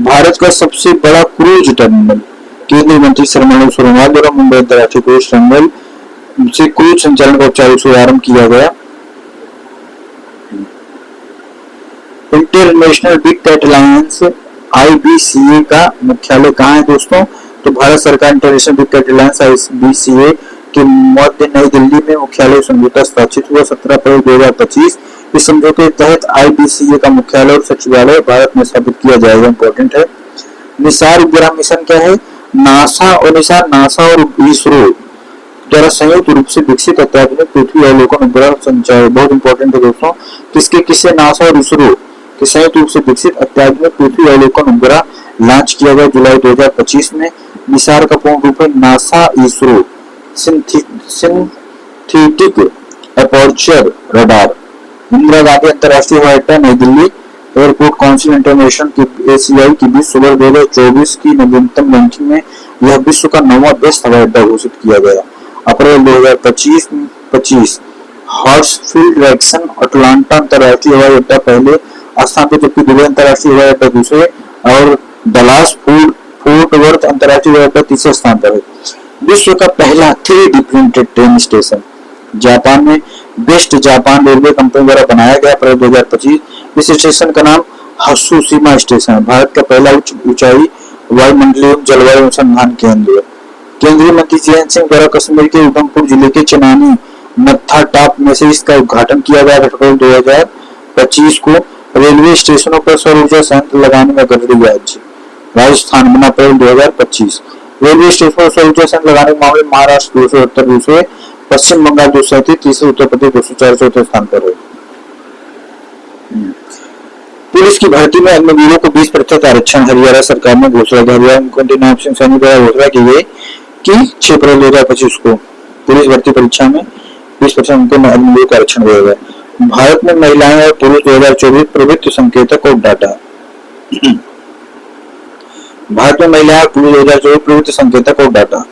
भारत का सबसे बड़ा क्रूज टर्मिनल केंद्रीय मंत्री सर्बानंद सोनोवाल द्वारा मुंबई अंतर्राष्ट्रीय क्रूज टर्मिनल से क्रूज संचालन का औपचारिक शुभारंभ किया गया। International big cat alliance IBCA का मुख्यालय कहाँ है दोस्तों? तो भारत सरकार international big cat alliance IBCA के मध्य नई दिल्ली में मुख्यालय समझौता हस्ताक्षरित हुआ 17 अप्रैल 2025। इस समझौते के तहत IBCA का मुख्यालय और सचिवालय भारत में स्थापित किया जाएगा, इंपॉर्टेंट है। निसार उपग्रह मिशन क्या है? नासा और इसरो द्वारा संयुक्त रूप से विकसित अत्याधुनिक पृथ्वी अवलोकन उपग्रह संचार, बहुत इंपॉर्टेंट है दोस्तों। किसके नासा और इसरो के संयुक्त रूप से विकसित अत्याधुनिक पृथ्वी अवलोकन उपग्रह लॉन्च किया गया जुलाई 2025 में। निसार का पूर्ण रूप है NASA ISRO synthetic aperture radar. Indira Gandhi अंतर्राष्ट्रीय हवाई अड्डा नई दिल्ली एयरपोर्ट काउंसिल इंटरनेशनल की ACI की 20 अक्टूबर 2024 की नवीनतम रैंकिंग में यह विश्व का 9वां बेस्ट हवाई अड्डा घोषित किया गया। अप्रैल 2025 हॉर्सफील्ड रैक्सन अटलांटा अंतर्राष्ट्रीय हवाई अड्डा पहले स्थान पर, जबकि दुबई अंतर्राष्ट्रीय हवाई अड्डा दूसरे और डलास फोर्ट वर्थ अंतर्राष्ट्रीय हवाई अड्डा तीसरे स्थान पर है। विश्व का पहला 3D printed train station Japan में बेस्ट जापान रेलवे कंपनी द्वारा बनाया गया अप्रैल 2025। इस स्टेशन का नाम हत्सुशिमा स्टेशन है। भारत का पहला उच्च ऊंचाई वायुमंडलीय एवं जलवायु अनुसंधान केंद्र। केंद्रीय मंत्री जयंत सिंह द्वारा कश्मीर के उधमपुर जिले के चनानी नत्था टॉप में से इसका उद्घाटन किया गया अप्रैल 2025 को। रेलवे स्टेशनों पर सौर ऊर्जा संयंत्र लगाने में गड़बड़ी राज्य राजस्थान बना अप्रैल 2025। रेलवे स्टेशनों पर सौर ऊर्जा संयंत्र लगाने के मामले महाराष्ट्र 278 दूसरे, पश्चिम बंगाल 237 तीसरे, उत्तर प्रदेश 204 चौथे स्थान पर है। पुलिस की भर्ती में अग्निवीरों को 20% आरक्षण हरियाणा सरकार ने घोषणा की। हरियाणा मुख्यमंत्री नवाब सिंह सैनी द्वारा घोषणा की गई कि 6 अप्रैल 2025 को पुलिस भर्ती परीक्षा में 20% उनको अग्निवीरों का आरक्षण दिया गया। भारत में महिलाएं और पुरुष 2024 प्रवृत्ति संकेतक और डाटा। भारत में महिलाएं और पुरुष 2024 प्रवृत्ति संकेतक और डाटा।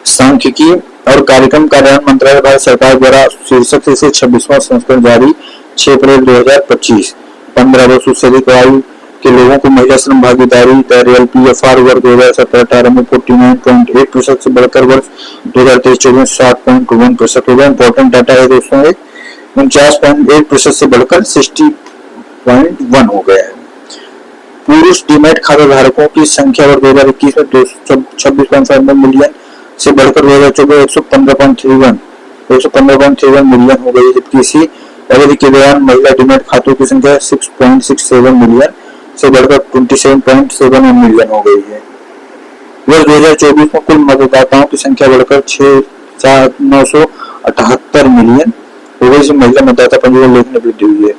सांख्यिकी और कार्यक्रम कार्यान्वयन मंत्रालय भारत सरकार द्वारा शीर्षक से 26वां संस्करण जारी 6 अप्रैल 2025। 15 वर्ष से अधिक आयु के लोगों को महिला श्रम भागीदारी दर LPFR वर्ष 2017-18 में 49.8% से बढ़कर वर्ष 2023-24 में 60.1% हो गया। इंपॉर्टेंट डाटा है दोस्तों, 49.8% से बढ़कर 60.1 हो गया है। पुरुष डीमैट खाता धारकों की संख्या वर्ष 2021 में 226.5 मिलियन से बढ़कर 2024 115.31 मिलियन हो गई, जबकि इसी अवधि के दौरान महिला डीमैट खातों की संख्या 6.67 मिलियन से बढ़कर 27.71 मिलियन हो गई है। वर्ष 2024 में कुल मतदाताओं की संख्या बढ़कर 978 मिलियन हो गई, महिला मतदाता पंजीकरण उल्लेखनीय वृद्धि हुई है।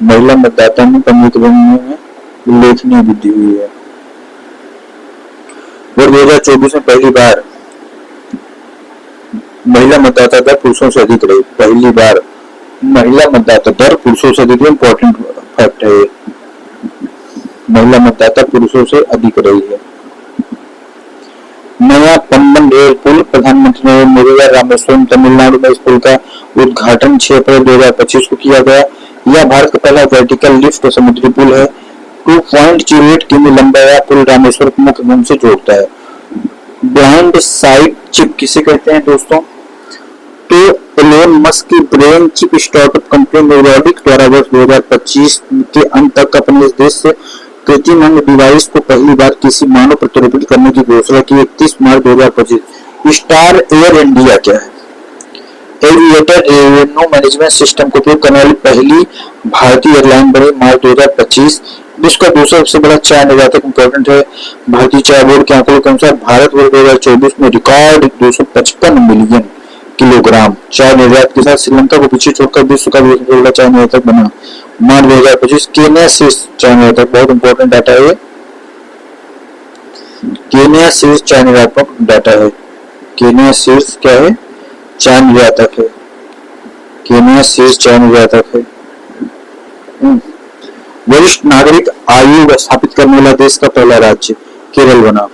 महिला मतदाता में पंजीकरण में उल्लेखनीय वृद्धि हुई है। वर्ष 2024 में पहली बार महिला मतदाता दर पुरुषों से अधिक रही। पहली बार महिला मतदाता दर पुरुषों से अधिक, इंपॉर्टेंट फैक्ट है, महिला मतदाता पुरुषों से अधिक रही है। नया पम्बन रेल पुल, प्रधानमंत्री नरेंद्र मोदी द्वारा रामेश्वरम तमिलनाडु में इस पुल का उद्घाटन 6 अप्रैल 2025 को किया गया। यह भारत का पहला वर्टिकल लिफ्ट समुद्री पुल है। 2.08 किमी लंबा यह पुल रामेश्वर को मुख्य भूमि से जोड़ता है। ब्लाइंड साइड चिप किसे कहते हैं दोस्तों? तो एलोन मस्क की brain chip startup company Neuralink द्वारा वर्ष 2025 के अंत तक अपने देश से कृत्रिम अंग डिवाइस को पहली बार किसी मानव प्रतिरूपित करने की घोषणा की 31 मार्च 2025। स्टार एयर इंडिया क्या है? एविएटर रेवेन्यू मैनेजमेंट सिस्टम को उपयोग करने वाली पहली भारतीय एयरलाइन बनी मार्च 2025। विश्व का दूसरा सबसे बड़ा चाय निर्यातक इंपॉर्टेंट है। भारतीय चाय बोर्ड के आंकड़ों के अनुसार भारत वर्ष 2024 में रिकॉर्ड 255 मिलियन किलोग्राम चाय निर्यात के साथ श्रीलंका को पीछे छोड़कर विश्व का दूसरा बड़ा चाय निर्यातक बना मार्च 2025। केन्या शीर्ष चाय निर्यातक, बहुत इंपॉर्टेंट डाटा है, केन्या शीर्ष चाय निर्यातक डाटा है। केन्या शीर्ष क्या है? चाय निर्यातक है। केन्या शीर्ष चाय निर्यातक है। वरिष्ठ नागरिक आयोग स्थापित करने वाला देश का पहला राज्य केरल बना।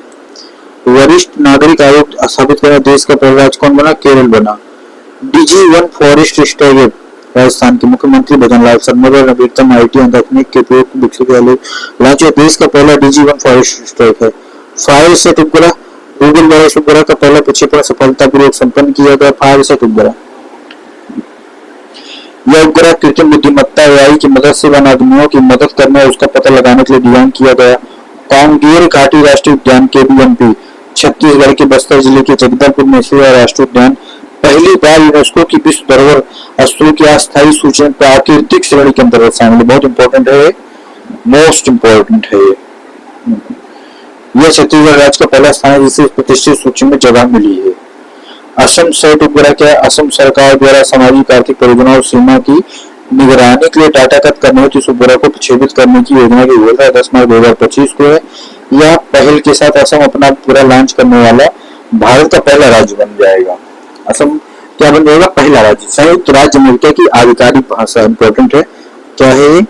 वरिष्ठ नागरिक आयोग स्थापित करने वाला देश का पहला राज्य कौन बना? केरल बना। DG1 फॉरेस्ट स्टैग राजस्थान के मुख्यमंत्री भजनलाल शर्मा द्वारा नवीनतम IT एवं तकनीक के उपयोग विकसित किया देश का पहला DG1 फॉरेस्ट स्टैग है। फायर सेट उपग्रह, गूगल द्वारा इस उपग्रह का पहला प्रक्षेपण सफलतापूर्वक संपन्न किया गया। फायर सेट उपग्रह, यह उपग्रह कृत्रिम बुद्धिमत्ता AI की मदद से वन आदमियों की मदद करने और उसका पता लगाने के लिए डिजाइन किया गया। कांगेर घाटी राष्ट्रीय उद्यान KBMP छत्तीसगढ़ के बस्तर जिले के जगदलपुर में स्थित राष्ट्रीय उद्यान पहली बार यूनेस्को की विश्व धरोहर स्थलों की अस्थायी सूची में प्राकृतिक श्रेणी के अंतर्गत शामिल। बहुत इंपॉर्टेंट है, मोस्ट इंपॉर्टेंट है। यह छत्तीसगढ़ राज्य का पहला स्थान है जिसे प्रतिष्ठित सूची में जगह मिली है। असम सेट उपग्रह क्या है? असम सरकार द्वारा सामाजिक आर्थिक परियोजनाओं सीमा की निगरानी के लिए डाटागत करने हेतु इस उपग्रह को प्रक्षेपित करने की योजना की घोषणा 10 मार्च 2025 को है। यह पहल के साथ असम अपना उपग्रह लॉन्च करने वाला भारत का पहला राज्य बन जाएगा। असम क्या बन जाएगा? पहला राज्य। संयुक्त राज्य अमेरिका की आधिकारिक भाषा, इंपॉर्टेंट है, क्या है?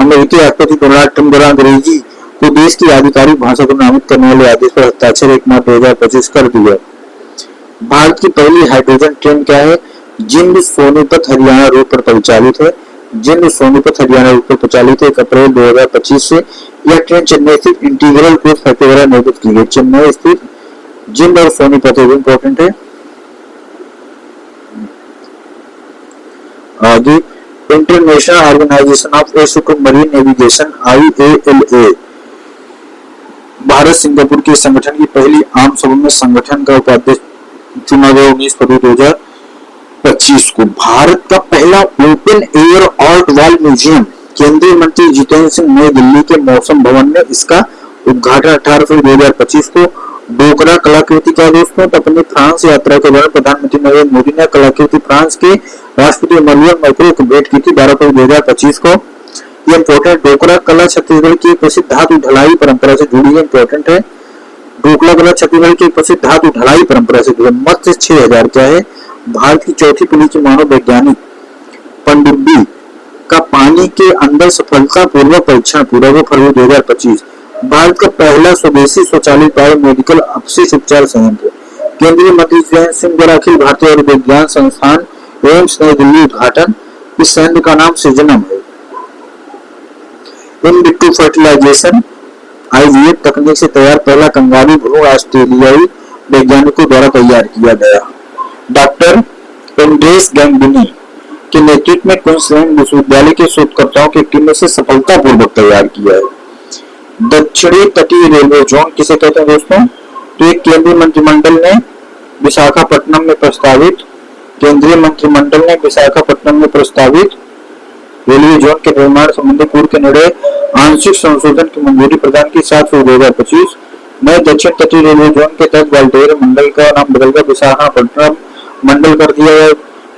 अमेरिकी राष्ट्रपति डोनाल्ड ट्रंप द्वारा अंग्रेजी को देश की आधिकारिक भाषा को नामित करने वाले आदेश पर हस्ताक्षर 1 मार्च 2025 कर दिया। भारत की पहली हाइड्रोजन ट्रेन क्या है? जिंद सोनीपत हरियाणा रूट पर परिचालित है। जिंद सोनीपत हरियाणा रूट पर परिचालित है 1 अप्रैल 2025 से। यह ट्रेन चेन्नई स्थित इंटीग्रल ग्रोथ फैक्ट्री द्वारा निर्मित की गई। चेन्नई स्थित जिंद और सोनीपत इंपॉर्टेंट है। आगे international organisation of marine navigation IALA Bharat Singapore के संगठन की पहली आम सभा में संगठन का उपाध्यक्ष चुना गया 19 फरवरी 2025 को। भारत का पहला open air art wall museum केंद्रीय मंत्री जितेंद्र सिंह नई दिल्ली के मौसम भवन में इसका उद्घाटन 18 फरवरी 2025 को। डोकरा कलाकृति का दोस्तों, तो अपनी फ्रांस यात्रा के दौरान प्रधानमंत्री नरेंद्र मोदी ने कलाकृति फ्रांस के राष्ट्रपति इमैनुअल मैक्रों को भेंट की थी 12 फरवरी 2025 को। ये इंपॉर्टेंट, डोकरा कला छत्तीसगढ़ की प्रसिद्ध धातु ढलाई परंपरा से जुड़ी है। इंपॉर्टेंट है, डोकरा कला छत्तीसगढ़ की प्रसिद्ध धातु ढलाई परंपरा से जुड़ी। मत्स्य 6000 क्या है? भारत की चौथी पीढ़ी के मानव वैज्ञानिक पनडुब्बी का पानी के अंदर सफलतापूर्वक परीक्षण पूरा हुआ फरवरी 2025। भारत का पहला स्वदेशी स्वचालित बायोमेडिकल अपशिष्ट उपचार संयंत्र केंद्रीय मंत्री जितेंद्र सिंह द्वारा अखिल भारतीय आयुर्विज्ञान संस्थान एम्स नई दिल्ली उद्घाटन। इस संयंत्र का नाम सृजनम है। इन विट्रो फर्टिलाइजेशन IVF तकनीक से तैयार पहला कंगारू भ्रूण ऑस्ट्रेलियाई वैज्ञानिकों द्वारा तैयार किया गया। डॉक्टर एंड्रेस गैंगबिनी के नेतृत्व में क्वींसलैंड विश्वविद्यालय के शोधकर्ताओं की टीम ने इसे सफलतापूर्वक तैयार किया है। दक्षिणी तटीय रेलवे जोन किसे कहते हैं दोस्तों? तो एक केंद्रीय मंत्रिमंडल ने विशाखापट्टनम में प्रस्तावित रेलवे जोन के निर्माण संबंधी पूर्व के निर्णय आंशिक संशोधन की मंजूरी प्रदान की 7 फरवरी 2025। नए दक्षिण तटीय रेलवे जोन के तहत ग्वालियर मंडल का नाम बदलकर विशाखापट्टनम मंडल कर दिया गया।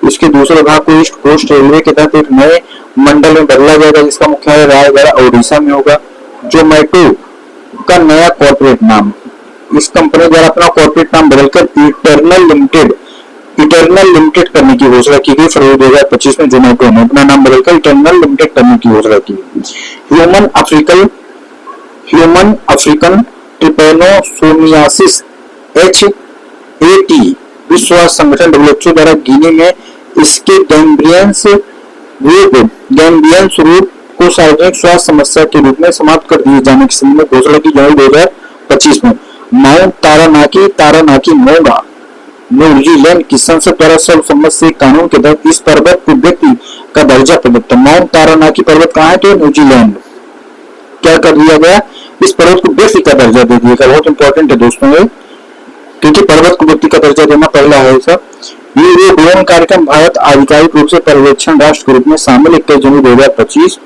इसके दूसरे भाग को ईस्ट कोस्ट रेलवे के तहत एक नए मंडल में बदला जाएगा, जिसका मुख्यालय रायगढ़ ओडिशा में होगा। जोमेटो का नया कॉर्पोरेट नाम, इस कंपनी द्वारा अपना कॉर्पोरेट नाम बदलकर इटर्नल लिमिटेड करने की घोषणा की गई। फरवरी 2025 में जोमेटो ने अपना नाम बदलकर इटर्नल लिमिटेड करने की घोषणा की। ह्यूमन अफ्रीकन ट्रिपेनोसोमियासिस HAT विश्व स्वास्थ्य संगठन WHO द्वारा गिनी में इसके गैम्बियंस रूप को सार्वजनिक स्वास्थ्य समस्या के रूप में समाप्त कर दिए जाने के संबंध में घोषणा की जनवरी 2025 में। माउंट तारानाकी मोंगा न्यूजीलैंड की संसद द्वारा सर्वसम्मत से कानून के तहत इस पर्वत को व्यक्ति का दर्जा प्रदत्त। माउंट तारानाकी पर्वत कहाँ है? तो न्यूजीलैंड। क्या कर दिया गया? इस पर्वत को व्यक्ति का दर्जा दे दिया गया। बहुत इंपॉर्टेंट है दोस्तों ये, क्योंकि पर्वत को व्यक्ति का दर्जा देना पहला है सब। ये ड्रोन कार्यक्रम भारत आधिकारिक रूप से पर्यवेक्षण राष्ट्र के रूप में शामिल 21 जनवरी 2025।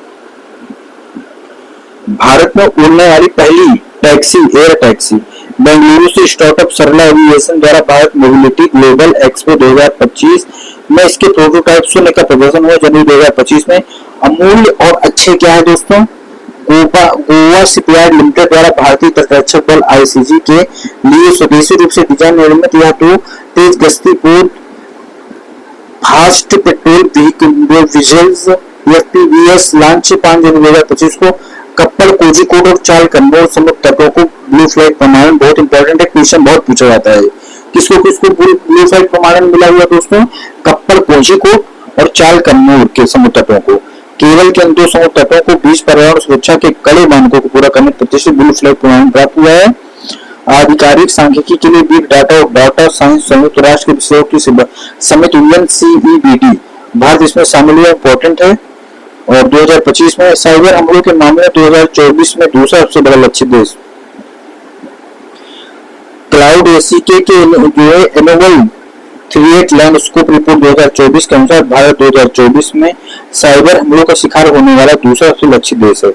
भारत में उड़ने वाली पहली एयर टैक्सी बेंगलुरु से स्टार्टअप सरला एविएशन द्वारा भारत मोबिलिटी ग्लोबल एक्सपो 2025 में इसके प्रोटोटाइप शून्य का प्रदर्शन हुआ जनवरी 2025 में। अमूल्य और अच्छे क्या है दोस्तों? गोवा शिपयार्ड लिमिटेड द्वारा भारतीय तटरक्षक बल ICG के लिए स्वदेशी रूप से डिजाइन निर्मित यह 2 तेज गश्ती पोत fast patrol vehicles FPVS launch 5 जनवरी 2025 को कप्पड़ कोझिकोड और चाल कन्नौर समुद्र तटों को ब्लू फ्लैग प्रमाणन। बहुत इंपॉर्टेंट है, क्वेश्चन बहुत पूछा जाता है। किसको ब्लू फ्लैग प्रमाणन मिला हुआ दोस्तों? कप्पड़ कोझिकोड और चाल कन्नौर के समुद्र तटों को। केरल के इन 2 समुद्र तटों को बीच पर्यावरण सुरक्षा के कड़े मानकों को पूरा करने प्रतिष्ठित ब्लू फ्लैग प्रमाणन प्राप्त हुआ है। आधिकारिक सांख्यिकी के लिए बिग डाटा और डाटा साइंस संयुक्त राष्ट्र के विषयों की समिट UNCEBD भारत इसमें शामिल हुआ, इंपॉर्टेंट है। और 2025 में साइबर हमलों के मामले में 2024 में दूसरा सबसे बड़ा लक्षित देश। क्लाउड ACK के एनुअल थ्रेट लैंडस्केप रिपोर्ट 2024 के अनुसार भारत 2024 में साइबर हमलों का शिकार होने वाला दूसरा सबसे लक्षित देश है।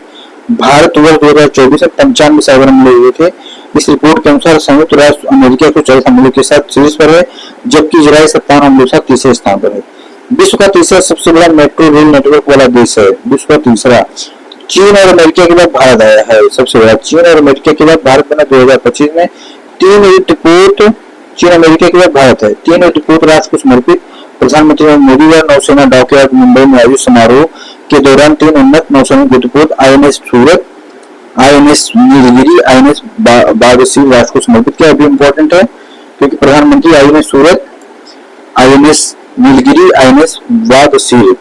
भारत वर्ष 2024 में 95 साइबर हमले हुए थे। इस रिपोर्ट के अनुसार संयुक्त राष्ट्र अमेरिका को 40 हमलों के साथ शीर्ष पर है, जबकि इजराइल 57 हमलों के साथ तीसरे स्थान पर है। विश्व का तीसरा सबसे बड़ा मेट्रो रेल नेटवर्क वाला देश है। विश्व का तीसरा। चीन और अमेरिका के बाद भारत आया है सबसे बड़ा। चीन और अमेरिका के बाद भारत बना 2025 में। 3 युद्धपोत चीन अमेरिका के बाद भारत है। 3 युद्धपोत राष्ट्र को समर्पित। प्रधानमंत्री नरेंद्र मोदी व नौसेना डॉकयार्ड मुंबई में आयोजित समारोह के दौरान 3 उन्नत नौसेना युद्धपोत INS सूरत, INS नीलगिरी, INS बागसी राष्ट्र को समर्पित किया। भी इंपॉर्टेंट है, क्योंकि प्रधानमंत्री INS सूरत, INS नीलगिरी, INS वागसीर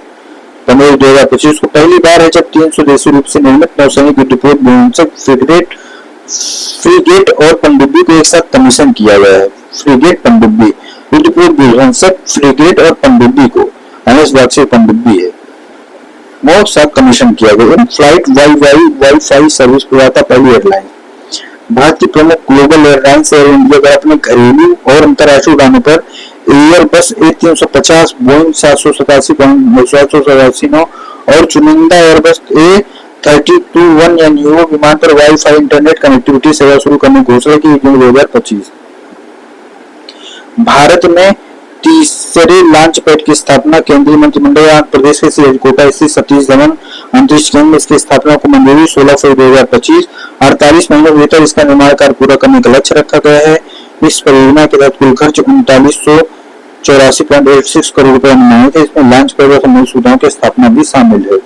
15 2025 को पहली बार है जब 3 स्वदेशी रूप से निर्मित नौसैनिक युद्धपोत फ्रिगेट और पनडुब्बी को एक साथ कमीशन किया गया है। फ्रिगेट पनडुब्बी युद्धपोत फ्रिगेट और पनडुब्बी को INS वागसीर पनडुब्बी है बहुत साथ कमीशन किया गया। फ्लाइट वाईफाई सर्विस प्रदाता पहली एयरलाइन। भारत की प्रमुख ग्लोबल एयरलाइंस एयर इंडिया द्वारा अपने घरेलू और अंतर्राष्ट्रीय उड़ानों पर एयरबस A350, बोइंग 787 और चुनिंदा एयरबस A321 या न्यू विमान पर वाईफाई इंटरनेट कनेक्टिविटी सेवा शुरू करने की घोषणा की 2025। भारत में तीसरे लॉन्च पैड की स्थापना। केंद्रीय मंत्रिमंडल आंध्र प्रदेश के श्रीहरिकोटा स्थित सतीश धवन अंतरिक्ष केंद्र में इसकी स्थापना को मंजूरी 16 फरवरी 2025। 48 महीनों के भीतर इसका निर्माण कार्य पूरा करने का लक्ष्य रखा गया है। इस परियोजना के तहत कुल खर्च 3984.86 करोड़ रुपए अनुमानित है। इसमें लॉन्च पैड और संबंधित सुविधाओं की स्थापना भी शामिल है।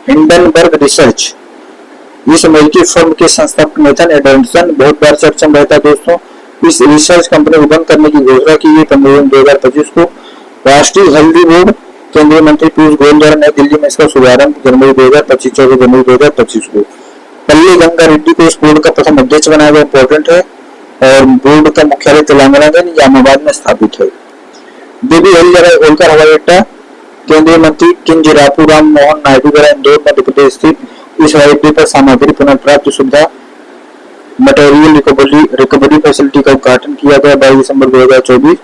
हिंडनबर्ग रिसर्च, इस अमेरिकी फर्म के संस्थापक नेथन एडम्सन बहुत बार चर्चा में रहता है दोस्तों। इस रिसर्च कंपनी को बंद करने की घोषणा की गई 15 जून 2025 को। राष्ट्रीय हल्दी बोर्ड केंद्रीय मंत्री पीयूष गोयल द्वारा नई दिल्ली में इसका शुभारंभ जनवरी 2025 24 जनवरी 2025 को। पल्ली गंगा रेड्डी को इस बोर्ड का प्रथम अध्यक्ष बनाया गया, इंपॉर्टेंट है। और बोर्ड का मुख्यालय तेलंगाना के निजामाबाद में स्थापित है। देवी होलकर हवाई अड्डा केंद्रीय मंत्री किंजरापू राम मोहन नायडू द्वारा इंदौर मध्य प्रदेश स्थित इस हवाई अड्डे पर सामग्री पुनर्प्राप्ति सुविधा मटेरियल रिकवरी फैसिलिटी का उद्घाटन किया गया 22 दिसंबर 2024।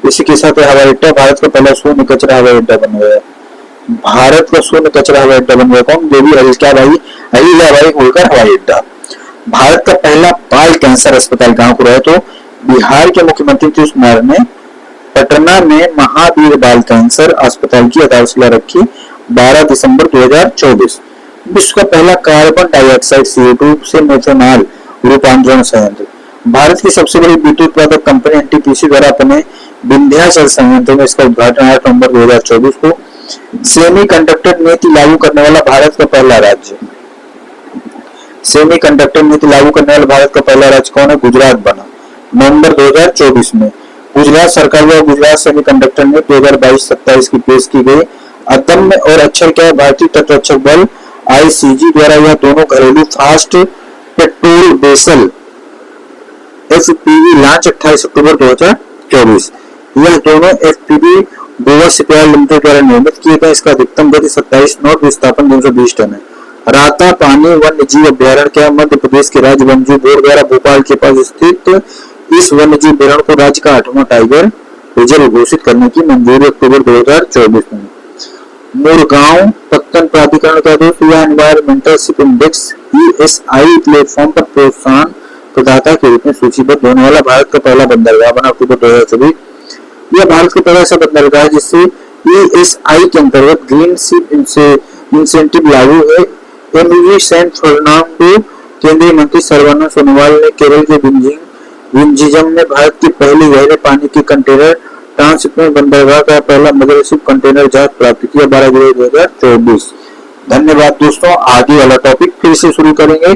इसी के साथ हवाई अड्डा भारत का पहला शून्य कचरा हवाई अड्डा बन गया। भारत का शून्य कचरा हवाई अड्डा बन गया कौन? देवी अहिल्याबाई होलकर हवाई अड्डा। भारत का पहला बाल कैंसर अस्पताल कहां खुला है? तो बिहार के मुख्यमंत्री नीतीश कुमार ने पटना में महावीर बाल कैंसर अस्पताल की आधारशिला रखी 12 दिसंबर 2024। विश्व का पहला कार्बन डाइऑक्साइड CO2 से मेथनॉल रूपांतरण संयंत्र। भारत की सबसे बड़ी बिजली उत्पादक कंपनी एनटीपीसी द्वारा अपने विंध्याचल संयंत्र में इसका उद्घाटन 8 नवंबर 2024 को। सेमीकंडक्टर नीति लागू करने वाला भारत का पहला राज्य। सेमीकंडक्टर नीति लागू करने वाला भारत का पहला राज्य कौन है? गुजरात बना नवंबर 2024 में। गुजरात सरकार द्वारा गुजरात सेमीकंडक्टर नीति 2022-27 की पेश की गई। अदम्य और अक्षर क्या है? भारतीय तटरक्षक बल ICG द्वारा यह दोनों घरेलू fast patrol vessel FPV launch 28 अक्टूबर 2024। यह दोनों FPV गोवा शिपयार्ड लिमिटेड द्वारा निर्मित किए गए। इसका अधिकतम गति 27 नॉट, विस्थापन 220 टन है। राता पानी वन्य जीव अभ्यारण्य क्या मध्य प्रदेश के राज्य वन्य जीव बोर्ड द्वारा भोपाल के पास स्थित इस वन्य जीव अभ्यारण्य को राज्य का 8वां टाइगर रिजर्व घोषित करने की मंजूरी अक्टूबर 2024 में। मुरगांव पत्तन प्राधिकरण का दोस्तों यह एनवायरमेंटलशिप इंडेक्स ESI प्लेटफॉर्म पर प्रोत्साहन प्रदाता के रूप में सूचीबद्ध होने वाला भारत का पहला बंदरगाह बना अक्टूबर 2024। यह भारत का पहला ऐसा बंदरगाह है जिससे ESI के अंतर्गत ग्रीन शिप इंसेंटिव लागू है। MV सेंट फर्नांडो केंद्रीय मंत्री सर्बानंद सोनोवाल ने केरल के विंझिजम में भारत की पहली गहरे पानी की कंटेनर ट्रांसशिपमेंट बंदरगाह का पहला मदरशिप कंटेनर जहाज प्राप्त किया 12 जुलाई 2024। धन्यवाद दोस्तों। आगे वाला टॉपिक फिर से शुरू करेंगे।